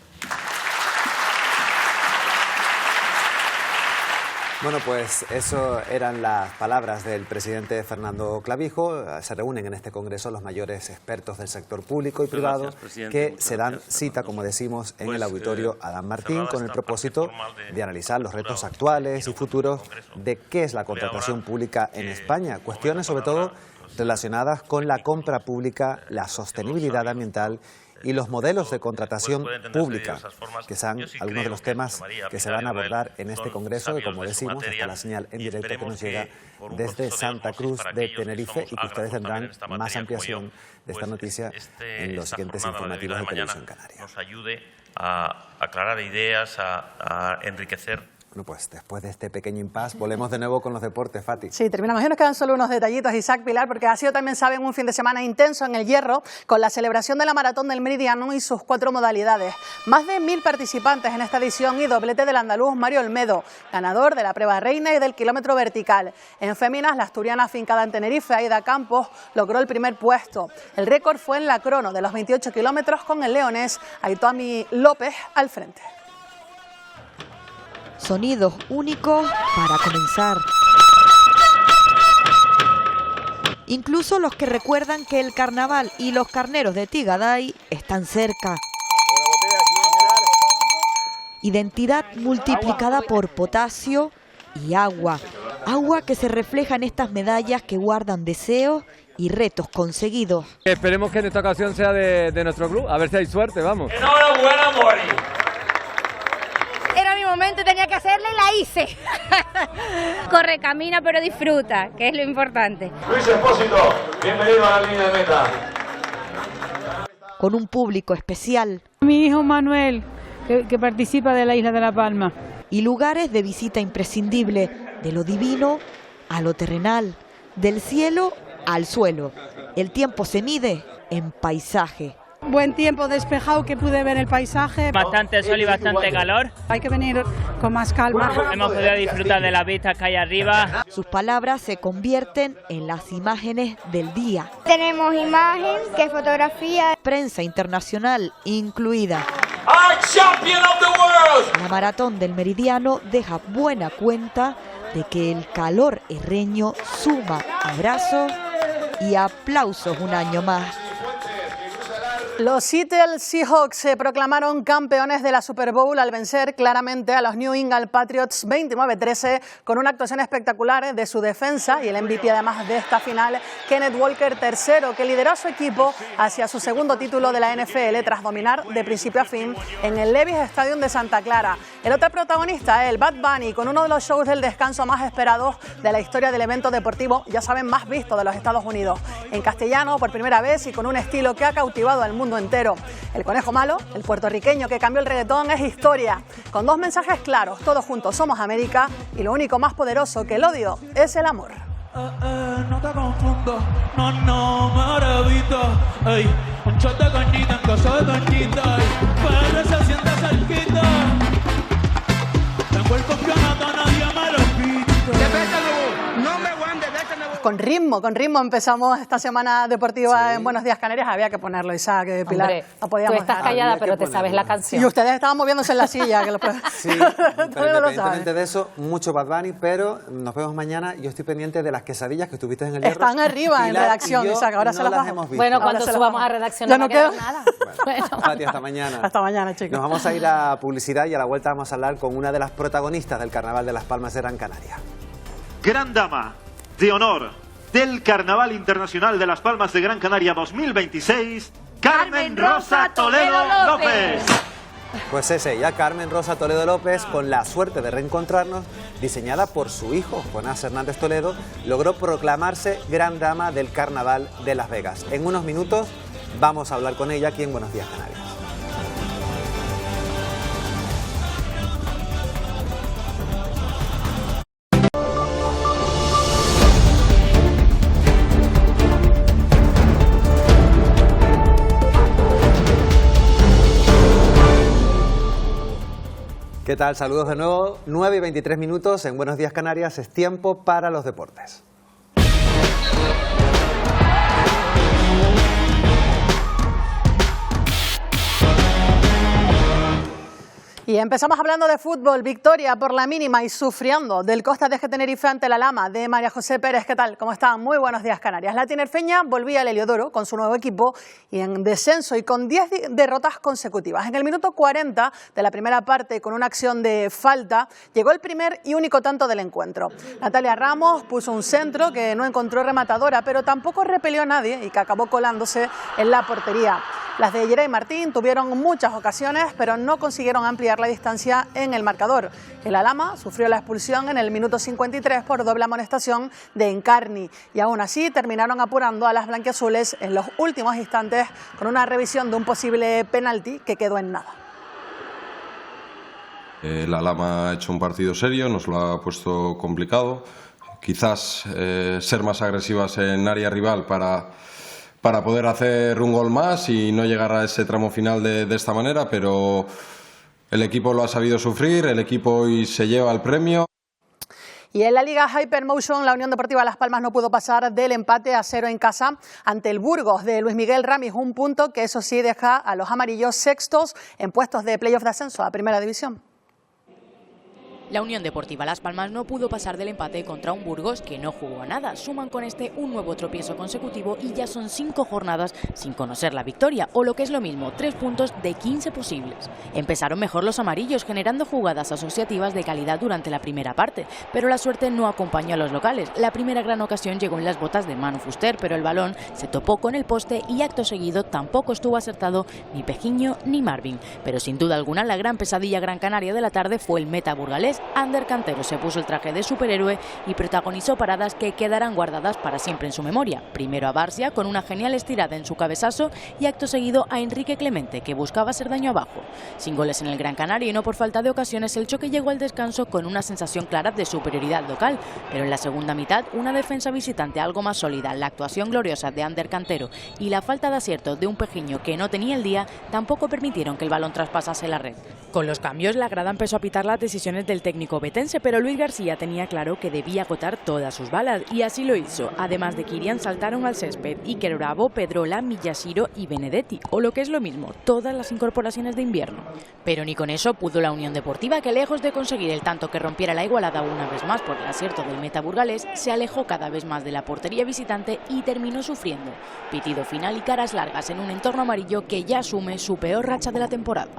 Bueno, pues eso eran las palabras del presidente Fernando Clavijo. Se reúnen en este congreso los mayores expertos del sector público y privado que se dan cita, como decimos, en el auditorio Adán Martín con el propósito de analizar los retos actuales y futuros de qué es la contratación pública en España. Cuestiones sobre todo relacionadas con la compra pública, la sostenibilidad ambiental y los modelos de contratación pública, que son algunos de los temas que se van a abordar en este congreso, que como decimos, está la señal en directo que nos llega desde Santa Cruz de Tenerife y que ustedes tendrán más ampliación de esta noticia en los siguientes informativos de Televisión Canaria. Nos ayude a aclarar ideas, a enriquecer. Bueno, pues después de este pequeño impasse, volvemos de nuevo con los deportes, Fati. Sí, terminamos. Ya nos quedan solo unos detallitos, Isaac, Pilar, porque ha sido también, saben, un fin de semana intenso en el Hierro, con la celebración de la Maratón del Meridiano y sus 4 modalidades. Más de 1000 participantes en esta edición y doblete del andaluz Mario Olmedo, ganador de la prueba reina y del kilómetro vertical. En féminas, la asturiana afincada en Tenerife, Aida Campos, logró el primer puesto. El récord fue en la crono de los 28 kilómetros con el leonés Aitoami López al frente. Sonidos únicos para comenzar. Incluso los que recuerdan que el carnaval y los carneros de Tigaday están cerca. Identidad multiplicada por potasio y agua. Agua que se refleja en estas medallas que guardan deseos y retos conseguidos. Esperemos que en esta ocasión sea de nuestro club, a ver si hay suerte, vamos. Enhorabuena, Mori. Era mi momento, tenía que hacerla y la hice. Corre, camina, pero disfruta, que es lo importante. Luis Espósito, bienvenido a la línea de meta. Con un público especial. Mi hijo Manuel, que participa de la Isla de La Palma. Y lugares de visita imprescindible, de lo divino a lo terrenal, del cielo al suelo. El tiempo se mide en paisaje. Buen tiempo despejado, que pude ver el paisaje. Bastante sol y bastante calor. Hay que venir con más calma. Hemos podido disfrutar de las vistas que hay arriba. Sus palabras se convierten en las imágenes del día. Tenemos imagen, que fotografía. Prensa internacional incluida. Our champion of the world. La maratón del Meridiano deja buena cuenta de que el calor herreño suma abrazos y aplausos un año más. Los Seattle Seahawks se proclamaron campeones de la Super Bowl al vencer claramente a los New England Patriots 29-13 con una actuación espectacular de su defensa y el MVP además de esta final, Kenneth Walker III, que lideró a su equipo hacia su segundo título de la NFL tras dominar de principio a fin en el Levi's Stadium de Santa Clara. El otro protagonista, el Bad Bunny, con uno de los shows del descanso más esperados de la historia del evento deportivo, ya saben, más visto de los Estados Unidos. En castellano, por primera vez y con un estilo que ha cautivado al mundo entero. El conejo malo, el puertorriqueño que cambió el reggaetón, es historia, con 2 mensajes claros: todos juntos somos América, y lo único más poderoso que el odio es el amor. No te confundo, no, maravito, ey, un shot de cañita en casa de cañita, ey, se siente cerquita, tengo el campeonato, nadie me lo pide. Con ritmo empezamos esta semana deportiva en Buenos Días Canarias. Había que ponerlo, Isaac, Pilar. Hombre, no podíamos tú estás callada, pero te sabes la canción. Y ustedes estaban moviéndose en la silla. Que lo... Sí, pero independientemente de eso, mucho Bad Bunny, pero nos vemos mañana. Yo estoy pendiente de las quesadillas que estuviste en el Hierro. Están arriba en redacción, Isaac. Ahora se las hemos visto. Bueno, cuando subamos a redacción ya no queda nada. Bueno, Pati, hasta mañana. Hasta mañana, chicos. Nos vamos a ir a publicidad y a la vuelta vamos a hablar con una de las protagonistas del Carnaval de Las Palmas de Gran Canaria. Gran dama de honor del Carnaval Internacional de Las Palmas de Gran Canaria 2026, Carmen Rosa Toledo López. Pues es ella, Carmen Rosa Toledo López, con la suerte de reencontrarnos, diseñada por su hijo, Jonás Hernández Toledo, logró proclamarse Gran Dama del Carnaval de Las Vegas. En unos minutos vamos a hablar con ella aquí en Buenos Días Canarias. ¿Qué tal? Saludos de nuevo. 9:23 en Buenos Días Canarias. Es tiempo para los deportes. Y empezamos hablando de fútbol, victoria por la mínima y sufriendo del Costa de Tenerife ante la Lama de María José Pérez. ¿Qué tal? ¿Cómo están? Muy buenos días, Canarias. La tinerfeña volvía al Heliodoro con su nuevo equipo y en descenso y con 10 derrotas consecutivas. En el minuto 40 de la primera parte, con una acción de falta, llegó el primer y único tanto del encuentro. Natalia Ramos puso un centro que no encontró rematadora, pero tampoco repelió a nadie y que acabó colándose en la portería. Las de Yeray Martín tuvieron muchas ocasiones, pero no consiguieron ampliar la distancia en el marcador. El Alhama sufrió la expulsión en el minuto 53 por doble amonestación de Encarni y aún así terminaron apurando a las blanquiazules en los últimos instantes con una revisión de un posible penalti que quedó en nada. La Lama ha hecho un partido serio, nos lo ha puesto complicado. Quizás ser más agresivas en área rival para poder hacer un gol más y no llegar a ese tramo final de esta manera, pero el equipo lo ha sabido sufrir, el equipo hoy se lleva el premio. Y en la Liga Hypermotion, la Unión Deportiva Las Palmas no pudo pasar del empate a 0 en casa ante el Burgos de Luis Miguel Ramis, un punto que eso sí deja a los amarillos sextos en puestos de playoff de ascenso a Primera División. La Unión Deportiva Las Palmas no pudo pasar del empate contra un Burgos que no jugó a nada. Suman con este un nuevo tropiezo consecutivo y ya son 5 jornadas sin conocer la victoria, o lo que es lo mismo, 3 puntos de 15 posibles. Empezaron mejor los amarillos, generando jugadas asociativas de calidad durante la primera parte, pero la suerte no acompañó a los locales. La primera gran ocasión llegó en las botas de Manu Fuster, pero el balón se topó con el poste y acto seguido tampoco estuvo acertado ni Pejiño ni Marvin. Pero sin duda alguna la gran pesadilla gran canaria de la tarde fue el meta burgalés. Ander Cantero se puso el traje de superhéroe y protagonizó paradas que quedarán guardadas para siempre en su memoria. Primero a Barcia con una genial estirada en su cabezazo y acto seguido a Enrique Clemente, que buscaba hacer daño abajo. Sin goles en el Gran Canaria y no por falta de ocasiones, el choque llegó al descanso con una sensación clara de superioridad local, pero en la segunda mitad una defensa visitante algo más sólida, la actuación gloriosa de Ander Cantero y la falta de acierto de un Pejiño que no tenía el día tampoco permitieron que el balón traspasase la red. Con los cambios la grada empezó a pitar las decisiones del técnico betense, pero Luis García tenía claro que debía agotar todas sus balas y así lo hizo. Además de Kirian saltaron al césped Iker Bravo, Pedrola, Miyashiro y Benedetti, o lo que es lo mismo, todas las incorporaciones de invierno. Pero ni con eso pudo la Unión Deportiva, que lejos de conseguir el tanto que rompiera la igualada una vez más por el acierto del meta burgalés, se alejó cada vez más de la portería visitante y terminó sufriendo. Pitido final y caras largas en un entorno amarillo que ya asume su peor racha de la temporada.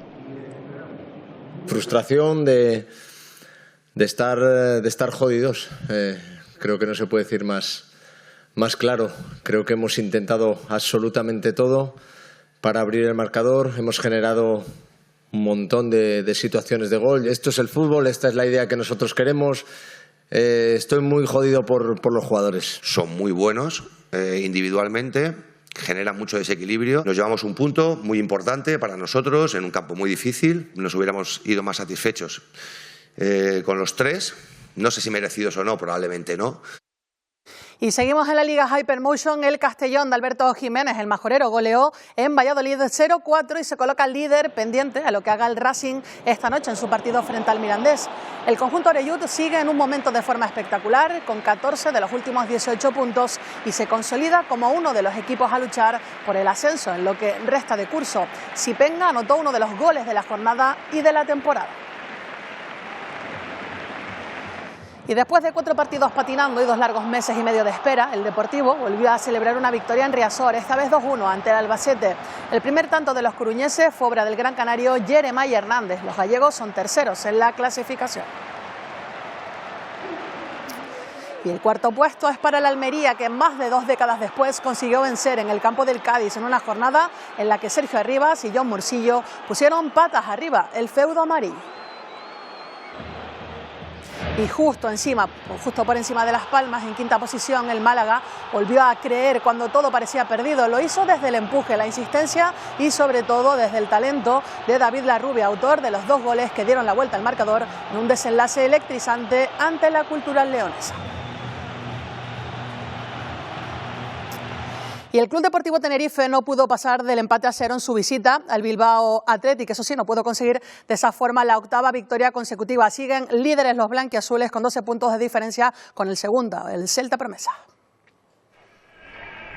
Frustración de estar jodidos. Creo que no se puede decir más claro. Creo que hemos intentado absolutamente todo para abrir el marcador. Hemos generado un montón de situaciones de gol. Esto es el fútbol, esta es la idea que nosotros queremos. Estoy muy jodido por los jugadores. Son muy buenos individualmente. Generan mucho desequilibrio. Nos llevamos un punto muy importante para nosotros en un campo muy difícil. Nos hubiéramos ido más satisfechos con los 3. No sé si merecidos o no, probablemente no. Y seguimos en la Liga Hypermotion. El Castellón de Alberto Jiménez, el majorero, goleó en Valladolid 0-4 y se coloca líder pendiente a lo que haga el Racing esta noche en su partido frente al Mirandés. El conjunto oreyud sigue en un momento de forma espectacular, con 14 de los últimos 18 puntos y se consolida como uno de los equipos a luchar por el ascenso en lo que resta de curso. Sipenga anotó uno de los goles de la jornada y de la temporada. Y después de 4 partidos patinando y 2 largos meses y medio de espera, el Deportivo volvió a celebrar una victoria en Riazor, esta vez 2-1 ante el Albacete. El primer tanto de los coruñeses fue obra del gran canario Jeremiah Hernández. Los gallegos son terceros en la clasificación. Y el cuarto puesto es para el Almería, que más de 2 décadas después consiguió vencer en el campo del Cádiz en una jornada en la que Sergio Arribas y John Mursillo pusieron patas arriba el feudo amarillo. Y justo por encima de Las Palmas, en quinta posición, el Málaga volvió a creer cuando todo parecía perdido. Lo hizo desde el empuje, la insistencia y sobre todo desde el talento de David Larrubia, autor de los 2 goles que dieron la vuelta al marcador en un desenlace electrizante ante la Cultural leonesa. Y el Club Deportivo Tenerife no pudo pasar del empate a 0 en su visita al Bilbao Athletic. Eso sí, no pudo conseguir de esa forma la 8ª victoria consecutiva. Siguen líderes los blanquiazules con 12 puntos de diferencia con el segundo, el Celta Promesa.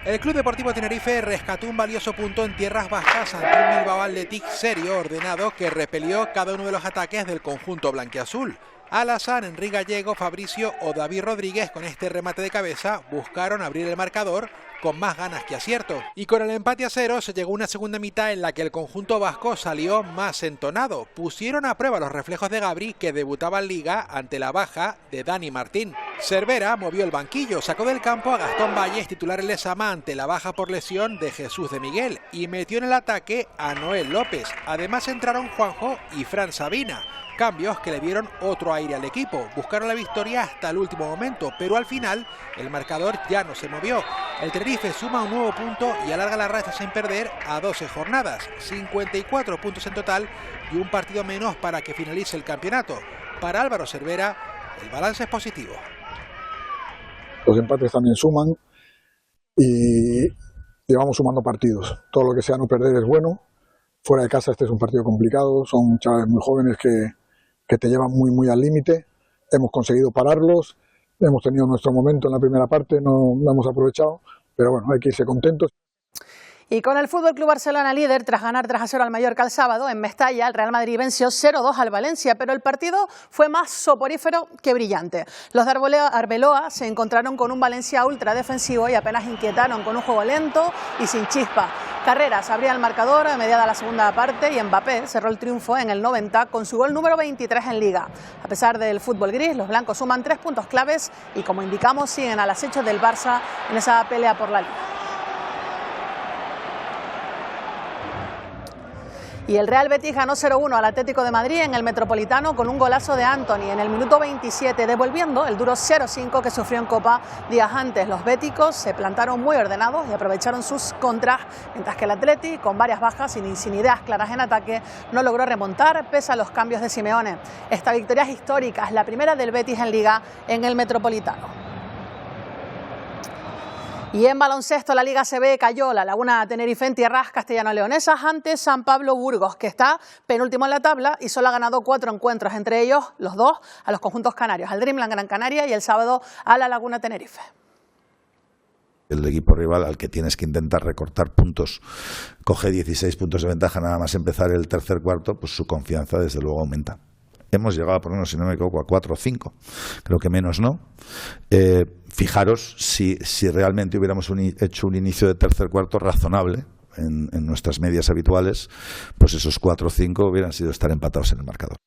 El Club Deportivo Tenerife rescató un valioso punto en tierras vascas ante un Bilbao Athletic serio, ordenado, que repelió cada uno de los ataques del conjunto blanquiazul. Alassane, Enrique Gallego, Fabricio o David Rodríguez, con este remate de cabeza, buscaron abrir el marcador con más ganas que acierto. Y con el empate a 0 se llegó una segunda mitad en la que el conjunto vasco salió más entonado. Pusieron a prueba los reflejos de Gabri, que debutaba en Liga ante la baja de Dani Martín. Cervera movió el banquillo, sacó del campo a Gastón Valles, titular en Lezama, ante la baja por lesión de Jesús de Miguel, y metió en el ataque a Noel López. Además entraron Juanjo y Fran Sabina. Cambios que le dieron otro aire al equipo. Buscaron la victoria hasta el último momento, pero al final el marcador ya no se movió. El Tenerife suma un nuevo punto y alarga la racha sin perder a 12 jornadas, 54 puntos en total y un partido menos para que finalice el campeonato. Para Álvaro Cervera, el balance es positivo. Los empates también suman y llevamos sumando partidos. Todo lo que sea no perder es bueno. Fuera de casa este es un partido complicado, son chavales muy jóvenes que te llevan muy al límite. Hemos conseguido pararlos, hemos tenido nuestro momento en la primera parte, no lo hemos aprovechado, pero bueno, hay que irse contentos. Y con el FC Barcelona líder, tras ganar 3-0 al Mallorca el sábado, en Mestalla el Real Madrid venció 0-2 al Valencia, pero el partido fue más soporífero que brillante. Los de Arbeloa se encontraron con un Valencia ultra defensivo y apenas inquietaron con un juego lento y sin chispa. Carreras abría el marcador a mediada la segunda parte y Mbappé cerró el triunfo en el 90 con su gol número 23 en Liga. A pesar del fútbol gris, los blancos suman 3 puntos claves y, como indicamos, siguen al acecho del Barça en esa pelea por la Liga. Y el Real Betis ganó 0-1 al Atlético de Madrid en el Metropolitano con un golazo de Antony en el minuto 27, devolviendo el duro 0-5 que sufrió en Copa días antes. Los béticos se plantaron muy ordenados y aprovecharon sus contras, mientras que el Atleti, con varias bajas y sin ideas claras en ataque, no logró remontar pese a los cambios de Simeone. Esta victoria es histórica, es la primera del Betis en Liga en el Metropolitano. Y en baloncesto, la Liga ACB cayó la Laguna Tenerife en tierras castellano-leonesas ante San Pablo Burgos, que está penúltimo en la tabla y solo ha ganado 4 encuentros, entre ellos los 2 a los conjuntos canarios, al Dreamland Gran Canaria y el sábado a la Laguna Tenerife. El equipo rival al que tienes que intentar recortar puntos coge 16 puntos de ventaja nada más empezar el tercer cuarto, pues su confianza desde luego aumenta. Hemos llegado a ponernos, si no me equivoco, a 4 o 5. Creo que menos no. Fijaros si realmente hubiéramos hecho un inicio de tercer cuarto razonable en nuestras medias habituales, pues esos 4 o 5 hubieran sido estar empatados en el marcador.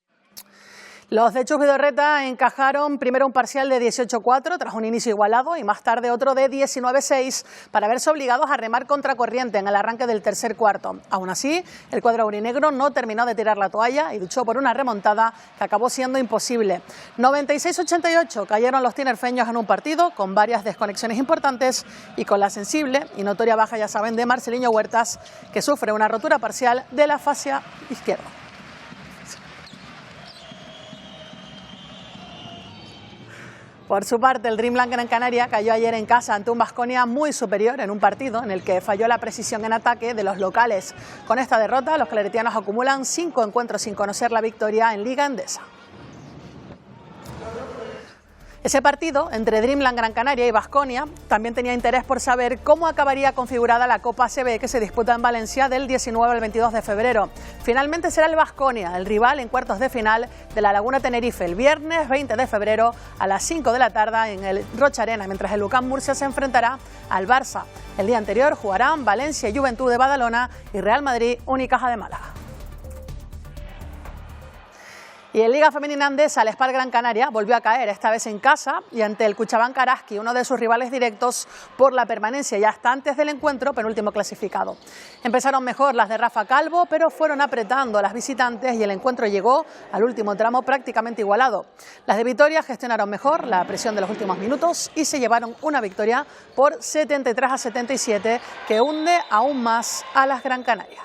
Los de Chus Vidorreta encajaron primero un parcial de 18-4 tras un inicio igualado y más tarde otro de 19-6 para verse obligados a remar contracorriente en el arranque del tercer cuarto. Aún así, el cuadro aurinegro no terminó de tirar la toalla y luchó por una remontada que acabó siendo imposible. 96-88 cayeron los tinerfeños en un partido con varias desconexiones importantes y con la sensible y notoria baja, ya saben, de Marceliño Huertas, que sufre una rotura parcial de la fascia izquierda. Por su parte, el Dreamland Gran Canaria cayó ayer en casa ante un Baskonia muy superior en un partido en el que falló la precisión en ataque de los locales. Con esta derrota, los claretianos acumulan 5 encuentros sin conocer la victoria en Liga Endesa. Ese partido entre Dreamland Gran Canaria y Baskonia también tenía interés por saber cómo acabaría configurada la Copa ACB que se disputa en Valencia del 19 al 22 de febrero. Finalmente será el Baskonia, el rival en cuartos de final de la Laguna Tenerife, el viernes 20 de febrero a las 5 de la tarde en el Rocha Arena, mientras el UCAM Murcia se enfrentará al Barça. El día anterior jugarán Valencia y Juventud de Badalona y Real Madrid Unicaja de Málaga. Y en Liga Femenina Andesa, el Spal Gran Canaria volvió a caer, esta vez en casa y ante el Cuchabán Karaski, uno de sus rivales directos por la permanencia ya hasta antes del encuentro, penúltimo clasificado. Empezaron mejor las de Rafa Calvo, pero fueron apretando a las visitantes y el encuentro llegó al último tramo prácticamente igualado. Las de Vitoria gestionaron mejor la presión de los últimos minutos y se llevaron una victoria por 73-77 que hunde aún más a las Gran Canarias.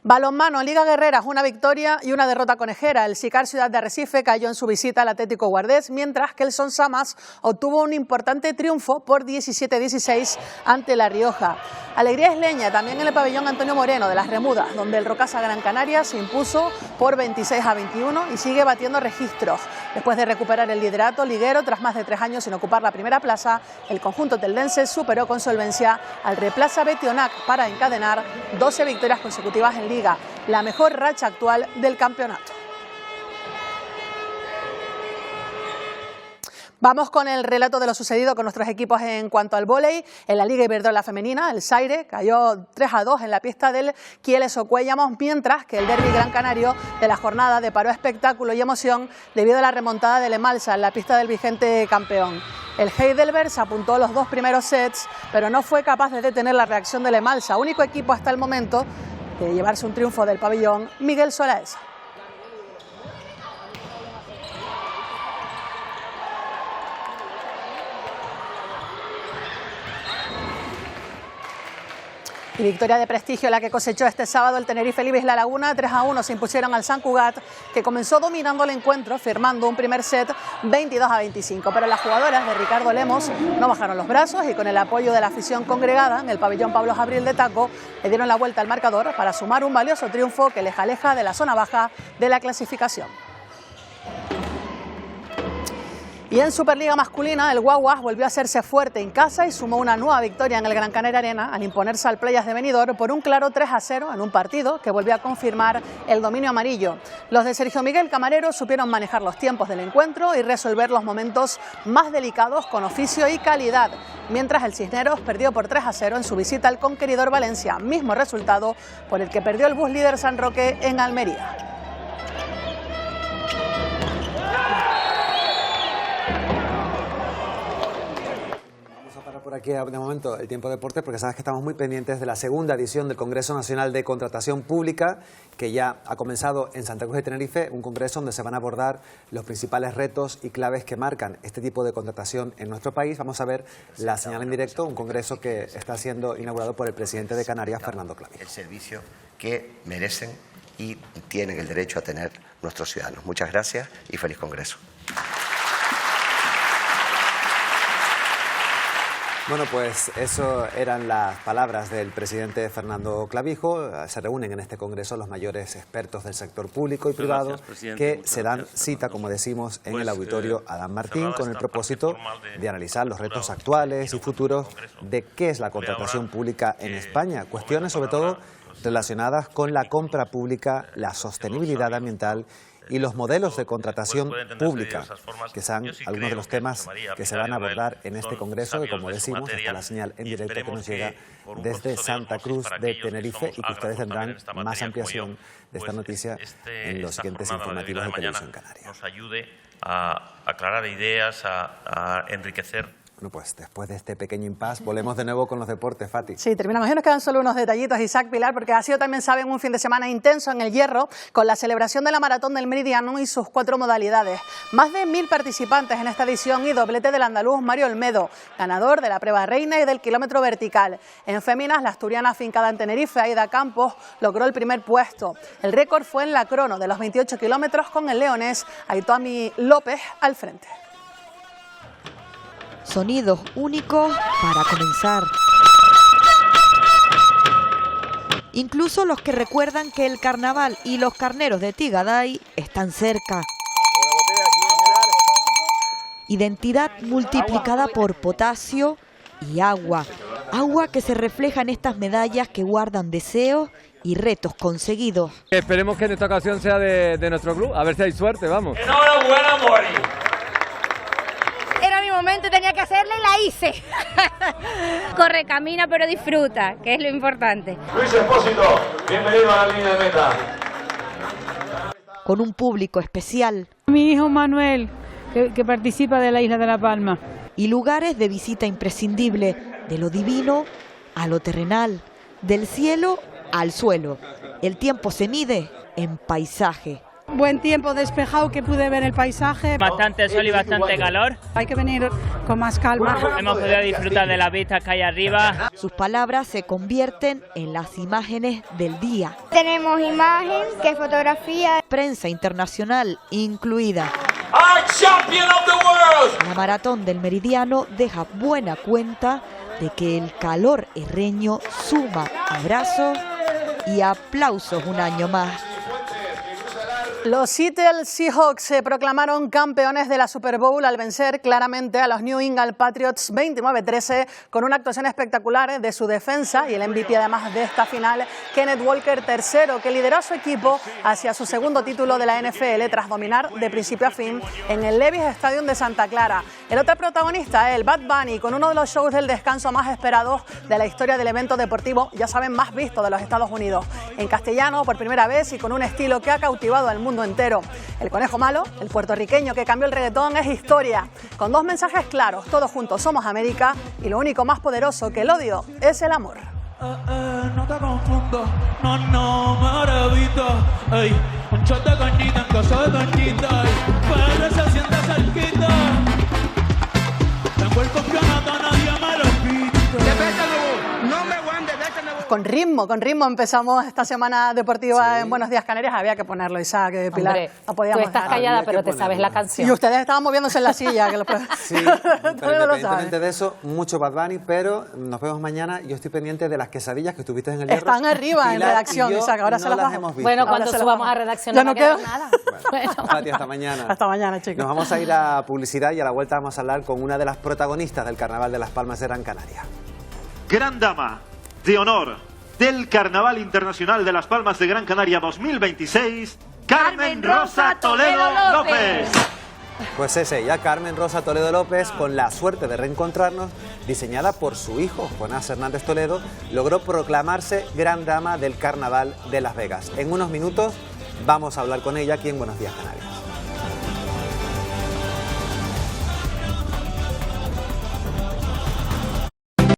Balonmano, Liga Guerreras, una victoria y una derrota conejera. El Sicar Ciudad de Arrecife cayó en su visita al Atlético Guardés, mientras que el Son Samas obtuvo un importante triunfo por 17-16 ante La Rioja. Alegría isleña también en el pabellón Antonio Moreno de las Remudas, donde el Rocasa Gran Canaria se impuso por 26-21 y sigue batiendo registros. Después de recuperar el liderato liguero tras más de 3 años sin ocupar la primera plaza, el conjunto teldense superó con solvencia al Replaza Betionac para encadenar 12 victorias consecutivas en Liga, la mejor racha actual del campeonato. Vamos con el relato de lo sucedido con nuestros equipos en cuanto al vóley. En la Liga Iberdrola femenina, el Saire cayó 3-2 en la pista del Kieles Ocuellamos, mientras que el derbi gran canario de la jornada deparó espectáculo y emoción debido a la remontada del Emalsa en la pista del vigente campeón. El Heidelberg se apuntó los 2 primeros sets, pero no fue capaz de detener la reacción del Emalsa, único equipo hasta el momento de llevarse un triunfo del pabellón Miguel Solaesa. Y victoria de prestigio la que cosechó este sábado el Tenerife Libis La Laguna. 3-1 se impusieron al Sant Cugat, que comenzó dominando el encuentro, firmando un primer set 22-25. Pero las jugadoras de Ricardo Lemos no bajaron los brazos y con el apoyo de la afición congregada en el pabellón Pablo Jabril de Taco, le dieron la vuelta al marcador para sumar un valioso triunfo que les aleja de la zona baja de la clasificación. Y en Superliga masculina, el Guaguas volvió a hacerse fuerte en casa y sumó una nueva victoria en el Gran Canaria Arena al imponerse al Playas de Benidorm por un claro 3-0 en un partido que volvió a confirmar el dominio amarillo. Los de Sergio Miguel Camarero supieron manejar los tiempos del encuentro y resolver los momentos más delicados con oficio y calidad, mientras el Cisneros perdió por 3-0 en su visita al conqueridor Valencia, mismo resultado por el que perdió el bus líder San Roque en Almería. Por aquí de momento el tiempo de deporte, porque sabes que estamos muy pendientes de la segunda edición del Congreso Nacional de Contratación Pública, que ya ha comenzado en Santa Cruz de Tenerife, un congreso donde se van a abordar los principales retos y claves que marcan este tipo de contratación en nuestro país. Vamos a ver la señal en directo, un congreso que está siendo inaugurado por el presidente de Canarias, Fernando Clavijo. El servicio que merecen y tienen el derecho a tener nuestros ciudadanos. Muchas gracias y feliz congreso. Bueno, pues eso eran las palabras del presidente Fernando Clavijo. Se reúnen en este congreso los mayores expertos del sector público y privado que se dan cita, como decimos, en el auditorio Adán Martín con el propósito de analizar los retos actuales y futuros de qué es la contratación pública en España. Cuestiones sobre todo relacionadas con la compra pública, la sostenibilidad ambiental y los modelos de contratación pública, que son algunos de los temas que se van a abordar en este congreso, que como decimos, está la señal en directo que nos llega desde Santa Cruz de Tenerife y que ustedes tendrán más ampliación de esta noticia en los siguientes informativos de Televisión Canaria. Nos ayude a aclarar ideas, a enriquecer. Bueno, pues después de este pequeño impasse, volvemos de nuevo con los deportes, Fati. Sí, terminamos. Ya nos quedan solo unos detallitos, Isaac, Pilar, porque ha sido también, saben, un fin de semana intenso en el Hierro, con la celebración de la Maratón del Meridiano y sus 4 modalidades. Más de 1000 participantes en esta edición y doblete del andaluz Mario Olmedo, ganador de la prueba reina y del kilómetro vertical. En féminas, la asturiana afincada en Tenerife, Aida Campos, logró el primer puesto. El récord fue en la crono de los 28 kilómetros con el leonés Aitoami López al frente. Sonidos únicos para comenzar. Incluso los que recuerdan que el carnaval y los carneros de Tigaday están cerca. Identidad multiplicada por potasio y agua. Agua que se refleja en estas medallas que guardan deseos y retos conseguidos. Esperemos que en esta ocasión sea de nuestro club, a ver si hay suerte, vamos. Enhorabuena, Mori. Era mi momento, tenía que hacerla y la hice. Corre, camina, pero disfruta, que es lo importante. Luis Espósito, bienvenido a la línea de meta. Con un público especial. Mi hijo Manuel, que participa de la Isla de La Palma. Y lugares de visita imprescindible, de lo divino a lo terrenal, del cielo al suelo. El tiempo se mide en paisaje. Buen tiempo despejado, que pude ver el paisaje. Bastante sol y bastante calor. Hay que venir con más calma. Hemos podido disfrutar de las vistas que hay arriba. Sus palabras se convierten en las imágenes del día. Tenemos imagen, que fotografía. Prensa internacional incluida. Our champion of the world. La maratón del Meridiano deja buena cuenta de que el calor herreño suma abrazos y aplausos un año más. Los Seattle Seahawks se proclamaron campeones de la Super Bowl al vencer claramente a los New England Patriots 29-13 con una actuación espectacular de su defensa y el MVP además de esta final, Kenneth Walker III, que lideró a su equipo hacia su segundo título de la NFL tras dominar de principio a fin en el Levi's Stadium de Santa Clara. El otro protagonista, el Bad Bunny, con uno de los shows del descanso más esperados de la historia del evento deportivo, ya saben, más visto de los Estados Unidos. En castellano, por primera vez y con un estilo que ha cautivado al mundo entero. El conejo malo, el puertorriqueño que cambió el reggaetón, es historia, con dos mensajes claros: todos juntos somos América y lo único más poderoso que el odio es el amor. No te confundo, no, maravito. Ey, un shot de cañita en casa de cañita. Pero se siente cerquita. Tengo el campeonato, nadie me lo quita. Con ritmo empezamos esta semana deportiva en Buenos Días Canarias. Había que ponerlo, Isaac, Pilar. Hombre, no podíamos tú estás dejar. callada, pero te sabes la canción. Y ustedes estaban moviéndose en la silla. Que sí, pero independientemente de eso, mucho Bad Bunny, pero nos vemos mañana. Yo estoy pendiente de las quesadillas que estuviste en el Hierro. Están arriba en redacción, Isaac, ahora se las bajamos. Bueno, cuando subamos a redacción no queda nada. Bueno. Pati, hasta mañana. Hasta mañana, chicos. Nos vamos a ir a publicidad y a la vuelta vamos a hablar con una de las protagonistas del Carnaval de Las Palmas de Gran Canaria. Gran dama de honor del Carnaval Internacional de Las Palmas de Gran Canaria 2026, Carmen Rosa Toledo López. Pues es ella, Carmen Rosa Toledo López, con la suerte de reencontrarnos, diseñada por su hijo, Jonás Hernández Toledo, logró proclamarse Gran Dama del Carnaval de Las Vegas. En unos minutos vamos a hablar con ella aquí en Buenos Días Canarias.